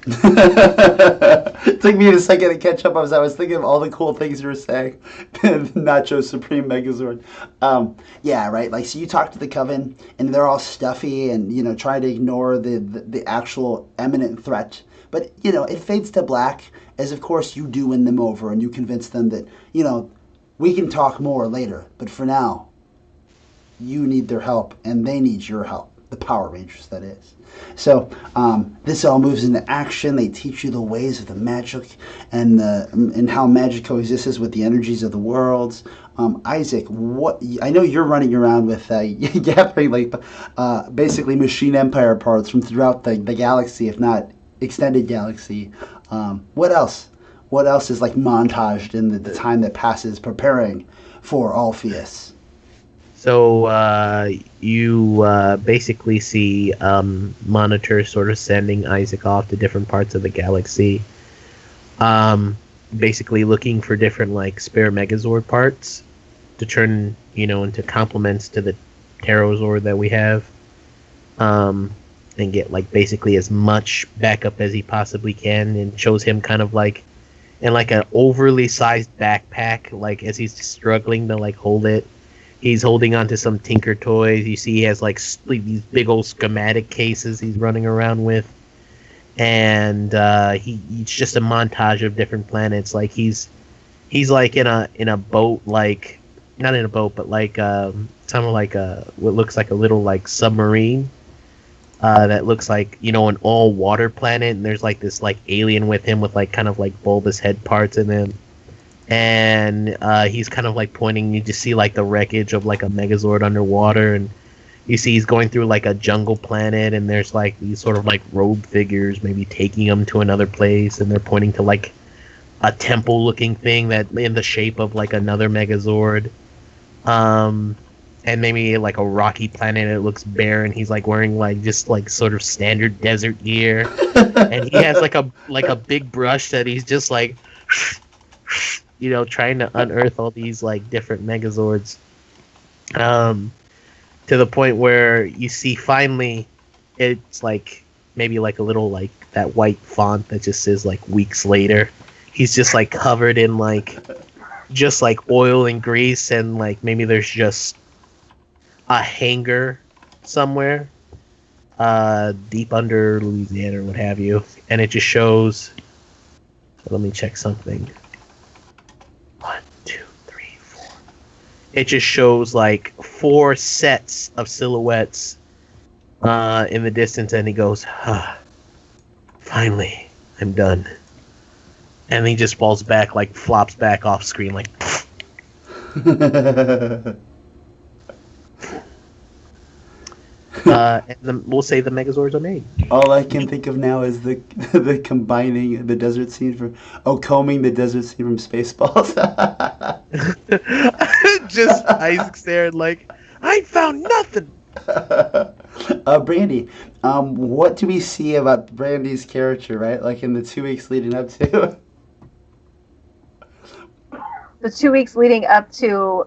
It took me a second to catch up. I was thinking of all the cool things you were saying. Nacho Supreme Megazord. Yeah, right. So you talk to the Coven, and they're all stuffy, and try to ignore the actual imminent threat. But it fades to black as, of course, you do win them over, and you convince them that we can talk more later. But for now, you need their help, and they need your help. The Power Rangers, that is. So this all moves into action. They teach you the ways of the magic and how magic coexists with the energies of the worlds. Isaac, I know you're running around with gathering basically machine empire parts from throughout the galaxy, if not extended galaxy. What else? What else is montaged in the time that passes preparing for Orpheus? So you basically see Monitor sort of sending Isaac off to different parts of the galaxy, basically looking for different spare Megazord parts to turn, into complements to the Pterozord that we have, and get like basically as much backup as he possibly can, and shows him kind of like in like an overly sized backpack, like as he's struggling to like hold it. He's holding onto some Tinker toys. You see he has like these big old schematic cases he's running around with, and it's just a montage of different planets. Like he's like in a boat, like not in a boat, but like kind of like what looks like a little like submarine. That looks like an all water planet, and there's like this like alien with him with like kind of like bulbous head parts in him, and he's kind of like pointing. You just see like the wreckage of like a Megazord underwater, and you see he's going through like a jungle planet, and there's like these sort of like robe figures maybe taking him to another place, and they're pointing to like a temple looking thing that in the shape of like another Megazord. And maybe like a rocky planet, it looks bare, and he's like wearing like just like sort of standard desert gear, and he has like a big brush that he's just like trying to unearth all these like different Megazords, to the point where you see finally it's like maybe like a little like that white font that just says like weeks later. He's just like covered in like just like oil and grease, and like maybe there's just a hangar somewhere deep under Louisiana or what have you, and it just shows. Let me check something. 1, 2, 3, 4. It just shows like 4 sets of silhouettes in the distance, and he goes, finally, I'm done. And he just falls back, like flops back off screen, like. And we'll say the Megazords are made. All I can think of now is the combining the desert scene from combing the desert scene from Spaceballs. Just Isaac staring like, I found nothing. Brandy, what do we see about Brandy's character, right? Like in the 2 weeks leading up to The 2 weeks leading up to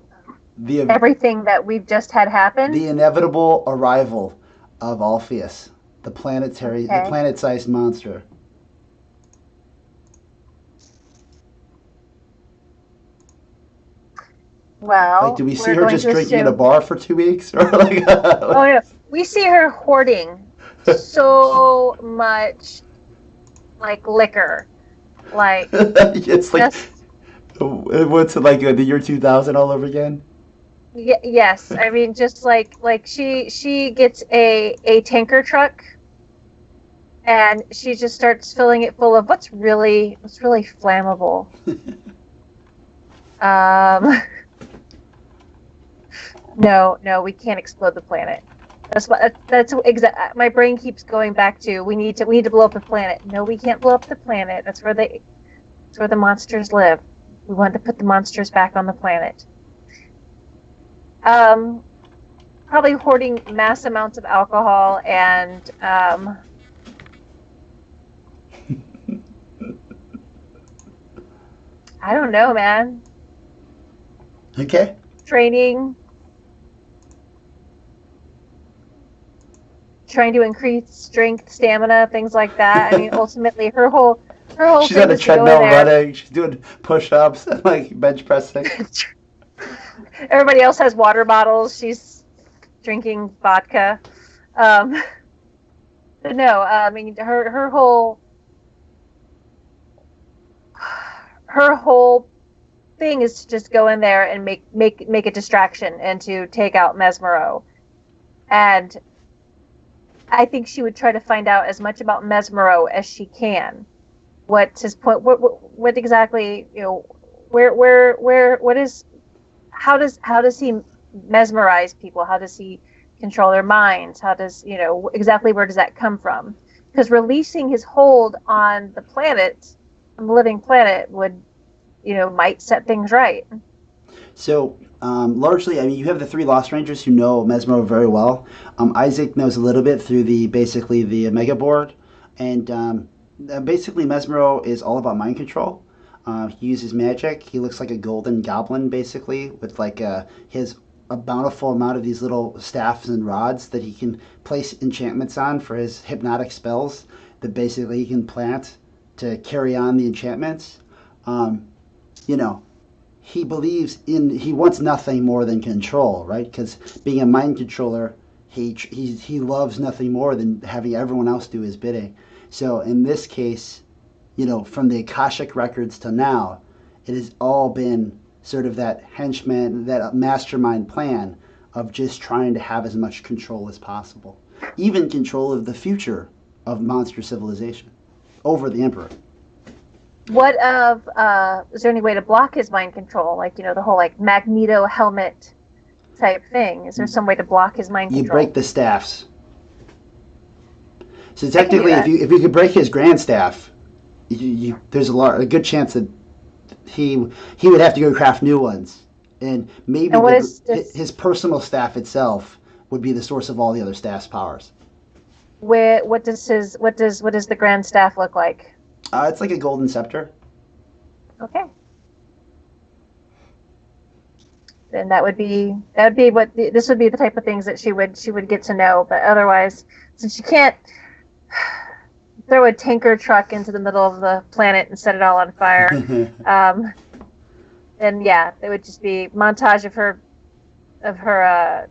everything that we've just had happen. The inevitable arrival of Alpheus, the planet-sized monster. Well, like, do we see her just drinking at a bar for 2 weeks, or like? Oh no, we see her hoarding so much, like liquor, like it's like what's it like the year 2000 all over again? Yes, I mean just like she gets a tanker truck, and she just starts filling it full of what's really flammable. No, we can't explode the planet. That's exact. My brain keeps going back to we need to blow up the planet. No, we can't blow up the planet. That's where the monsters live. We want to put the monsters back on the planet. Probably hoarding mass amounts of alcohol and I don't know, man. Okay. Training. Trying to increase strength, stamina, things like that. I mean, ultimately, her whole she's on a treadmill running. She's doing push-ups and like bench pressing. Everybody else has water bottles. She's drinking vodka. But no, I mean, her whole thing is to just go in there and make a distraction and to take out Mesmero. And I think she would try to find out as much about Mesmero as she can. What's his point? What exactly? What is? How does he mesmerize people? How does he control their minds? How does exactly where does that come from? Because releasing his hold on the planet, on the living planet, would might set things right. So largely, I mean, you have the 3 Lost Rangers who know Mesmero very well. Isaac knows a little bit through the Mega Board, and basically Mesmero is all about mind control. He uses magic. He looks like a golden goblin, basically, with like his a bountiful amount of these little staffs and rods that he can place enchantments on for his hypnotic spells that basically he can plant to carry on the enchantments. Um, you know, he wants nothing more than control, right? Because being a mind controller, he loves nothing more than having everyone else do his bidding. So in this case, from the Akashic records to now, it has all been sort of that henchman, that mastermind plan of just trying to have as much control as possible, even control of the future of monster civilization over the Emperor. What of, is there any way to block his mind control? Like, the whole, like, Magneto helmet type thing. Is there some way to block his mind control? You break the staffs. So technically, if you could break his grand staff, there's a good chance that he would have to go craft new ones. And maybe his personal staff itself would be the source of all the other staff's powers. What does the grand staff look like? It's like a golden scepter. Okay. Then that would be what this would be the type of things that she would get to know. But otherwise, since she can't throw a tanker truck into the middle of the planet and set it all on fire, then yeah, it would just be montage of her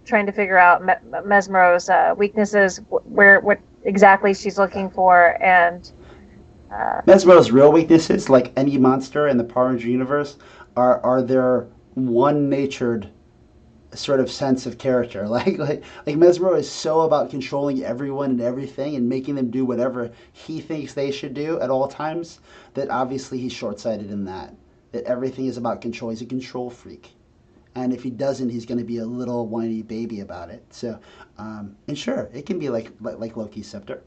trying to figure out Mesmero's weaknesses, what exactly she's looking for, and Mesmero's real weaknesses, like any monster in the Power Ranger universe, are their one-natured sort of sense of character. Like Mesmero is so about controlling everyone and everything and making them do whatever he thinks they should do at all times, that obviously he's short-sighted in that everything is about control. He's a control freak. And if he doesn't, he's going to be a little whiny baby about it. So, and sure, it can be like Loki's scepter.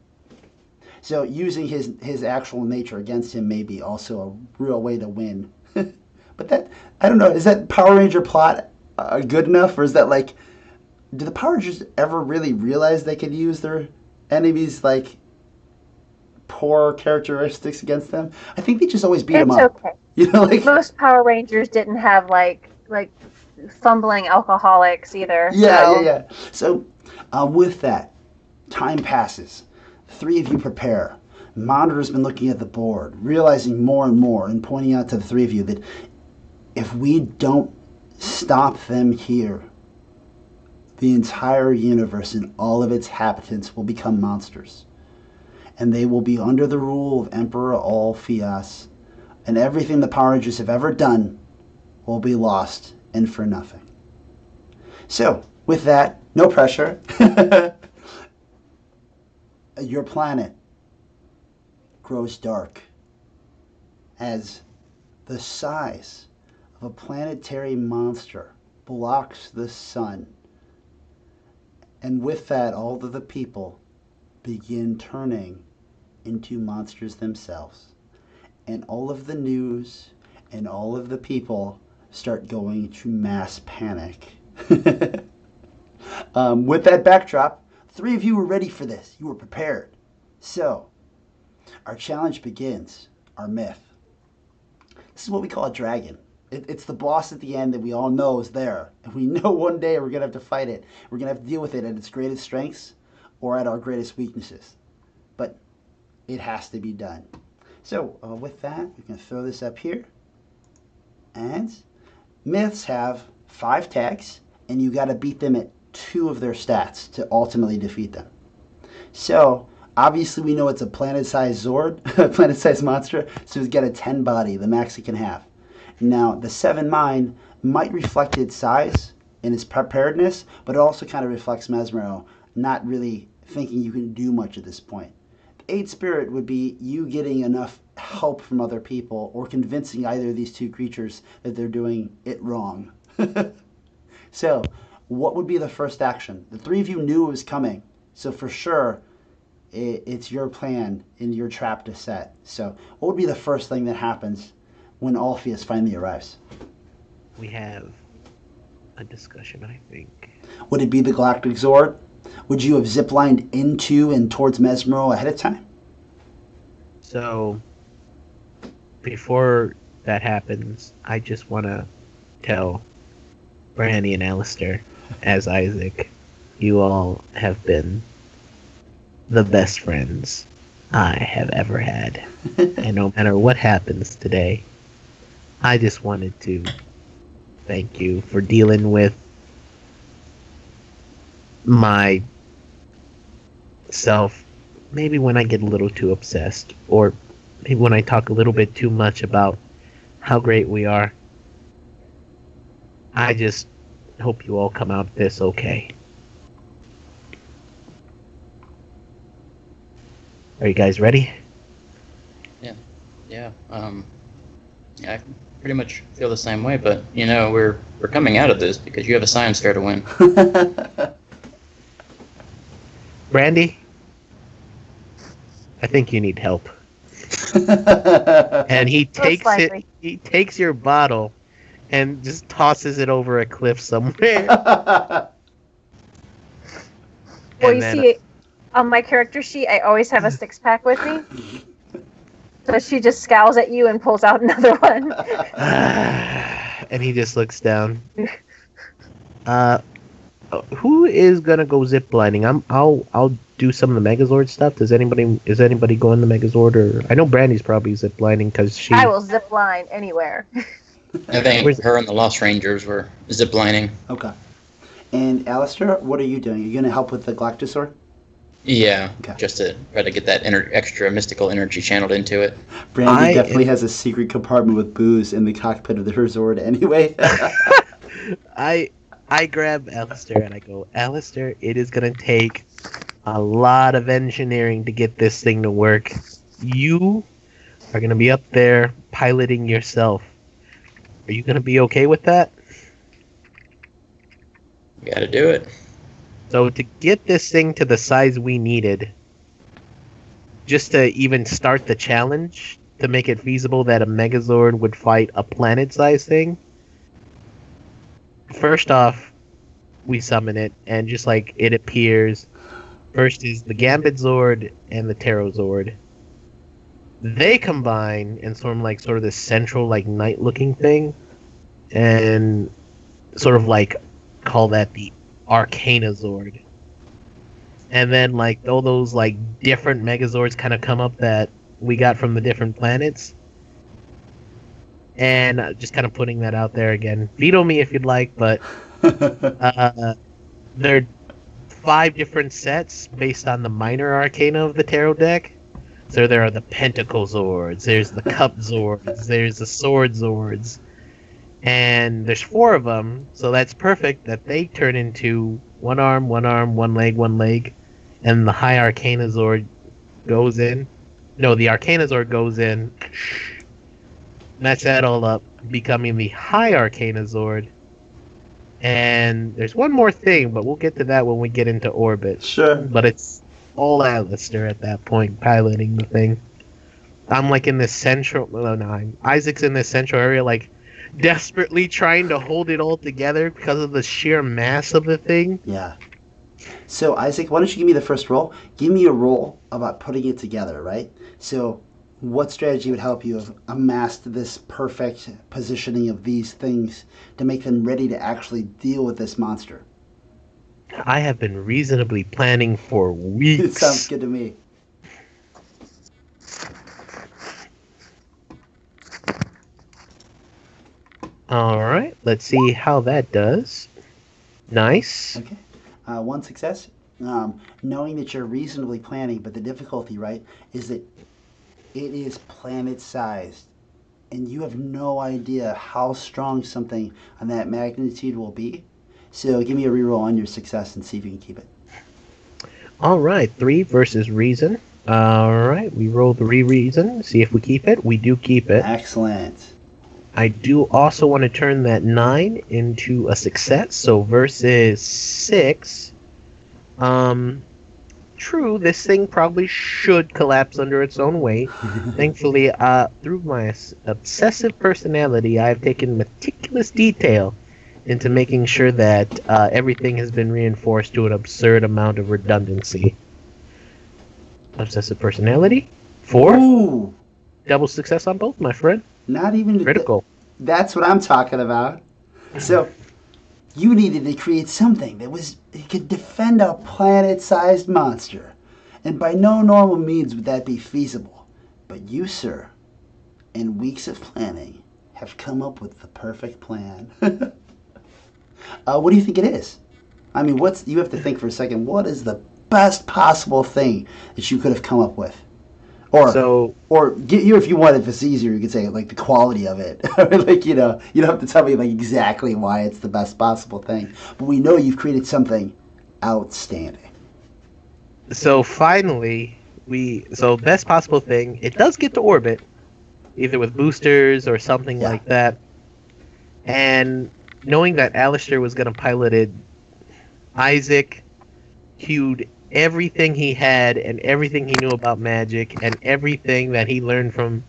So using his actual nature against him may be also a real way to win. But I don't know, is that Power Ranger plot good enough? Or is that like, do the Power Rangers ever really realize they could use their enemies' like poor characteristics against them? I think they just always beat them up. It's okay. Most Power Rangers didn't have like fumbling alcoholics either. Yeah. So with that, time passes. The three of you prepare. Monitor's been looking at the board, realizing more and more, and pointing out to the three of you that if we don't stop them here, the entire universe and all of its inhabitants will become monsters. And they will be under the rule of Emperor All-Fias, and everything the Power Rangers have ever done will be lost and for nothing. So, with that, no pressure. Your planet grows dark as the size of a planetary monster blocks the sun. And with that, all of the people begin turning into monsters themselves. And all of the news and all of the people start going into mass panic. With that backdrop, three of you were ready for this. You were prepared. So, our challenge begins, our myth. This is what we call a dragon. It's the boss at the end that we all know is there. And we know one day we're going to have to fight it. We're going to have to deal with it at its greatest strengths or at our greatest weaknesses. But it has to be done. So, with that, we can throw this up here. And myths have 5 tags, and you got to beat them at 2 of their stats to ultimately defeat them. So, obviously we know it's a planet-sized Zord, a planet-sized monster, so it's got a 10 body, the max it can have. Now, the 7 mind might reflect its size and its preparedness, but it also kind of reflects Mesmero not really thinking you can do much at this point. The 8 spirit would be you getting enough help from other people or convincing either of these 2 creatures that they're doing it wrong. So, what would be the first action? The 3 of you knew it was coming, so for sure it's your plan and your trap to set. So, what would be the first thing that happens when Orpheus finally arrives? We have a discussion, I think. Would it be the Galactic Zord? Would you have ziplined into and towards Mesmero ahead of time? So, before that happens, I just want to tell Brandy and Alistair, as Isaac, you all have been the best friends I have ever had. And no matter what happens today, I just wanted to thank you for dealing with my self maybe when I get a little too obsessed, or maybe when I talk a little bit too much about how great we are. I just hope you all come out this okay. Are you guys ready? Yeah. Yeah, I pretty much feel the same way, but we're coming out of this because you have a science fair to win. Brandy, I think you need help. And he takes your bottle and just tosses it over a cliff somewhere. Well, you see, on my character sheet, I always have a 6-pack with me. So she just scowls at you and pulls out another one. And he just looks down. Who is gonna go ziplining? I'll do some of the Megazord stuff. Is anybody going the Megazord? Or I know Brandy's probably ziplining because she. I will zipline anywhere. I think her and the Lost Rangers were ziplining. Okay. And Alistair, what are you doing? Are you going to help with the Galactosaur? Yeah, okay. Just to try to get that extra mystical energy channeled into it. Brandy definitely has a secret compartment with booze in the cockpit of the Zord anyway. I grab Alistair and I go, Alistair, it is going to take a lot of engineering to get this thing to work. You are going to be up there piloting yourself. Are you going to be okay with that? You got to do it. So to get this thing to the size we needed, just to even start the challenge, to make it feasible that a Megazord would fight a planet-sized thing, first off, we summon it, and just like it appears, first is the Gambit Zord and the Tarot Zord. They combine and form like sort of this central like night-looking thing, and sort of like call that the Arcana Zord. And then like all those like different Megazords kind of come up that we got from the different planets. And just kind of putting that out there again. Veto me if you'd like, but there are 5 different sets based on the minor arcana of the tarot deck. So there are the Pentacle Zords, there's the Cup Zords, there's the Sword Zords. And there's 4 of them, so that's perfect that they turn into one arm, one leg, and the High Arcana Zord goes in. No, the Arcana Zord goes in, match that all up, becoming the High Arcana Zord. And there's one more thing, but we'll get to that when we get into orbit. Sure. But it's all Alistair at that point, piloting the thing. I'm like in this central... Isaac's in this central area, like, desperately trying to hold it all together because of the sheer mass of the thing. Yeah. So, Isaac, why don't you give me the first roll? Give me a roll about putting it together, right? So, what strategy would help you have amassed this perfect positioning of these things to make them ready to actually deal with this monster? I have been reasonably planning for weeks. It sounds good to me. Alright, let's see how that does. Nice. Okay. 1 success. Knowing that you're reasonably planning, but the difficulty, right, is that it is planet-sized. And you have no idea how strong something on that magnitude will be. So give me a reroll on your success and see if you can keep it. Alright, 3 versus reason. Alright, we roll 3 reason. See if we keep it. We do keep it. Excellent. I do also want to turn that 9 into a success. So versus 6. True, this thing probably should collapse under its own weight. Thankfully, through my obsessive personality, I've taken meticulous detail into making sure that everything has been reinforced to an absurd amount of redundancy. Obsessive personality. 4. Ooh. Double success on both, my friend. Not even Critical. That's what I'm talking about. So you needed to create something that it could defend a planet-sized monster, and by no normal means would that be feasible. But you, sir, in weeks of planning, have come up with the perfect plan. What do you think it is? I mean, you have to think for a second. What is the best possible thing that you could have come up with? Or get you if you want. If it's easier, you could say like the quality of it. Like you don't have to tell me like exactly why it's the best possible thing. But we know you've created something outstanding. So finally, best possible thing. It does get to orbit, either with boosters or something like that. And knowing that Alistair was going to pilot it, Isaac cued everything he had and everything he knew about magic and everything that he learned from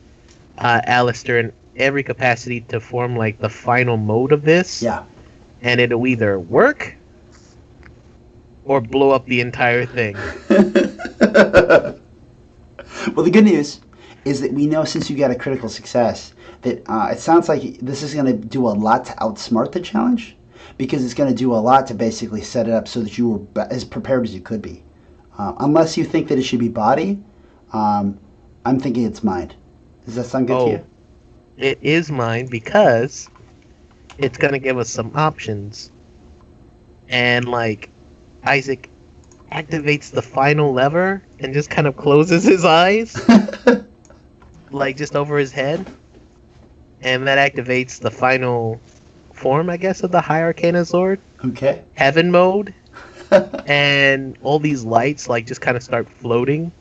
Alistair in every capacity to form like the final mode of this. Yeah. And it'll either work or blow up the entire thing. Well, the good news is that we know since you got a critical success that it sounds like this is going to do a lot to outsmart the challenge, because it's going to do a lot to basically set it up so that you were as prepared as you could be. Unless you think that it should be body, I'm thinking it's mind. Does that sound good to you? It is mind because it's going to give us some options. And like Isaac activates the final lever and just kind of closes his eyes, like just over his head. And that activates the final form, I guess, of the High Arcana Sword. Okay. Heaven mode. And all these lights like just kind of start floating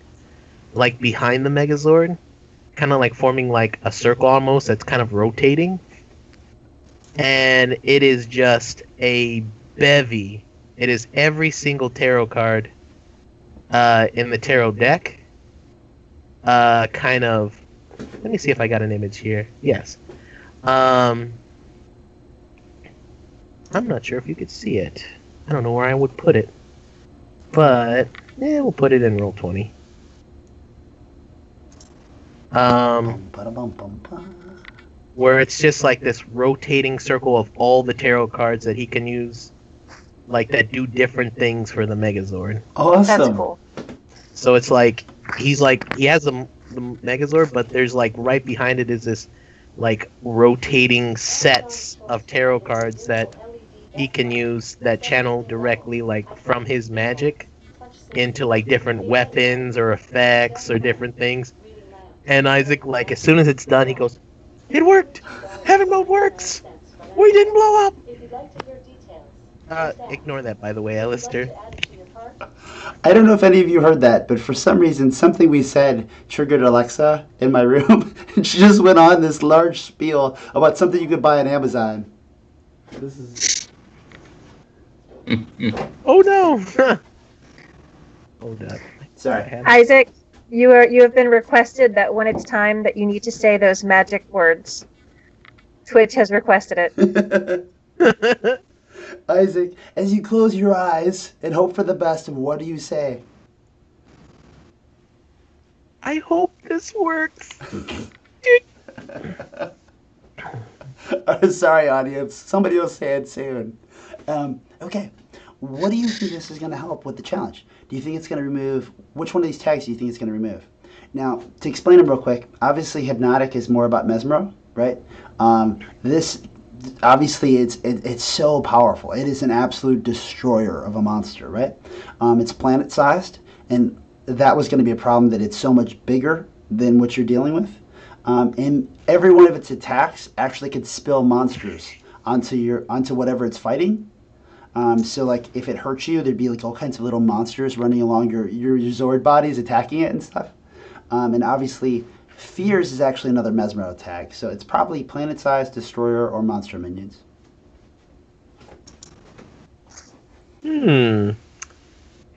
like behind the Megazord, kind of like forming like a circle almost that's kind of rotating. And it is just a bevy. It is every single tarot card in the tarot deck. Kind of. Let me see if I got an image here. Yes. I'm not sure if you could see it. I don't know where I would put it. But, we'll put it in Roll20. Where it's just like this rotating circle of all the tarot cards that he can use, like, that do different things for the Megazord. Awesome. That's cool. So it's like, he has the Megazord, but there's like, right behind it is this, like, rotating sets of tarot cards that he can use that channel directly like from his magic into like different weapons or effects or different things. And Isaac, like, as soon as it's done, he goes, "It worked! Heaven mode works! We didn't blow up!" Ignore that, by the way, Alistair. I don't know if any of you heard that, but for some reason, something we said triggered Alexa in my room, and she just went on this large spiel about something you could buy on Amazon. This is... Oh no! Hold up. Sorry. Isaac, you have been requested that when it's time that you need to say those magic words. Twitch has requested it. Isaac, as you close your eyes and hope for the best, what do you say? I hope this works. Sorry, audience. Somebody will say it soon. Okay. What do you think this is going to help with the challenge? Do you think it's going to remove... Which one of these tags do you think it's going to remove? Now, to explain them real quick, obviously Hypnotic is more about Mesmero, right? This... Obviously, it's so powerful. It is an absolute destroyer of a monster, right? It's planet-sized, and that was going to be a problem that it's so much bigger than what you're dealing with. And every one of its attacks actually could spill monsters onto whatever it's fighting. So, like, if it hurts you, there'd be like all kinds of little monsters running along your Zord bodies, attacking it and stuff. And obviously, Fears is actually another Mesmero tag, so it's probably planet-sized, destroyer, or monster minions.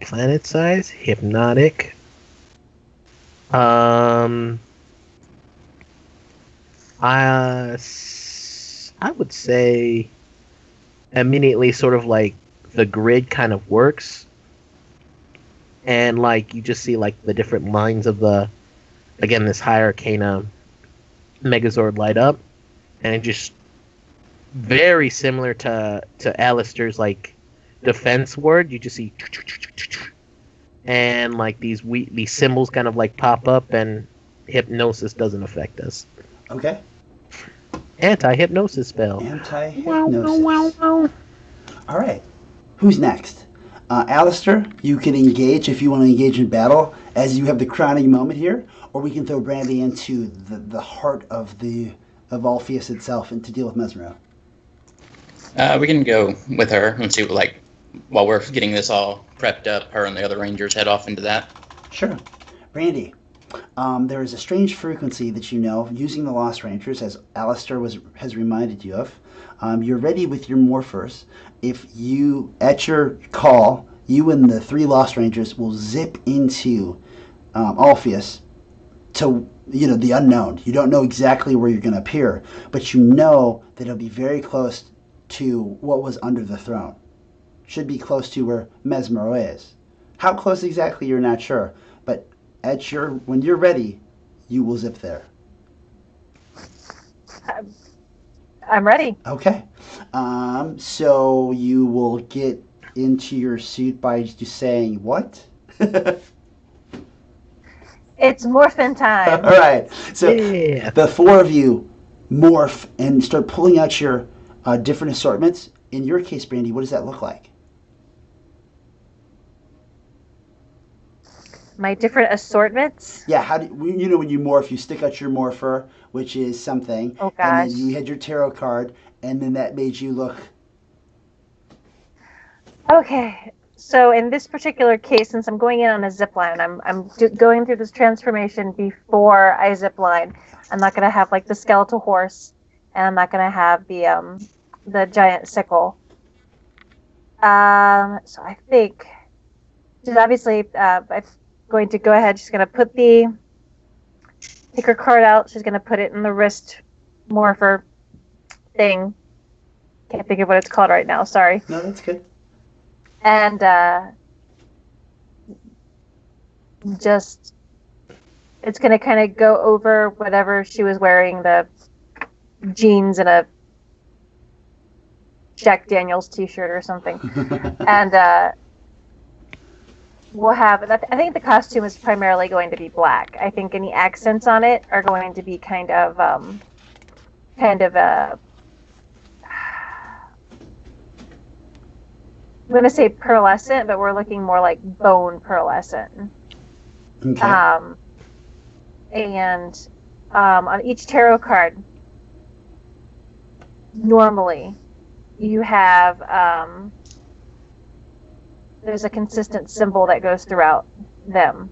Planet-size, Hypnotic. I would say immediately sort of like the grid kind of works. And like you just see like the different lines of the, again, this High Arcana Megazord light up, and it just very similar to Alistair's like defense word. You just see, and like these symbols kind of like pop up, and hypnosis doesn't affect us. Okay. Anti-hypnosis spell. Anti-hypnosis. All right. Who's next? Alistair, you can engage if you want to engage in battle, as you have the crowning moment here, or we can throw Brandy into the heart of Alpheus itself and to deal with Mesmero. We can go with her and see, like, while we're getting this all prepped up, her and the other rangers head off into that. Sure. Brandy, there is a strange frequency that you know, using the Lost Rangers, as Alistair has reminded you of. You're ready with your morphers. If you, at your call, you and the 3 Lost Rangers will zip into Alpheus to, the unknown. You don't know exactly where you're going to appear, but you know that it'll be very close to what was under the throne. Should be close to where Mesmero is. How close exactly, you're not sure, but when you're ready, you will zip there. I'm ready. Okay. So you will get into your suit by just saying what? It's morphin' time. All right. So the 4 of you morph and start pulling out your different assortments. In your case, Brandy, what does that look like? My different assortments? Yeah, when you morph, you stick out your morpher, which is something. Oh, gosh. And then you had your tarot card, and then that made you look... Okay, so in this particular case, since I'm going in on a zip line, I'm going through this transformation before I zip line. I'm not going to have, like, the skeletal horse, and I'm not going to have the giant sickle. So I think... Just obviously, I'm going to go ahead. She's going to take her card out. She's going to put it in the wrist morpher thing. Can't think of what it's called right now. Sorry. No, that's good. And it's going to kind of go over whatever she was wearing, the jeans and a Jack Daniels t-shirt or something. And we'll have, I think the costume is primarily going to be black. I think any accents on it are going to be kind of I'm going to say pearlescent, but we're looking more like bone pearlescent. Okay. And on each tarot card, normally you have there's a consistent symbol that goes throughout them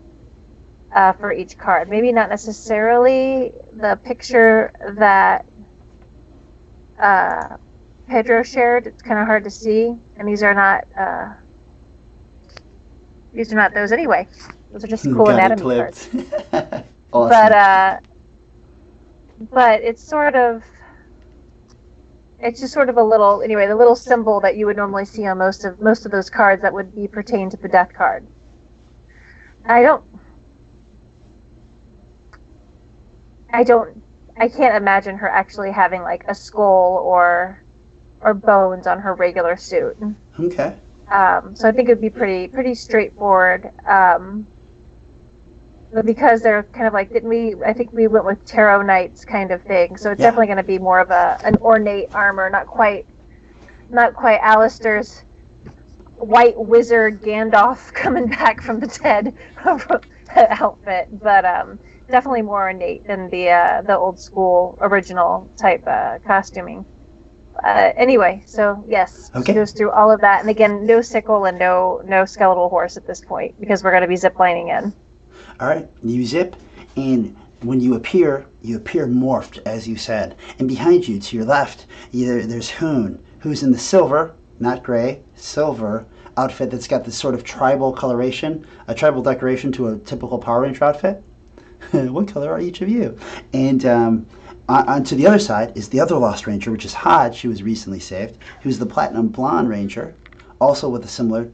for each card. Maybe not necessarily the picture that Pedro shared. It's kind of hard to see, and these are not those anyway. Those are just cool anatomy cards. Awesome. But it's just sort of a little, anyway, the little symbol that you would normally see on most of those cards that would be pertain to the death card. I can't imagine her actually having like a skull or bones on her regular suit. Okay. So I think it would be pretty straightforward. But because they're kind of like, I think we went with Tarot Knights kind of thing. So it's definitely going to be more of an ornate armor, not quite Alistair's white wizard Gandalf coming back from the dead outfit, but definitely more ornate than the old school original type costuming. Anyway, so yes, okay. She goes through all of that, and again, no sickle and no skeletal horse at this point because we're going to be ziplining in. All right, you zip, and when you appear morphed, as you said. And behind you, to your left, there's Hoon, who's in the silver, not gray, silver outfit that's got this sort of tribal coloration, a tribal decoration to a typical Power Ranger outfit. What color are each of you? And on to the other side is the other Lost Ranger, which is Hodge, who was recently saved, who's the Platinum Blonde Ranger, also with a similar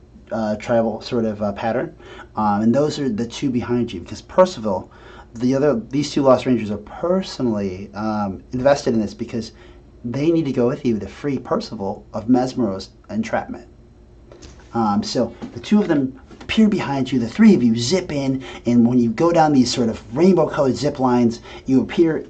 tribal sort of pattern, and those are the two behind you. Because Percival, these two Lost Rangers are personally invested in this because they need to go with you to free Percival of Mesmero's entrapment. So the two of them appear behind you. The three of you zip in, and when you go down these sort of rainbow-colored zip lines, you appear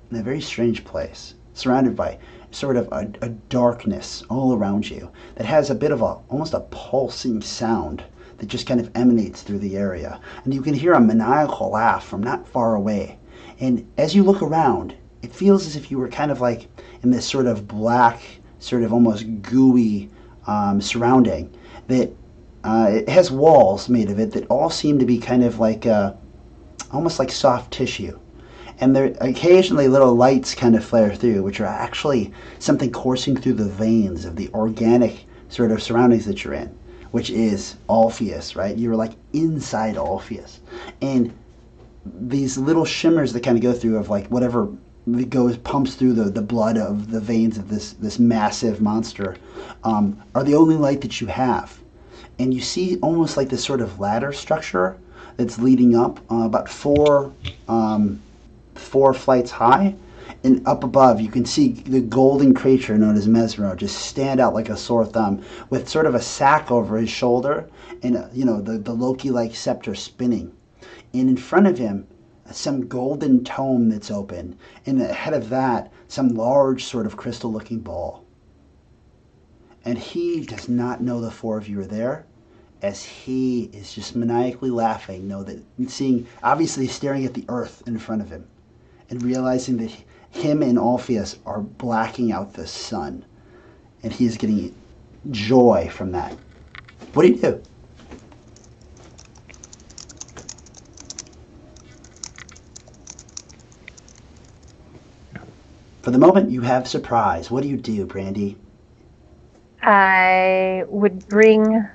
in a very strange place, surrounded by sort of a darkness all around you that has a bit of almost a pulsing sound that just kind of emanates through the area. And you can hear a maniacal laugh from not far away. And as you look around, it feels as if you were kind of like in this sort of black, sort of almost gooey surrounding that it has walls made of it that all seem to be kind of like almost like soft tissue. And there occasionally little lights kind of flare through, which are actually something coursing through the veins of the organic sort of surroundings that you're in, which is Alpheus, right? You're like inside Alpheus. And these little shimmers that kind of go through of like whatever pumps through the blood of the veins of this massive monster are the only light that you have. And you see almost like this sort of ladder structure that's leading up about four flights high, and up above you can see the golden creature known as Mesmero just stand out like a sore thumb with sort of a sack over his shoulder and the Loki-like scepter spinning. And in front of him some golden tome that's open, and ahead of that some large sort of crystal-looking ball. And he does not know the four of you are there, as he is just maniacally laughing, obviously staring at the earth in front of him, and realizing that him and Alpheus are blacking out the sun, and he is getting joy from that. What do you do? For the moment, you have surprise. What do you do, Brandy? I would bring...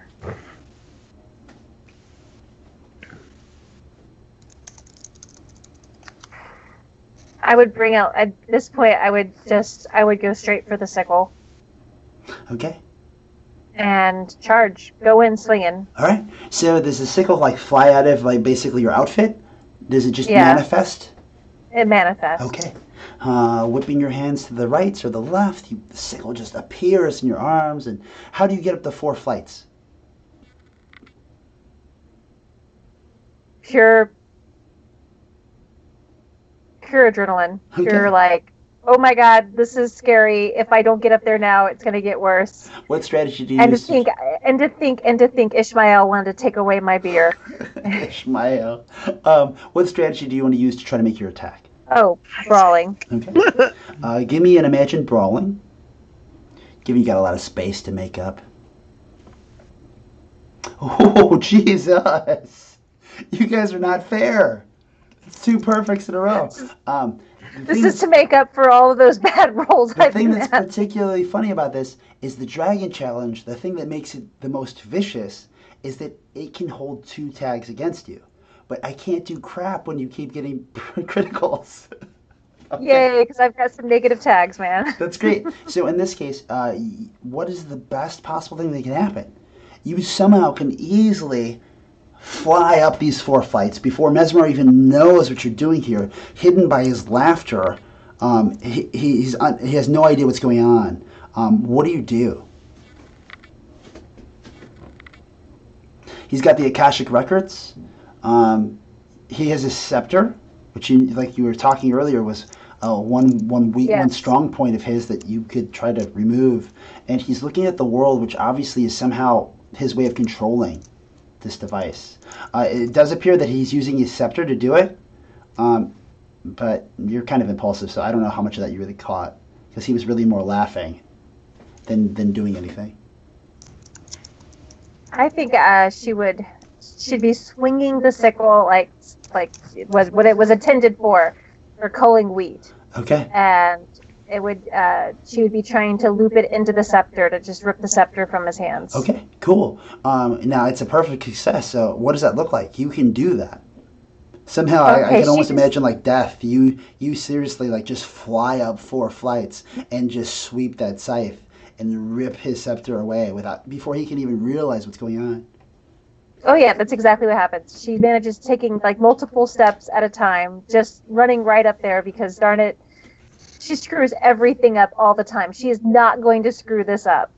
out, at this point, I would go straight for the sickle. Okay. And charge. Go in swinging. All right. So does the sickle like fly out of like basically your outfit? Does it just manifest? It manifests. Okay. Whipping your hands to the right or the left, the sickle just appears in your arms. And how do you get up the 4 flights? Pure adrenaline. Okay. Pure like, oh my god, this is scary. If I don't get up there now, it's gonna get worse. What strategy do you use? And to think Ishmael wanted to take away my beer. Ishmael. What strategy do you want to use to try to make your attack? Oh, brawling. Okay. Give me an imagined brawling. Given you got a lot of space to make up. Oh, Jesus. You guys are not fair. It's 2 perfects in a row. This is to make up for all of those bad rolls The thing that's particularly funny about this is the Dragon Challenge. The thing that makes it the most vicious is that it can hold 2 tags against you. But I can't do crap when you keep getting criticals. Okay. Yay, because I've got some negative tags, man. That's great. So in this case, what is the best possible thing that can happen? You somehow can easily fly up these 4 flights before Mesmero even knows what you're doing here, hidden by his laughter. He has no idea what's going on. What do you do? He's got the Akashic Records. He has a scepter, which, like you were talking earlier, was one strong point of his that you could try to remove. And he's looking at the world, which obviously is somehow his way of controlling this device. It does appear that he's using his scepter to do it, but you're kind of impulsive, so I don't know how much of that you really caught, because he was really more laughing than doing anything. I think she'd be swinging the sickle like what it was intended for culling wheat. Okay. And it would she would be trying to loop it into the scepter to just rip the scepter from his hands. Okay, cool. Now it's a perfect success. So what does that look like? You can do that. Somehow I can almost imagine like death. You seriously like just fly up 4 flights and just sweep that scythe. and rip his scepter away before he can even realize what's going on. Oh yeah, that's exactly what happens. She manages taking like multiple steps at a time, just running right up there because darn it, she screws everything up all the time. She is not going to screw this up.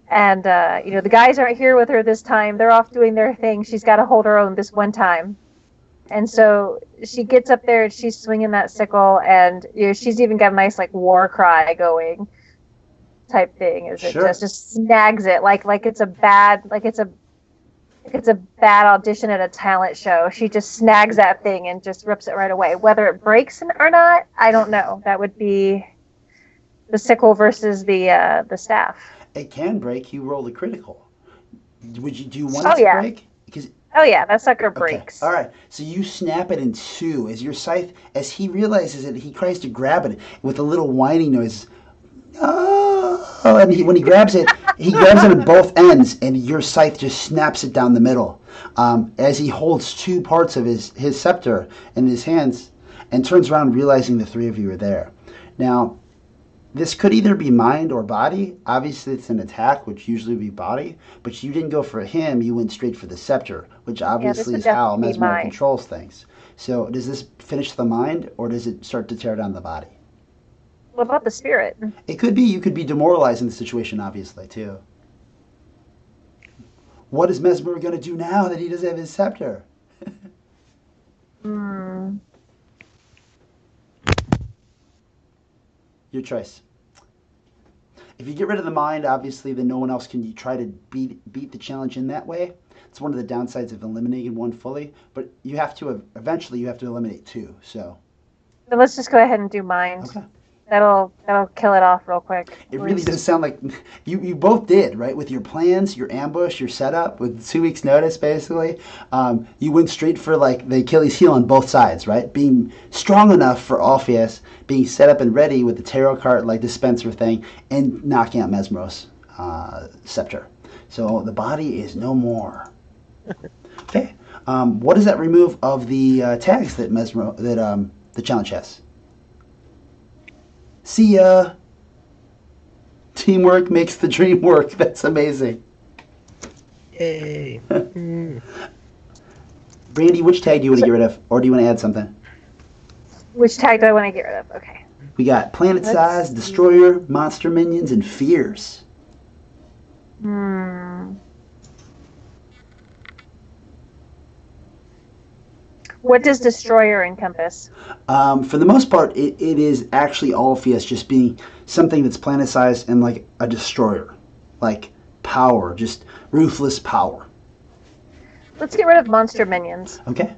And the guys aren't here with her this time. They're off doing their thing. She's got to hold her own this one time. And so she gets up there and she's swinging that sickle, and she's even got a nice like war cry going type thing. Is it just snags it like it's a bad audition at a talent show. She just snags that thing and just rips it right away. Whether it breaks or not, I don't know. That would be the sickle versus the staff. It can break. You roll the critical. Do you want it to break? Oh yeah, that sucker breaks. Okay. All right. So you snap it in two as your scythe, as he realizes it, he tries to grab it with a little whining noise. Oh, and when he grabs it at both ends, and your scythe just snaps it down the middle. As he holds two parts of his scepter in his hands and turns around realizing the three of you are there. Now, this could either be mind or body. Obviously, it's an attack, which usually would be body. But you didn't go for him. You went straight for the scepter, which obviously is how Mesmero controls things. So does this finish the mind, or does it start to tear down the body? What about the spirit? It could be. You could be demoralizing the situation, obviously, too. What is Mesmero going to do now that he doesn't have his scepter? Your choice. If you get rid of the mind, obviously, then no one else can try to beat the challenge in that way. It's one of the downsides of eliminating one fully, but you have to eventually eliminate two. So let's just go ahead and do mind. Okay. That'll kill it off real quick. It really does sound like you both did, right? With your plans, your ambush, your setup, with 2 weeks' notice, basically. You went straight for like the Achilles heel on both sides, right? Being strong enough for Orpheus, being set up and ready with the tarot card like dispenser thing, and knocking out Mesmero's scepter. So the body is no more. Okay. What does that remove of the tags that the challenge has? See ya. Teamwork makes the dream work. That's amazing. Yay. Brandy, which tag do you want to get rid of? Or do you want to add something? Which tag do I want to get rid of? Okay. We got planet size, destroyer, monster minions, and fears. What does destroyer encompass? For the most part, it is actually Orpheus just being something that's planet-sized and like a destroyer. Like power, just ruthless power. Let's get rid of monster minions. Okay.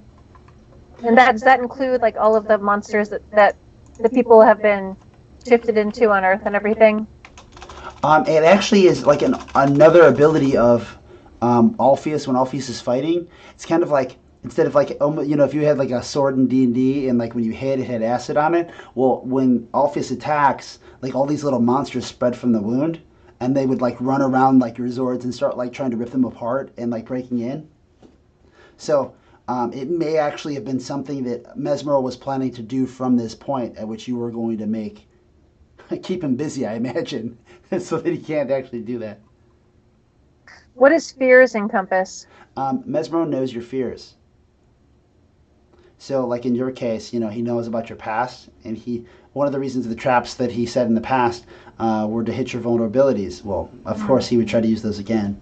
And does that include like all of the monsters that the people have been shifted into on Earth and everything? It actually is like another ability of Orpheus when Orpheus is fighting. It's kind of like, instead of like, if you had like a sword in D&D and like when you hit, it had acid on it. Well, when Orpheus attacks, like all these little monsters spread from the wound, and they would like run around like your Zords and start like trying to rip them apart and like breaking in. So it may actually have been something that Mesmero was planning to do from this point at which you were going to keep him busy, I imagine, so that he can't actually do that. What does fears encompass? Mesmero knows your fears. So, like in your case, he knows about your past, and one of the reasons the traps that he set in the past were to hit your vulnerabilities. Well, of course, he would try to use those again.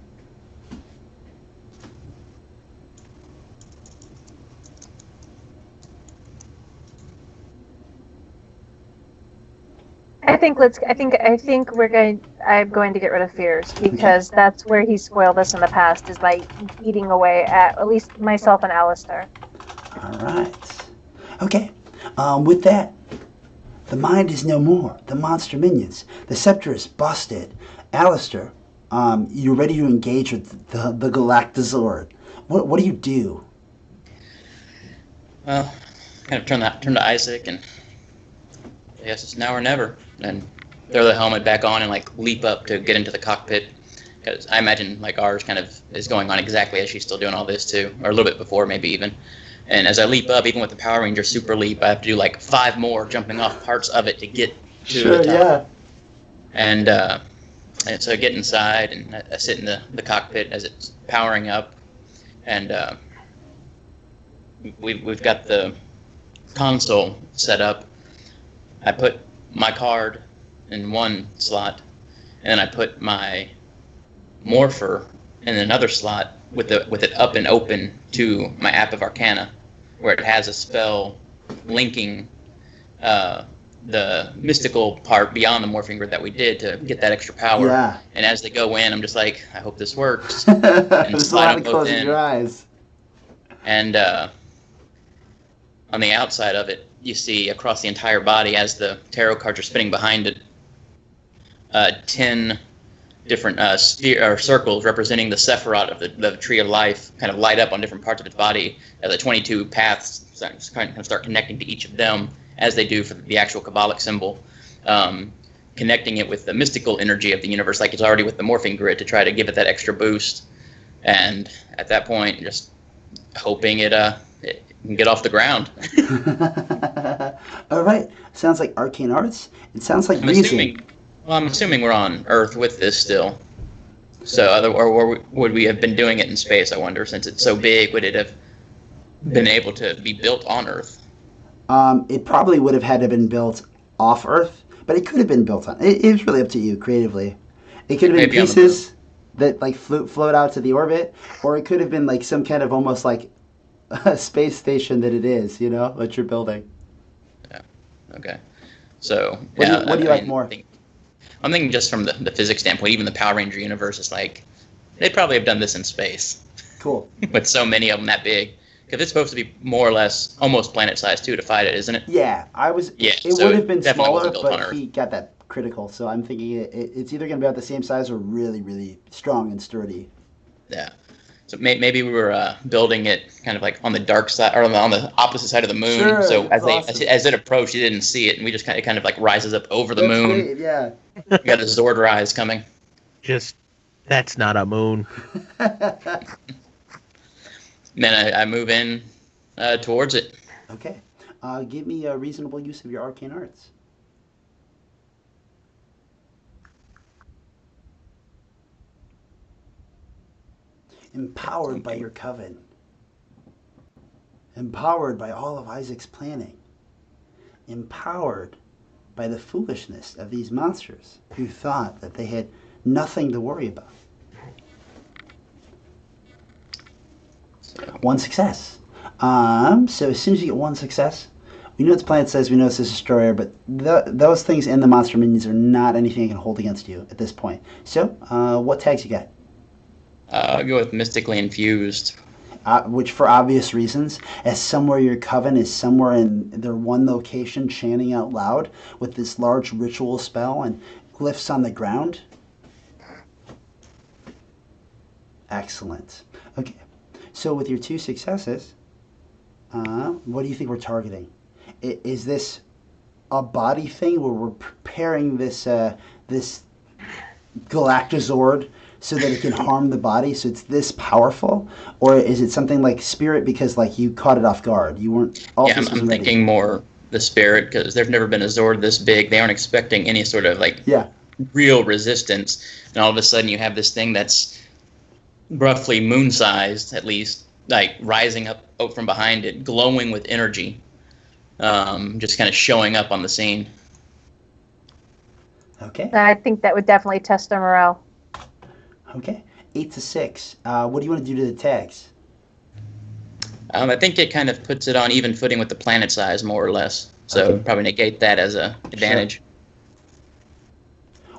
I think I'm going to get rid of fears because that's where he spoiled us in the past, is by eating away at least myself and Alistair. All right. Okay. With that, the mind is no more. The monster minions. The scepter is busted. Alistair, you're ready to engage with the Galactazord. What do you do? Well, kind of turn to Isaac, and I guess it's now or never. And throw the helmet back on and like leap up to get into the cockpit, because I imagine like ours kind of is going on exactly as she's still doing all this too, or a little bit before maybe even. And as I leap up, even with the Power Ranger super leap, I have to do like 5 more jumping off parts of it to get to the top. Yeah. And And so I get inside and I sit in the cockpit as it's powering up, and we've got the console set up. I put my card in one slot, and then I put my morpher in another slot with it up and open to my app of Arcana, where it has a spell linking the mystical part beyond the morphing grid that we did to get that extra power. Yeah. And as they go in, I'm just like, I hope this works. There's a lot of closing your eyes. And on the outside of it, you see across the entire body, as the tarot cards are spinning behind it, 10 different circles representing the Sephiroth of the Tree of Life kind of light up on different parts of its body. The 22 paths start connecting to each of them, as they do for the actual Kabbalic symbol, connecting it with the mystical energy of the universe, like it's already with the morphing grid, to try to give it that extra boost. And at that point, just hoping it can get off the ground. All right. Sounds like arcane arts. It sounds like I'm assuming we're on Earth with this still. So, or would we have been doing it in space? I wonder, since it's so big, would it have been able to be built on Earth? It probably would have had to have been built off Earth, but it could have been built on. It's really up to you creatively. It could have been pieces that like float out to the orbit, or it could have been like some kind of almost like a space station that it is, that you're building. Yeah. Okay. So what do you like more? I'm thinking just from the physics standpoint, even the Power Ranger universe is like, they'd probably have done this in space. Cool. With so many of them that big. Because it's supposed to be more or less almost planet size too to fight it, isn't it? Yeah, it so would have been smaller, built but he got that critical. So I'm thinking it's either going to be about the same size or really, really strong and sturdy. Yeah. So maybe we were building it kind of like on the dark side, or on the opposite side of the moon. Sure, so awesome. as it approached, you didn't see it, and we just kind of like rises up over the moon. Great, yeah. We got a Zord rise coming. That's not a moon. Then I move in towards it. Okay. Give me a reasonable use of your arcane arts. Empowered by your coven. Empowered by all of Isaac's planning. Empowered by the foolishness of these monsters who thought that they had nothing to worry about. One success. So as soon as you get one success, we know it's planet size, we know it's a destroyer, but those things in the monster minions are not anything I can hold against you at this point. So, what tags you got? I'll go with mystically infused. Which, for obvious reasons, as somewhere your coven is somewhere in their one location chanting out loud with this large ritual spell and glyphs on the ground. Excellent. Okay. So with your two successes, what do you think we're targeting? Is this a body thing where we're preparing this this Galactazord so that it can harm the body, so it's this powerful? Or is it something like spirit because like you caught it off guard? You weren't... I'm thinking more the spirit, because there's never been a Zord this big. They aren't expecting any sort of like real resistance. And all of a sudden you have this thing that's roughly moon-sized, at least, like rising up from behind it, glowing with energy, just kind of showing up on the scene. Okay. I think that would definitely test their morale. Okay. 8 to 6. What do you want to do to the tags? I think it kind of puts it on even footing with the planet size, more or less. So probably negate that as a advantage. Sure.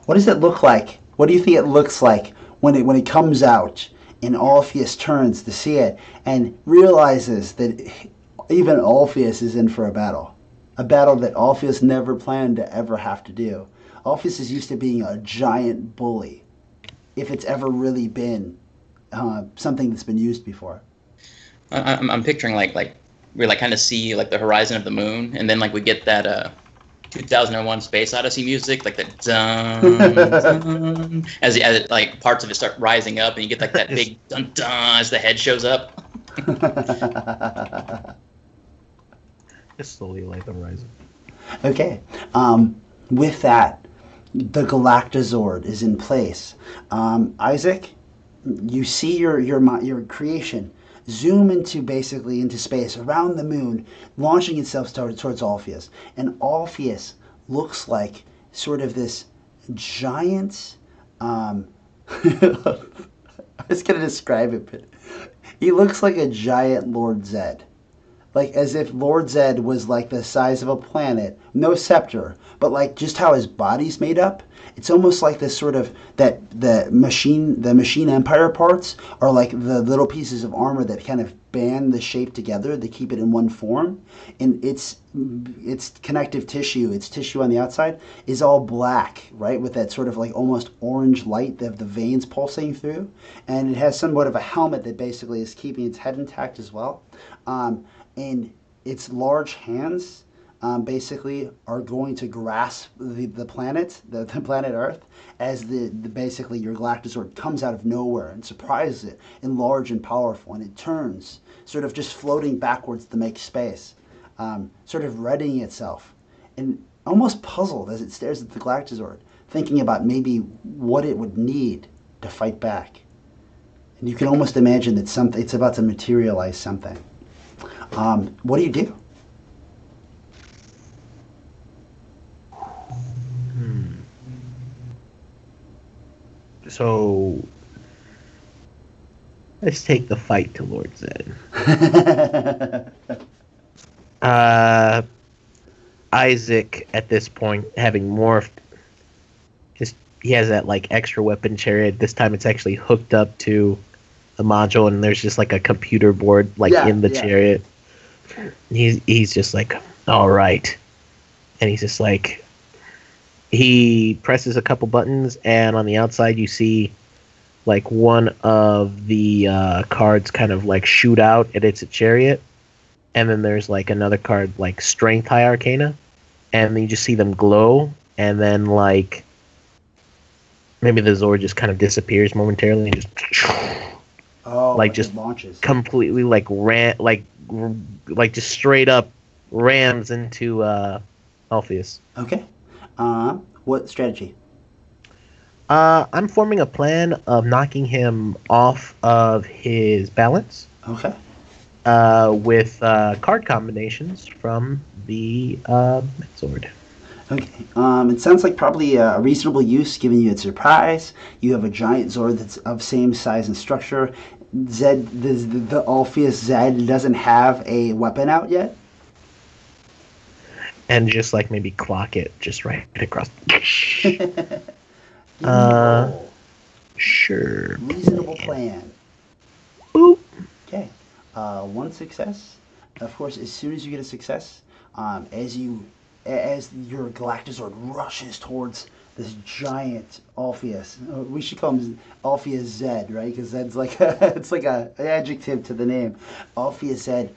What does it look like? What do you think it looks like when it comes out and Orpheus turns to see it and realizes that even Orpheus is in for a battle that Orpheus never planned to ever have to do? Orpheus is used to being a giant bully, if it's ever really been something that's been used before. I'm picturing like we like kind of see like the horizon of the moon, and then like we get that 2001 Space Odyssey music, like the dun, dun, as it, like parts of it start rising up, and you get like that big dun dun as the head shows up. Just slowly light the horizon. Okay. With that, The Galactazord is in place. Isaac, you see your creation zoom into space around the moon, launching itself towards Alpheus, and Alpheus looks like sort of this giant. I was gonna describe it, but he looks like a giant Lord Zed. Like as if Lord Zed was like the size of a planet, no scepter, but like just how his body's made up. It's almost like this sort of that the machine empire parts are like the little pieces of armor that kind of band the shape together to keep it in one form. And its connective tissue, its tissue on the outside, is all black, right, with that sort of like almost orange light of the veins pulsing through. And it has somewhat of a helmet that basically is keeping its head intact as well. And its large hands basically are going to grasp the planet, the planet Earth, as basically your Galactazord comes out of nowhere and surprises it, and large and powerful, and it turns, sort of just floating backwards to make space, sort of readying itself, and almost puzzled as it stares at the Galactazord, thinking about maybe what it would need to fight back. And you can almost imagine that it's about to materialize something. What do you do? So let's take the fight to Lord Zed. Isaac, at this point, having morphed, he has that like extra weapon chariot. This time, it's actually hooked up to the module, and there's just like a computer board like in the chariot. He's just like, all right, and he's just like, he presses a couple buttons, and on the outside you see like one of the cards kind of like shoot out, and it's a chariot, and then there's like another card like Strength High Arcana, and then you just see them glow, and then like maybe the Zord just kind of disappears momentarily and just like just launches completely like just straight up rams into Alpheus. Okay. What strategy? I'm forming a plan of knocking him off of his balance. Okay. With card combinations from the Sword. Okay. It sounds like probably a reasonable use, given you its surprise. You have a giant Zord that's of same size and structure. Zed, the Alpheus Zed doesn't have a weapon out yet. And just like maybe clock it just right across. Sure. Reasonable plan. Boop. Okay. One success. Of course, as soon as you get a success, as your Galactazord rushes towards this giant Alpheus. We should call him Alpheus Zed, right? Because Zed's like it's like an adjective to the name. Alpheus Zed.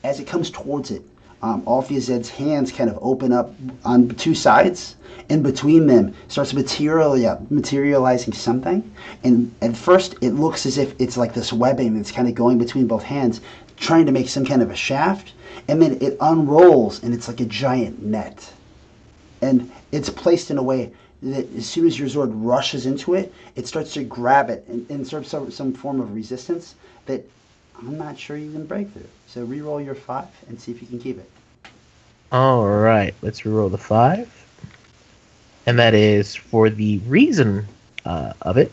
As it comes towards it, Alpheus Zed's hands kind of open up on two sides, and between them starts materializing something. And at first, it looks as if it's like this webbing that's kind of going between both hands, trying to make some kind of a shaft. And then it unrolls, and it's like a giant net. And it's placed in a way that as soon as your Zord rushes into it, it starts to grab it and sort of some form of resistance that I'm not sure you can break through. So re-roll your 5 and see if you can keep it. All right, let's re-roll the 5. And that is for the reason of it.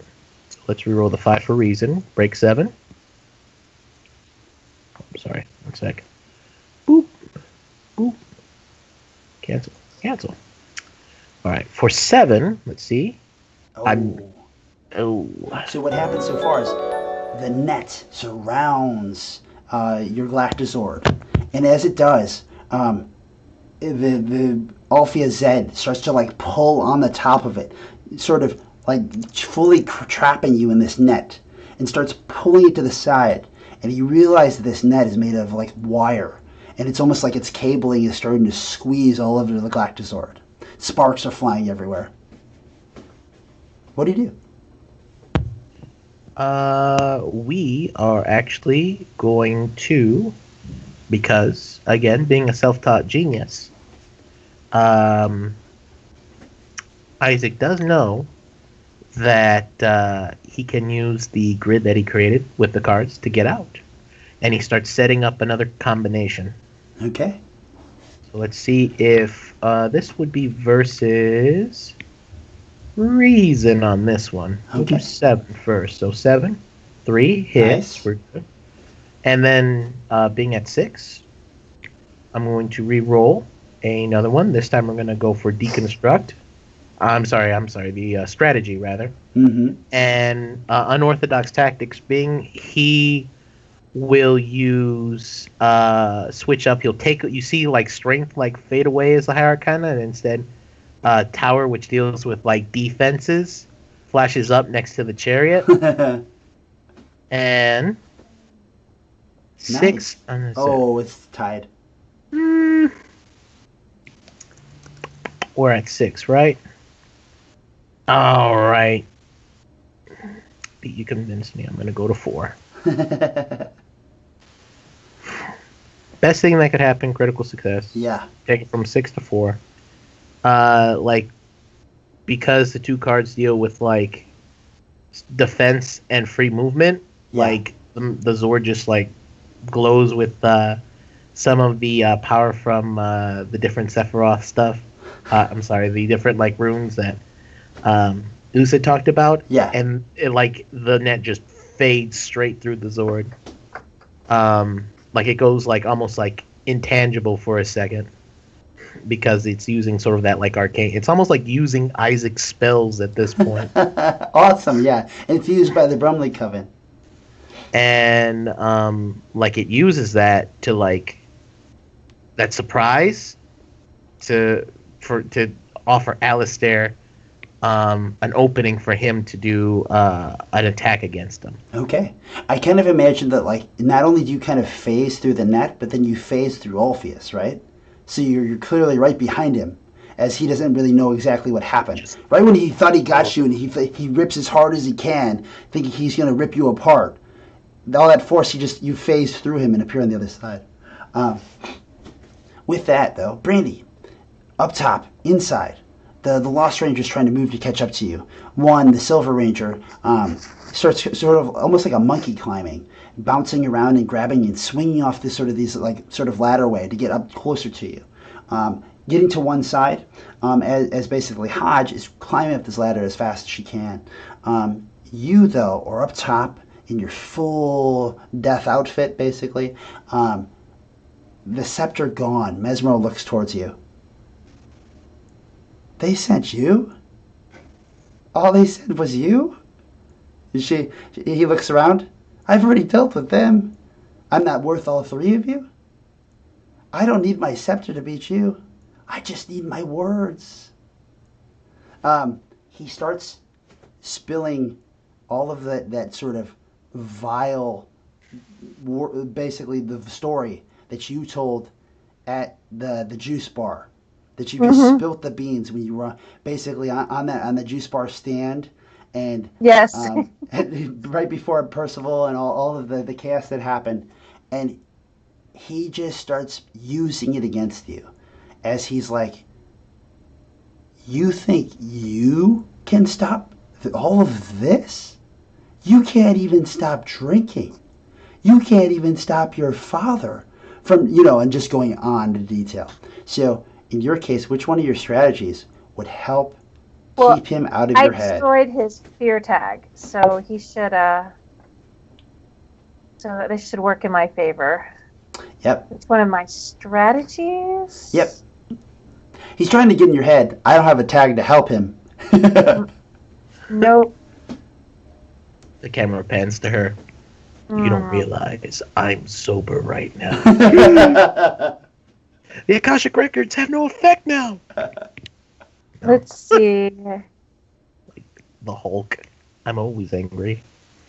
So let's re-roll the 5 for reason. Break 7. Oh, I'm sorry. 1 sec. Boop. Boop. Cancel. Cancel. All right, for 7, let's see. So what happens so far is the net surrounds your Galactazord, and as it does, the Alpheus Zed starts to like pull on the top of it, sort of like fully trapping you in this net, and starts pulling it to the side. And you realize that this net is made of like wire, and it's almost like its cabling is starting to squeeze all over the Galactazord. Sparks are flying everywhere. What do you do? We are actually going to, because again, being a self-taught genius, Isaac does know that he can use the grid that he created with the cards to get out. And he starts setting up another combination. Okay. So let's see if this would be versus reason on this one. We'll do Okay. 7 first. So 7, 3 hits. Nice. We're good. And then being at 6, I'm going to re-roll another one. This time we're going to go for deconstruct. I'm sorry, the strategy rather. Mm-hmm. And unorthodox tactics being he will use switch up. He'll take, you see, like strength like fade away as the higher arcana, and instead tower, which deals with like defenses, flashes up next to the chariot. And 6 on the Oh, it's tied. We're at 6, right? All right. You convinced me. I'm gonna go to 4. Best thing that could happen, critical success. Yeah. Take it from 6 to 4. Like, because the 2 cards deal with like defense and free movement, Yeah. like the Zord just like glows with some of the power from the different Sephiroth stuff. I'm sorry, the different like runes that Usa talked about. Yeah. And it, like the net just fades straight through the Zord. Like it goes like almost like intangible for a second because it's using sort of that like arcane. It's almost like using Isaac's spells at this point. Awesome, yeah. Infused by the Brumley Coven. And like it uses that to like that surprise to offer Alistair an opening for him to do an attack against them. Okay. I kind of imagine that, like, not only do you kind of phase through the net, but then you phase through Orpheus, right? So you're clearly right behind him, as he doesn't really know exactly what happened. Right when he thought he got you, and he rips as hard as he can, thinking he's going to rip you apart. All that force, you phase through him and appear on the other side. With that, though, Brandy, up top, inside, the Lost Ranger's trying to move to catch up to you. One, the Silver Ranger, starts sort of almost like a monkey climbing, bouncing around and grabbing and swinging off this sort of ladder way to get up closer to you. Getting to one side, as basically Hodge is climbing up this ladder as fast as she can. You, though, are up top in your full death outfit, basically. The scepter gone. Mesmero looks towards you. They sent you? All they said was you? He looks around. I've already dealt with them. I'm not worth all 3 of you. I don't need my scepter to beat you. I just need my words. He starts spilling all of that sort of vile, basically the story that you told at the juice bar, that you just spilt the beans when you were basically on the juice bar stand, and Yes. right before Percival and all of the chaos that happened, and he just starts using it against you, as he's like, you think you can stop all of this? You can't even stop drinking. You can't even stop your father from, and just going on to detail. So, in your case, which one of your strategies would help keep him out of your head? I destroyed his fear tag, so he should, so this should work in my favor. Yep. It's one of my strategies. Yep. He's trying to get in your head. I don't have a tag to help him. Nope. The camera pans to her. You don't realize I'm sober right now. The Akashic Records have no effect now. Let's see. The Hulk. I'm always angry.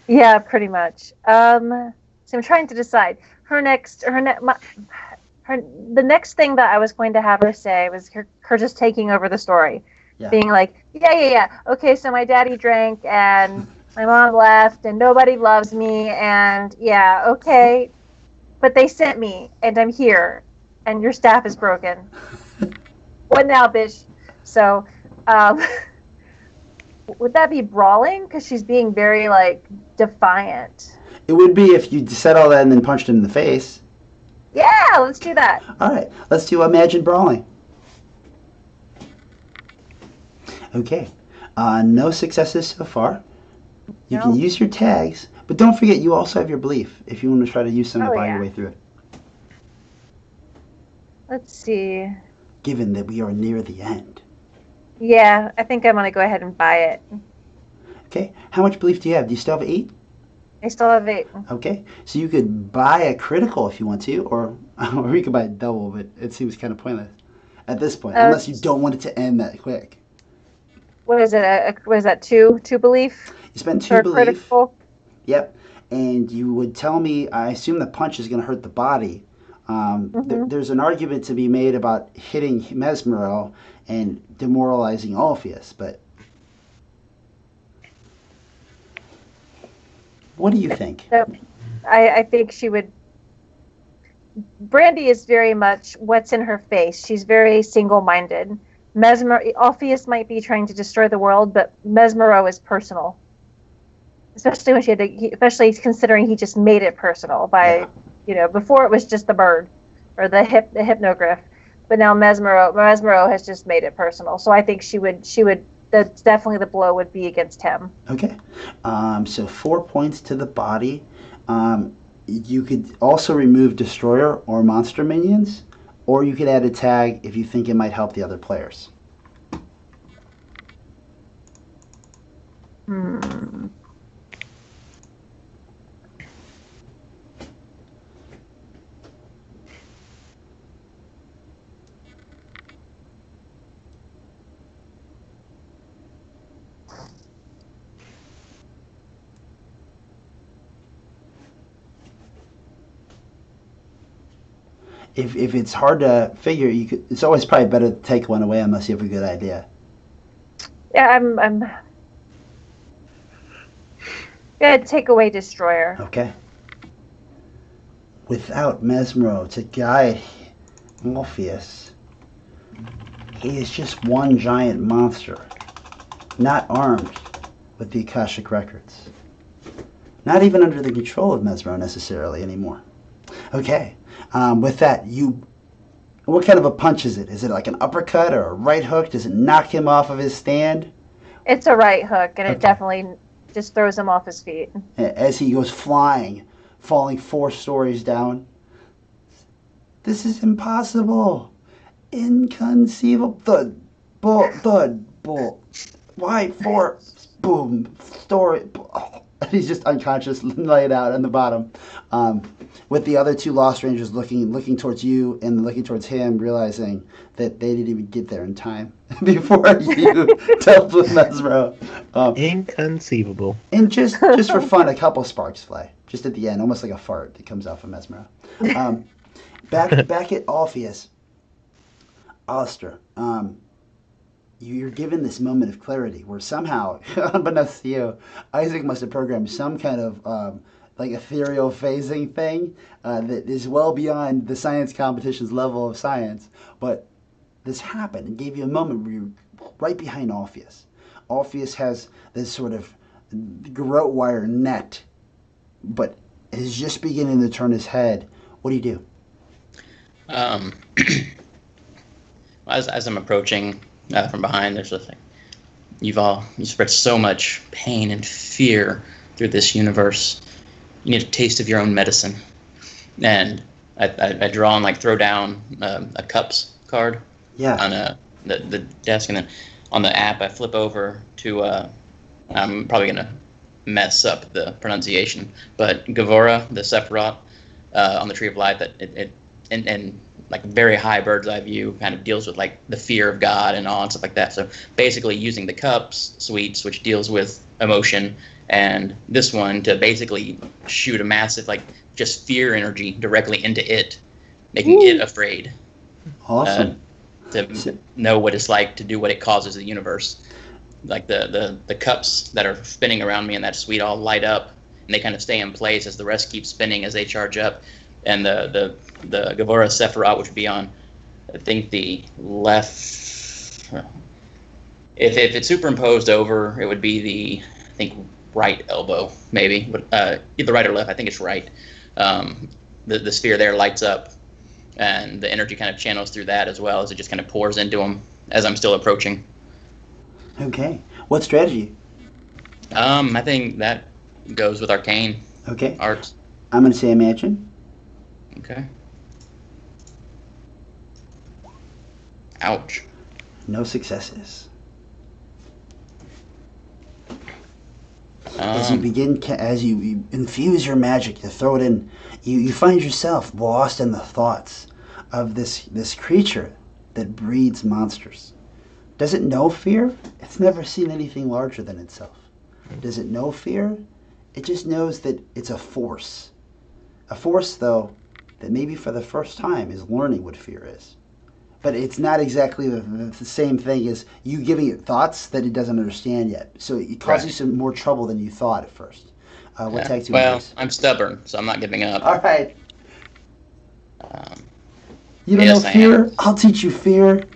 Yeah, pretty much. So I'm trying to decide. The next thing that I was going to have her say was her just taking over the story. Yeah. Being like, yeah. Okay, so my daddy drank and my mom left and nobody loves me and yeah, okay. But they sent me and I'm here and your staff is broken. What now, bitch? So, Would that be brawling? Because she's being very, like, defiant. It would be if you said all that and then punched him in the face. Yeah, let's do that. All right, let's do Imagine Brawling. Okay, no successes so far. You can use your tags, but don't forget you also have your belief if you want to try to use some to buy your way through it. Let's see. Given that we are near the end. Yeah, I think I'm going to go ahead and buy it. Okay, how much belief do you have? Do you still have 8? I still have 8. Okay, so you could buy a critical if you want to, or you could buy a double, but it seems kind of pointless at this point, unless you don't want it to end that quick. What is it? What is that? 2 belief? You spend 2 belief. Critical? Yep, and you would tell me. I assume the punch is going to hurt the body. There's an argument to be made about hitting Mesmero and demoralizing Orpheus, but what do you think? So, I think she would. Brandy is very much what's in her face. She's very single-minded. Orpheus might be trying to destroy the world, but Mesmero is personal. Especially when especially considering he just made it personal by, before it was just the bird or the hypnogryph, but now Mesmero has just made it personal. So I think she would. That's definitely the blow would be against him. Okay, so 4 points to the body. You could also remove destroyer or monster minions, or you could add a tag if you think it might help the other players. If it's hard to figure, it's always probably better to take one away unless you have a good idea. Yeah, I'm gonna take away destroyer. Okay. Without Mesmero to guide Orpheus, he is just one giant monster, not armed with the Akashic records. Not even under the control of Mesmero necessarily anymore. Okay. With that, what kind of a punch is it? Is it like an uppercut or a right hook? Does it knock him off of his stand? It's a right hook, and it definitely just throws him off his feet. As he goes flying, falling 4 stories down. This is impossible. Inconceivable. Thud, bull. Why 4? Boom. Story. He's just unconscious, laid out on the bottom. With the other 2 Lost Rangers looking towards you and looking towards him, realizing that they didn't even get there in time before you dealt with Mesmero. Inconceivable. And just for fun, a couple sparks fly. Just at the end, almost like a fart that comes out from Mesmero. Back at Orpheus, Alistair, you're given this moment of clarity where somehow, unbeknownst to you, Isaac must have programmed some kind of like ethereal phasing thing that is well beyond the science competition's level of science. But this happened and gave you a moment where you're right behind Orpheus. Orpheus has this sort of garrote wire net, but is just beginning to turn his head. What do you do? As I'm approaching from behind, there's a thing. You spread so much pain and fear through this universe. You need a taste of your own medicine. And I draw and throw down a cups card on the desk, and then on the app I flip over to I'm probably gonna mess up the pronunciation, but Gavora, the Sephiroth on the Tree of Life, that it like very high bird's eye view kind of deals with the fear of God and awe and stuff like that. So basically using the cups suites, which deals with emotion, and this one to basically shoot a massive just fear energy directly into it, making it afraid. Awesome. To know what it's like to do what it causes the universe. Like the cups that are spinning around me in that suite all light up, and they kind of stay in place as the rest keep spinning as they charge up. And the Gavora Sephiroth, which would be on, I think, the left If it's superimposed over, it would be I think, right elbow, maybe. But either right or left. I think it's right. The sphere there lights up, and the energy kind of channels through that as well as it just kind of pours into him as I'm still approaching. Okay. What strategy? I think that goes with arcane Okay. arts. I'm going to say imagine. Okay. Ouch. No successes. As you infuse your magic, you throw it in, you find yourself lost in the thoughts of this creature that breeds monsters. Does it know fear? It's never seen anything larger than itself. Does it know fear? It just knows that it's a force. A force, though, that maybe for the first time is learning what fear is. But it's not exactly the same thing as you giving it thoughts that it doesn't understand yet. So it causes you some more trouble than you thought at first. What tag team Well, is? I'm stubborn, so I'm not giving up. All right. You don't know fear? I'll teach you fear.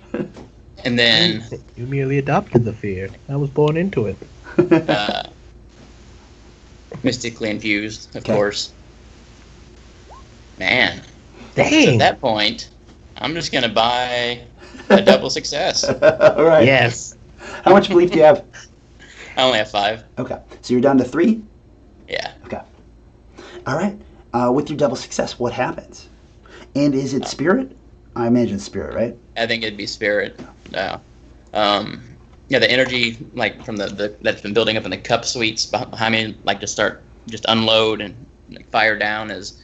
And then You merely adopted the fear. I was born into it. mystically infused, of course. Man. Dang. So at that point, I'm just going to buy a double success. All right. Yes. How much belief do you have? I only have 5. Okay. So you're down to 3? Yeah. Okay. All right. With your double success, what happens? And is it spirit? I imagine spirit, right? I think it'd be spirit. Yeah, the energy like from the that's been building up in the cup suites behind me, like just unload and like, fire down as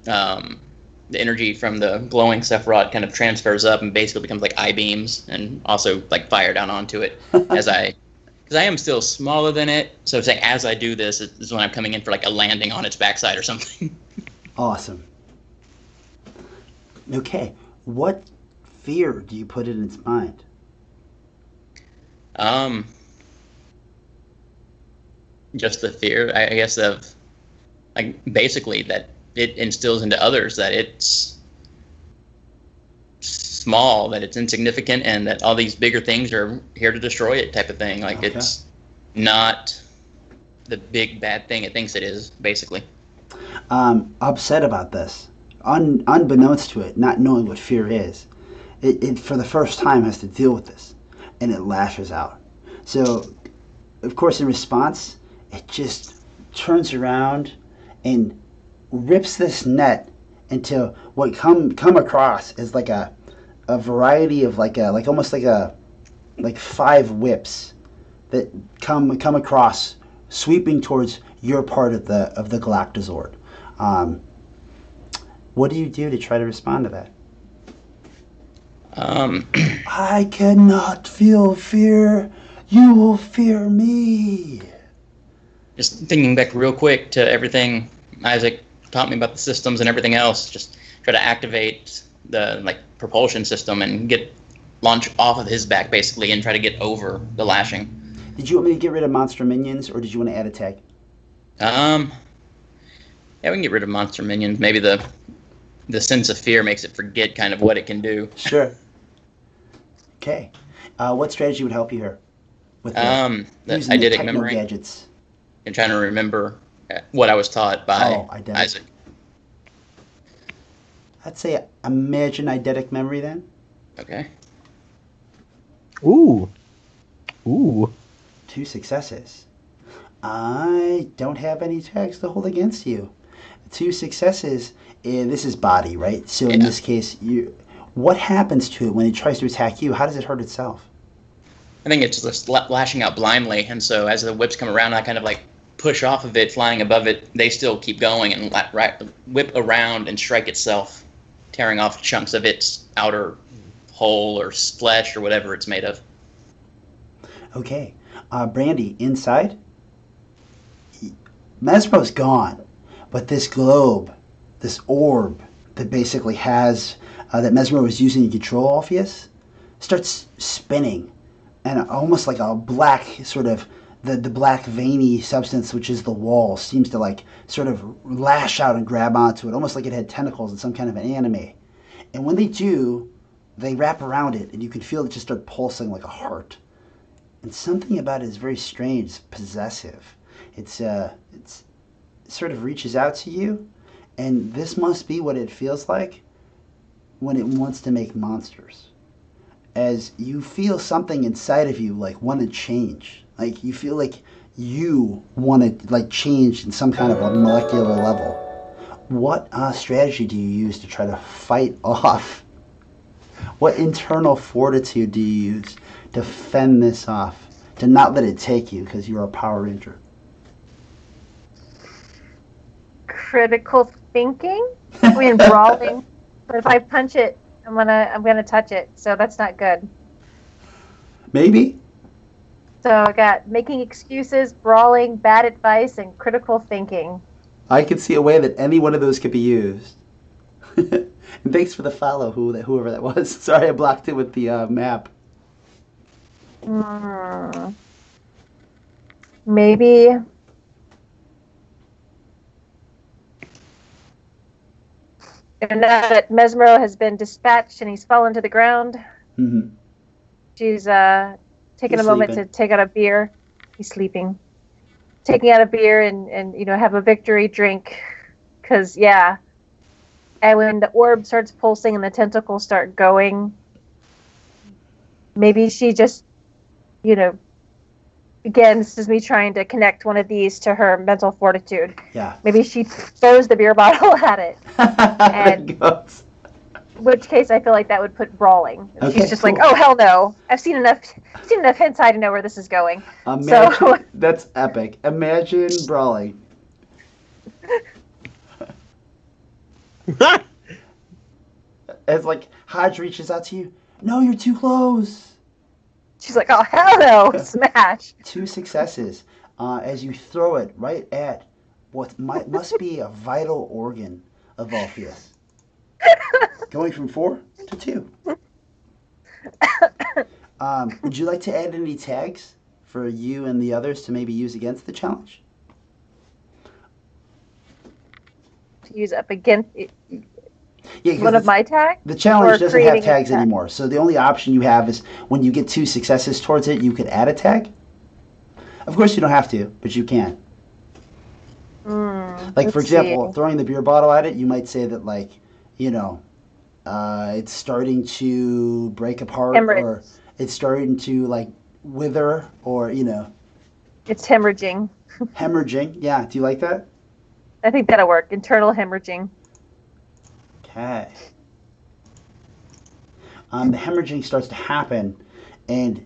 the energy from the glowing Sephiroth kind of transfers up and basically becomes like eye beams and also like fire down onto it because I am still smaller than it. So say as I do this is when I'm coming in for like a landing on its backside or something. Awesome. Okay, what fear do you put in its mind? Just the fear, I guess, of like basically that it instills into others that it's small, that it's insignificant, and that all these bigger things are here to destroy it, type of thing. Like it's not the big bad thing it thinks it is, basically. Upset about this, unbeknownst to it, not knowing what fear is, it for the first time has to deal with this, and it lashes out. So, of course, in response, it just turns around and rips this net into what come across as like a variety of like almost like 5 whips that come across, sweeping towards your part of the Galactazord. What do you do to try to respond to that? I cannot feel fear. You will fear me. Just thinking back real quick to everything Isaac taught me about the systems and everything else, just try to activate the like propulsion system and launch off of his back basically and try to get over the lashing. Did you want me to get rid of monster minions or did you want to add a tag? Yeah, we can get rid of monster minions. Maybe the sense of fear makes it forget kind of what it can do. Sure. Okay. What strategy would help you here? With the eidetic memory. Gadgets. And trying to remember what I was taught by Isaac. I'd say imagine eidetic memory then. Okay. Ooh. 2 successes. I don't have any tags to hold against you. 2 successes. This is body, right? So in this case, what happens to it when it tries to attack you? How does it hurt itself? I think it's just lashing out blindly, and so as the whips come around, I kind of like push off of it, flying above it. They still keep going and whip around and strike itself, tearing off chunks of its outer hole or flesh or whatever it's made of. Okay. Brandy, inside? Mesmero's gone, but this globe, this orb that basically has, that Mesmero was using to control Orpheus, starts spinning, and almost like a black sort of, the black veiny substance which is the wall seems to like sort of lash out and grab onto it, almost like it had tentacles in some kind of an anime. And when they do, they wrap around it, and you can feel it just start pulsing like a heart. and something about it is very strange. It's possessive. It's it sort of reaches out to you, and this must be what it feels like when it wants to make monsters. As you feel something inside of you like want to change, like you feel like you want to like change in some kind of a molecular level. What strategy do you use to try to fight off? What internal fortitude do you use to fend this off? To not let it take you because you're a Power Ranger. Critical thinking. I mean, brawling. But if I punch it, I'm gonna touch it. So that's not good. Maybe. So I got making excuses, brawling, bad advice, and critical thinking. I can see a way that any one of those could be used. And thanks for the follow, whoever that was. Sorry, I blocked it with the map. Maybe. And now that Mesmero has been dispatched and he's fallen to the ground, Mm-hmm. she's taking He's a moment sleeping. to take out a beer. He's sleeping. Taking out a beer and have a victory drink. Because, yeah. And when the orb starts pulsing and the tentacles start going, maybe she just, again, this is me trying to connect one of these to her mental fortitude. Yeah. Maybe she throws the beer bottle at it. There it goes. In which case, I feel like that would put brawling. Okay, She's just like, cool. oh hell no! I've seen enough hentai to know where this is going. Imagine, So that's epic. Imagine brawling. As like Hodge reaches out to you. No, you're too close. she's like, oh hell no! Smash! 2 successes as you throw it right at what must be a vital organ of Orpheus. Going from 4 to 2. Would you like to add any tags for you and the others to maybe use against the challenge? To use up against Yeah, 'cause one of my tags. the challenge or doesn't have creating a tags tag? anymore. So the only option you have is when you get 2 successes towards it, you could add a tag. Of course, you don't have to, but you can. Like, for Let's example, see. throwing the beer bottle at it, you might say that, like, it's starting to break apart, Hemorrhage. or it's starting to, like, wither, or, It's hemorrhaging. hemorrhaging. Yeah, do you like that? I think that'll work. Internal hemorrhaging. Okay. The hemorrhaging starts to happen, and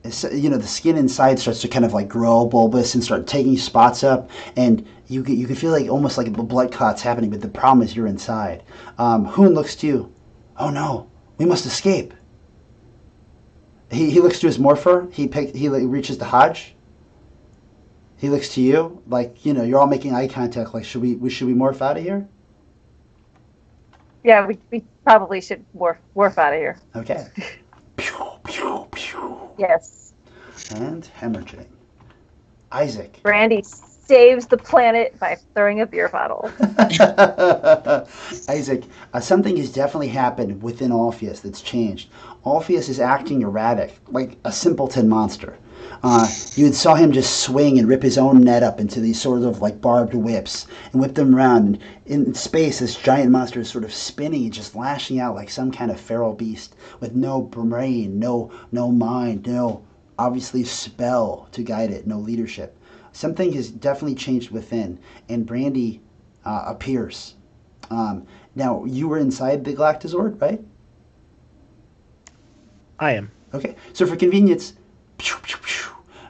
the skin inside starts to kind of like grow bulbous and start taking spots up, and you can feel like almost like the blood clots happening. But the problem is you're inside. Hoon looks to you. Oh no, we must escape. He looks to his morpher. He reaches to Hodge. He looks to you, like you're all making eye contact. Like should we morph out of here? Yeah, we probably should morph out of here. Okay. Pew, pew, pew. Yes. And hemorrhaging. Isaac. Brandy saves the planet by throwing a beer bottle. Isaac, something has definitely happened within Orpheus that's changed. Orpheus is acting erratic, like a simpleton monster. You saw him just swing and rip his own net up into these sort of like barbed whips and whip them around. And in space, this giant monster is sort of spinning and just lashing out like some kind of feral beast with no brain, no mind, no obviously spell to guide it, no leadership. Something has definitely changed within, and Brandy appears. Now, you were inside the Galactozord, right? I am. Okay, so for convenience,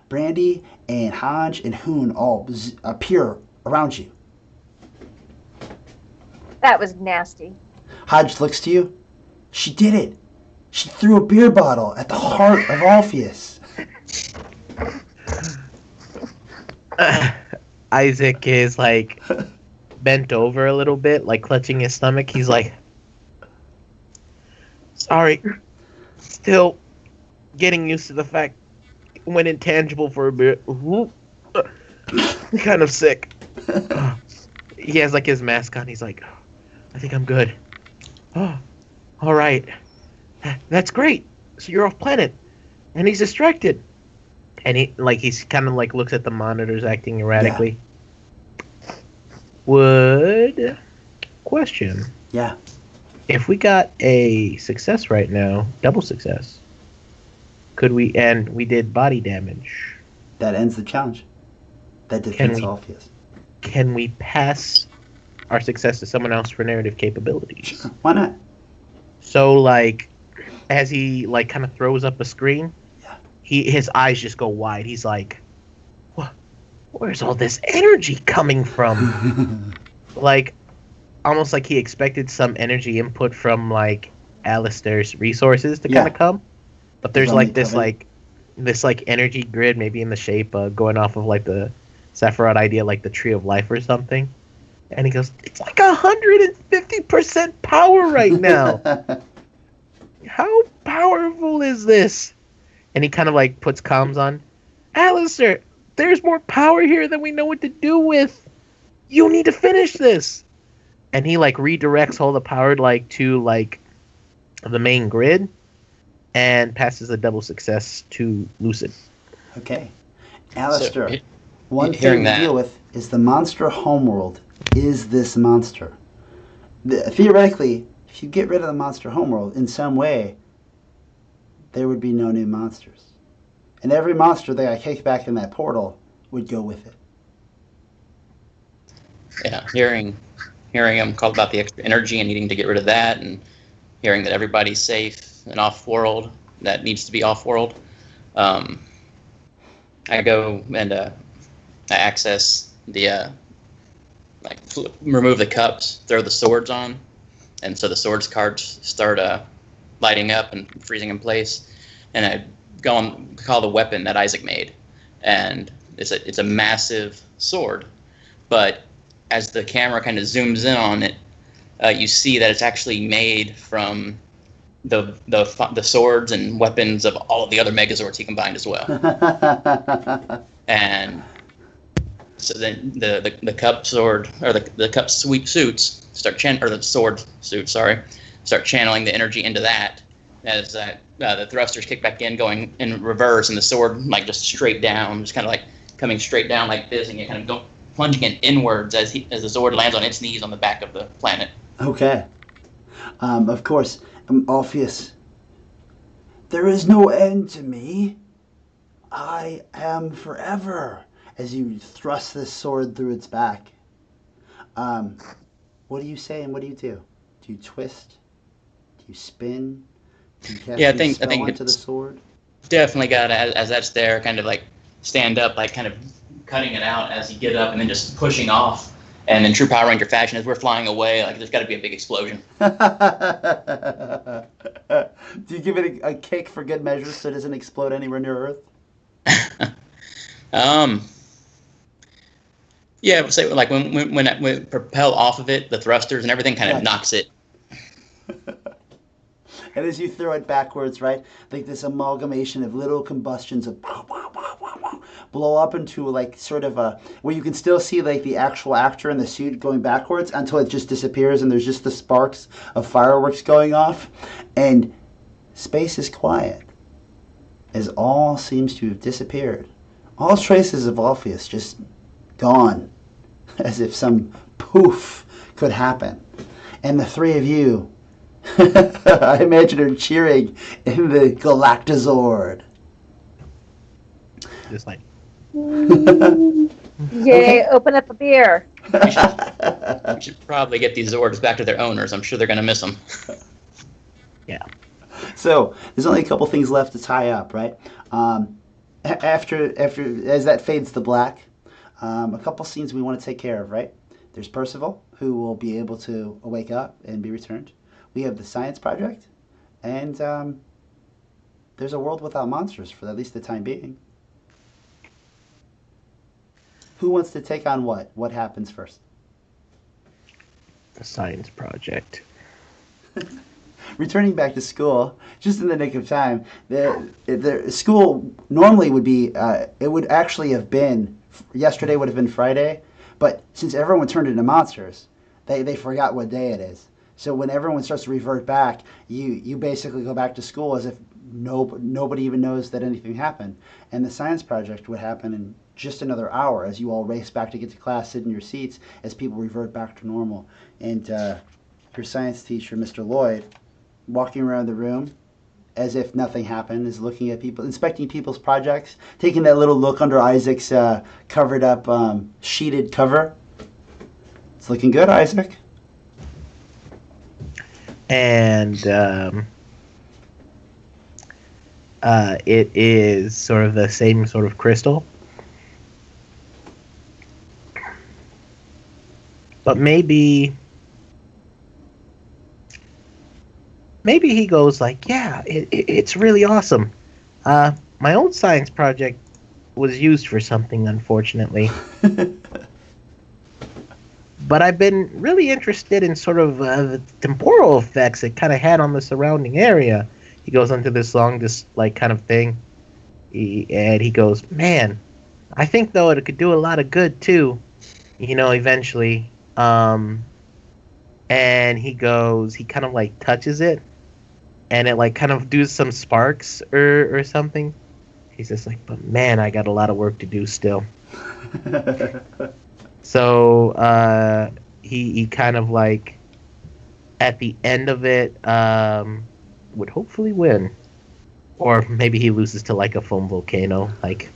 Brandy and Hodge and Hoon all appear around you. That was nasty. Hodge looks to you. She did it. She threw a beer bottle at the heart of Orpheus. Isaac is like bent over a little bit, like clutching his stomach. He's like, sorry, still getting used to the fact it went intangible for a bit. Kind of sick. He has like his mask on. He's like, I think I'm good. Oh, all right. That's great. So you're off planet. And he's distracted. and he's kind of like looks at the monitors, acting erratically. Would question? Yeah. If we got a success right now, double success, could we? And we did body damage. That ends the challenge. That defeats Alpheus. Can we pass our success to someone else for narrative capabilities? Sure. Why not? So, like, as he like kind of throws up a screen, his eyes just go wide. He's like, "What? Where's all this energy coming from?" Like, almost like he expected some energy input from like Alistair's resources to kind of come, but there's like this energy grid, maybe in the shape going off of like the Sephiroth idea, like the Tree of Life or something. And he goes, "It's like 150% power right now. How powerful is this?" And he kind of like puts comms on. "Alistair, there's more power here than we know what to do with. You need to finish this." And he like redirects all the power like to like the main grid and passes a double success to Lucid. Okay. Alistair, So, one thing to deal with is the monster homeworld is this monster. Theoretically, if you get rid of the monster homeworld in some way, there would be no new monsters. And every monster that I kicked back in that portal would go with it. Yeah, hearing him call about the extra energy and needing to get rid of that, and hearing that everybody's safe and off-world, that needs to be off-world. I go and I access the remove the cups, throw the swords on, and so the swords cards start lighting up and freezing in place. And I go and call the weapon that Isaac made, and it's a massive sword, but as the camera kind of zooms in on it, you see that it's actually made from the swords and weapons of all of the other Megazords he combined as well. And so then the cup sword, or the cup suits start the sword suits, start channeling the energy into that, as the thrusters kick back in, going in reverse, and the sword like just straight down, just kind of like coming straight down like this, and you kind of go plunging it inwards as the sword lands on its knees on the back of the planet. Okay. Of course, Alpheus. There is no end to me. I am forever. As you thrust this sword through its back. What do you say and what do you do? Do you twist? Do you spin? Do you cast I think onto the sword? Definitely got as that's there, kind of like stand up, like kind of cutting it out as you get up, and then just pushing off. And in true Power Ranger fashion, as we're flying away, like there's got to be a big explosion. Do you give it a kick for good measure so it doesn't explode anywhere near Earth? Yeah, say like when we propel off of it, the thrusters and everything kind of knocks it. And as you throw it backwards, right, like this amalgamation of little combustions of blow up into like sort of a where you can still see like the actual actor in the suit going backwards until it just disappears and there's just the sparks of fireworks going off, and space is quiet as all seems to have disappeared. All traces of Alpheus just gone, as if some poof could happen. And the three of you, I imagine, are cheering in the Galactazord. Just like, Yay, Okay. open up a beer. We should probably get these Zords back to their owners. I'm sure they're going to miss them. yeah. So there's only a couple things left to tie up, right? After as that fades to black, a couple scenes we want to take care of, right? There's Percival, who will be able to wake up and be returned. We have the science project, and there's a world without monsters for at least the time being. Who wants to take on what? What happens first? The science project. Returning back to school, just in the nick of time, the school normally would be, it would actually have been, yesterday would have been Friday, but since everyone turned into monsters, they forgot what day it is. So when everyone starts to revert back, you basically go back to school as if nobody even knows that anything happened. And the science project would happen in just another hour as you all race back to get to class, sit in your seats as people revert back to normal. And your science teacher, Mr. Lloyd, walking around the room as if nothing happened, is looking at people, inspecting people's projects, taking that little look under Isaac's covered up sheeted cover. It's looking good, Isaac. And it is sort of the same sort of crystal. But maybe he goes like, yeah, it's really awesome. My old science project was used for something, unfortunately. But I've been really interested in sort of the temporal effects it kind of had on the surrounding area. He goes into this long, kind of thing. And he goes, man, I think, though, it could do a lot of good, too, eventually. And he kind of, like, touches it. And it, like, kind of does some sparks or something. He's just like, but, man, I got a lot of work to do still. So he kind of like at the end of it would hopefully win, or maybe he loses to like a foam volcano. Like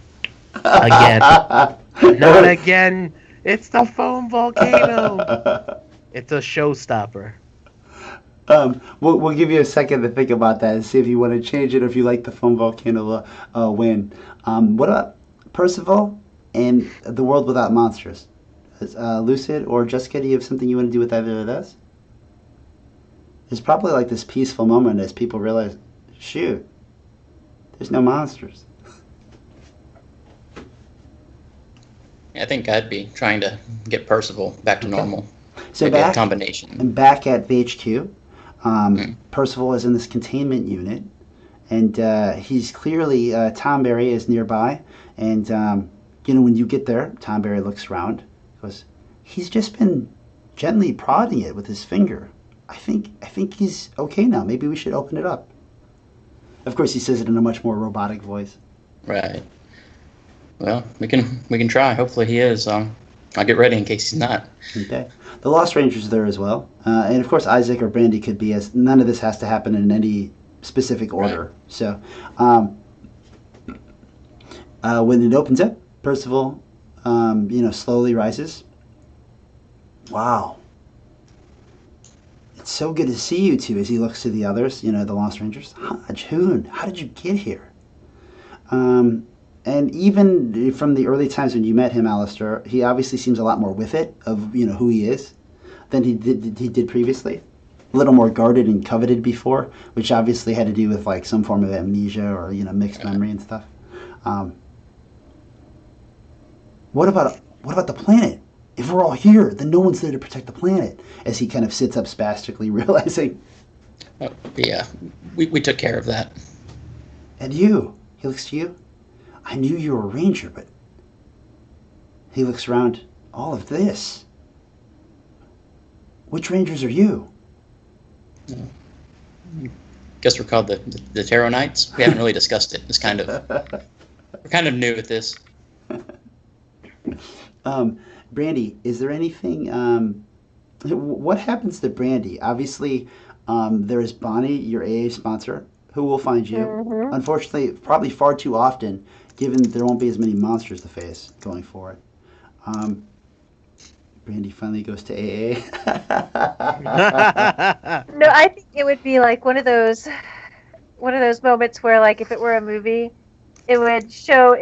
again, not again. It's the foam volcano. It's a showstopper. We'll give you a second to think about that and see if you want to change it or if you like the foam volcano win. What about Percival and the world without monsters? Lucid or Jessica, do you have something you want to do with either of those? It's probably like this peaceful moment as people realize, shoot, there's no monsters. I think I'd be trying to get Percival back to normal. So maybe a combination. And back at VHQ, Percival is in this containment unit, and he's clearly Tomberry is nearby, and when you get there, Tomberry looks around. Goes, he's just been gently prodding it with his finger. I think he's okay now. Maybe we should open it up. Of course, he says it in a much more robotic voice. Right. Well, we can try. Hopefully, he is. I'll get ready in case he's not. Okay. The Lost Ranger's there as well, and of course, Isaac or Brandy could be. As none of this has to happen in any specific order. Right. So, when it opens up, Percival. Slowly rises. Wow. It's so good to see you two as he looks to the others, the Lost Rangers. Hodge, Hoon, how did you get here? And even from the early times when you met him, Alistair, he obviously seems a lot more with it of, who he is than he did previously. A little more guarded and coveted before, which obviously had to do with like some form of amnesia or, mixed memory and stuff. What about the planet? If we're all here, then no one's there to protect the planet. As he kind of sits up spastically, realizing. Oh, yeah, we took care of that. And you? He looks to you. I knew you were a ranger, but he looks around. All of this. Which rangers are you? Guess we're called the Tarot Knights. We haven't really discussed it. It's we're kind of new at this. Brandy, is there anything? What happens to Brandy? Obviously, there is Bonnie, your AA sponsor, who will find you. Mm-hmm. Unfortunately, probably far too often, given there won't be as many monsters to face going forward. Brandy finally goes to AA. No, I think it would be like one of those moments where, like, if it were a movie, it would show.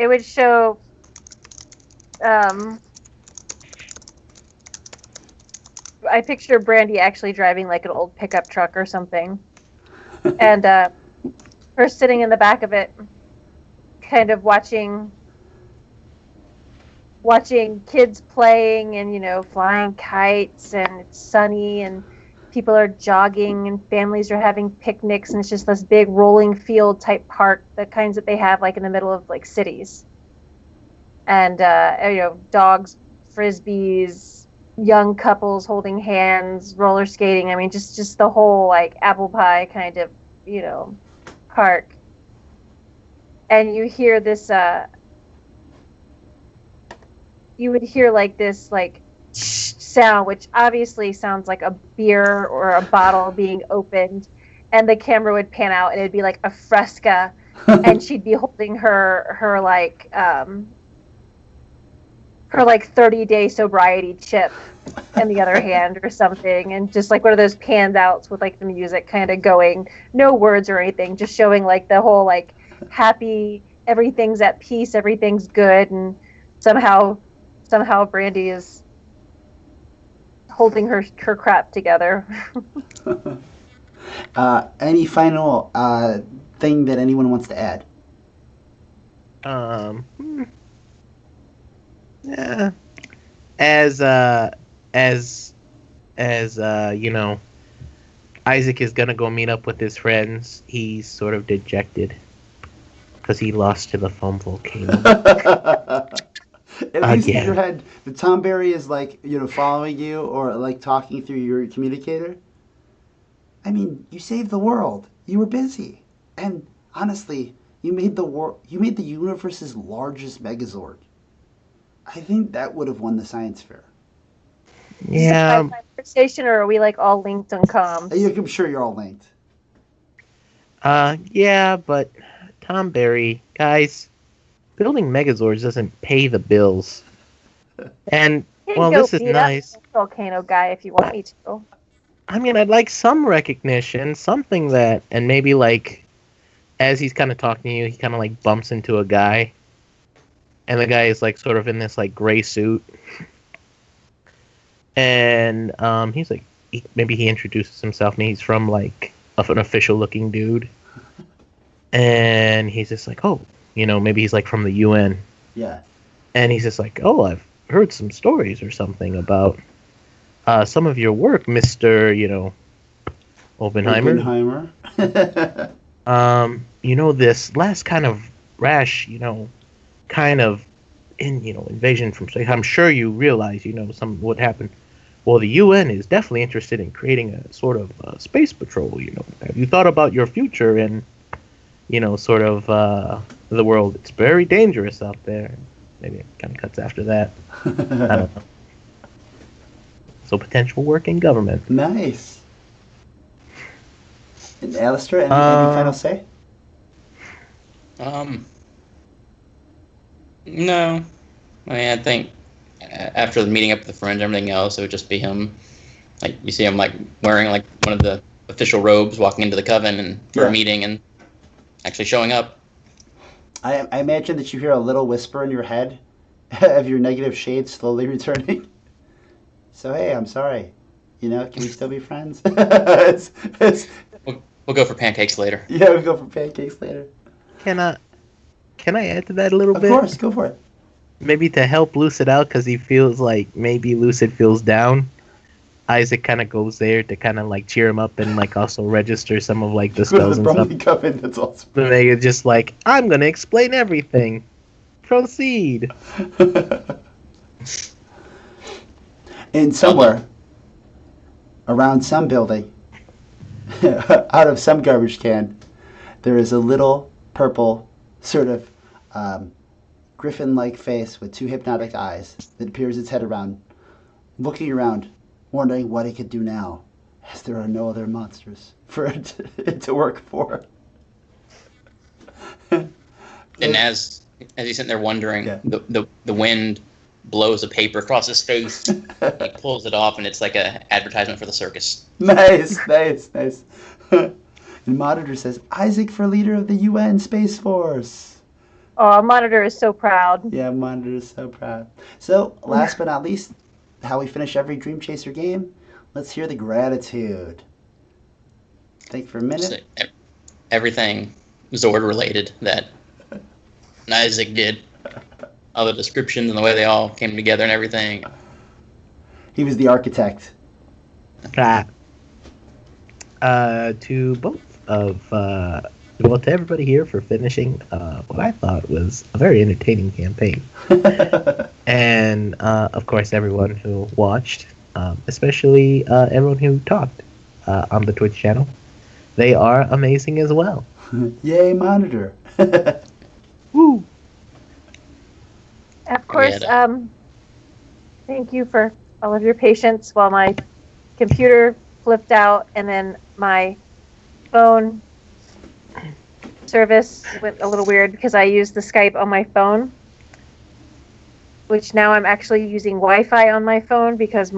I picture Brandy actually driving like an old pickup truck or something, and her sitting in the back of it, kind of watching kids playing and flying kites, and it's sunny and people are jogging and families are having picnics, and it's just this big rolling field type park, the kinds that they have like in the middle of like cities. And dogs, frisbees, young couples holding hands, roller skating. I mean, just the whole like apple pie kind of park. and you hear this. You would hear like this like sound, which obviously sounds like a beer or a bottle being opened, and the camera would pan out, and it'd be like a Fresca, and she'd be holding her like 30-day sobriety chip in the other hand or something, and just like one of those pans outs with like the music kind of going, no words or anything, just showing like the whole like happy, everything's at peace, everything's good, and somehow Brandy is holding her crap together. Any final thing that anyone wants to add? Yeah. As you know, Isaac is gonna go meet up with his friends. He's sort of dejected because he lost to the foam volcano. At least in your head, the Tom Berry is like, following you or like talking through your communicator. I mean, you saved the world. You were busy, and honestly, you made the universe's largest Megazord. I think that would have won the science fair. Yeah. Conversation, or are we like all linked on comms? I'm sure you're all linked. Yeah, but Tom Berry, guys, building Megazords doesn't pay the bills. And well, this is nice. Volcano guy, if you want me to. I mean, I'd like some recognition, something that, and maybe like, as he's kind of talking to you, he kind of like bumps into a guy, and the guy is like sort of in this like gray suit, and he's like, maybe he introduces himself, and he's from like an official-looking dude, and he's just like, oh, maybe he's like from the UN. Yeah. And he's just like, oh, I've heard some stories or something about some of your work, Mr. Oppenheimer. This last kind of rash, kind of invasion from space. I'm sure you realize, some what happened. Well, the UN is definitely interested in creating a sort of space patrol. Have you thought about your future and, sort of the world? It's very dangerous out there. Maybe it kind of cuts after that. I don't know. So potential work in government. Nice. And Alistair, any final say? No. I mean, I think after the meeting up with the friends and everything else, it would just be him. Like, you see him, like, wearing, like, one of the official robes, walking into the coven and for a meeting and actually showing up. I imagine that you hear a little whisper in your head of your negative shade slowly returning. So, hey, I'm sorry. Can we still be friends? We'll go for pancakes later. Yeah, we'll go for pancakes later. Can I add to that a little bit? Of course, go for it. Maybe to help Lucid out, because he feels like maybe Lucid feels down. Isaac kind of goes there to kind of like cheer him up and like also register some of like the spells and stuff. Coven, that's awesome. But they just like, I'm gonna explain everything. Proceed. And somewhere around some building, out of some garbage can, there is a little purple sort of griffin-like face with two hypnotic eyes that peers its head around, looking around, wondering what it could do now, as there are no other monsters for it to work for. And as he's sitting there wondering, the wind blows a paper across his face. He pulls it off, and it's like an advertisement for the circus. Nice. And Monitor says, Isaac for leader of the UN Space Force. Oh, Monitor is so proud. Yeah, Monitor is so proud. So, last but not least, how we finish every Dream Chaser game, let's hear the gratitude. Think for a minute. So, everything Zord related that Isaac did. All the descriptions and the way they all came together and everything. He was the architect. To both of, to everybody here for finishing what I thought was a very entertaining campaign. And, of course, everyone who watched, especially everyone who talked on the Twitch channel. They are amazing as well. Yay, Monitor. course, Yeah. thank you for all of your patience while my computer flipped out and then my phone service went a little weird because I used the Skype on my phone, which now I'm actually using Wi-Fi on my phone because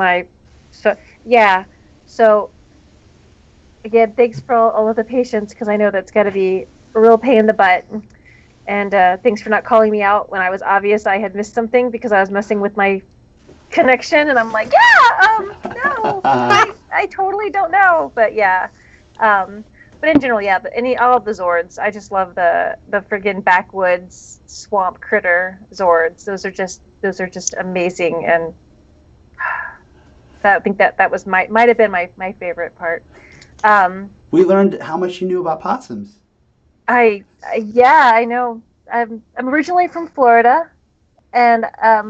yeah. So again, thanks for all of the patience because I know that's got to be a real pain in the butt. And thanks for not calling me out when I was obvious I had missed something because I was messing with my connection, and I'm like, no, I totally don't know, but yeah. But in general, yeah, all of the Zords, I just love the friggin' backwoods swamp critter Zords. Those are just amazing, and I think that was might have been my favorite part. We learned how much you knew about possums. Yeah, I know. I'm originally from Florida, and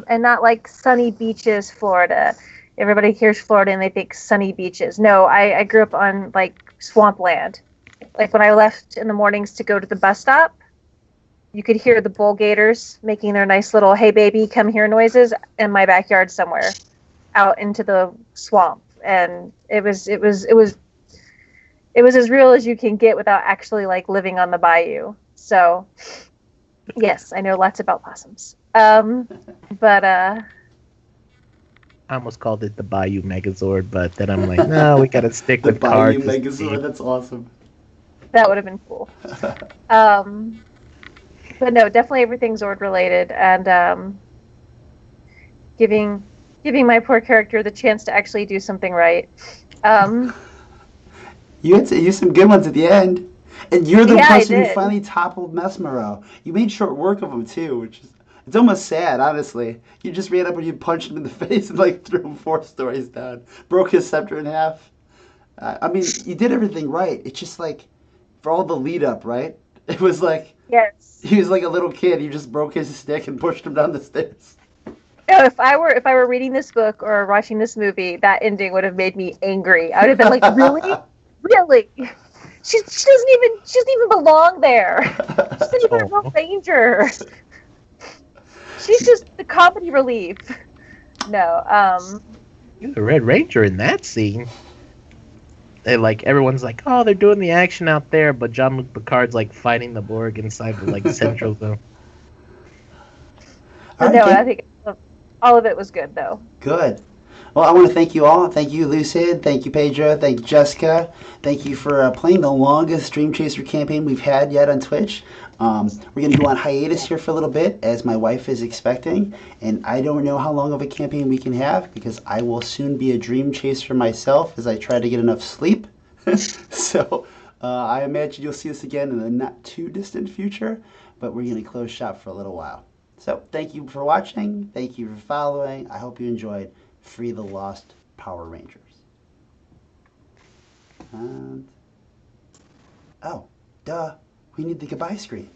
not like sunny beaches, Florida. Everybody hears Florida and they think sunny beaches. No, I grew up on like swampland. Like when I left in the mornings to go to the bus stop, you could hear the bull gators making their nice little "Hey baby, come here" noises in my backyard somewhere, out into the swamp, and it was as real as you can get without actually like living on the bayou. So yes, I know lots about possums. But I almost called it the Bayou Megazord, but then I'm like, no, we gotta stick The with Bayou cards. Megazord, that's awesome. that would have been cool. But no, definitely everything Zord related, and giving my poor character the chance to actually do something right. You had to use some good ones at the end. And you're the Yeah, I person who did. finally toppled Mesmero. You made short work of him too, which is it's almost sad, honestly. You just ran up and you punched him in the face and like threw him 4 stories down, broke his scepter in half. I mean, you did everything right. It's just like for all the lead up, right? It was like Yes. he was like a little kid. You just broke his stick and pushed him down the stairs. No, if I were reading this book or watching this movie, that ending would have made me angry. I would have been like, really, really. She doesn't even belong there. She's not even a real ranger. She's just the comedy relief. No, You're the Red Ranger in that scene. They like everyone's like, oh, they're doing the action out there, but Jean-Luc Picard's like fighting the Borg inside the like central zone. All right, no, I Kate. think all of it was good though. Good. Well, I want to thank you all. Thank you, Lucid. Thank you, Pedro. Thank you, Jessica. Thank you for playing the longest Dream Chaser campaign we've had yet on Twitch. We're going to go on hiatus here for a little bit as my wife is expecting, and I don't know how long of a campaign we can have because I will soon be a Dream Chaser myself as I try to get enough sleep. So I imagine you'll see us again in the not too distant future, but we're going to close shop for a little while. So thank you for watching. Thank you for following. I hope you enjoyed Free the Lost Power Rangers. And, oh, duh, we need the goodbye screen.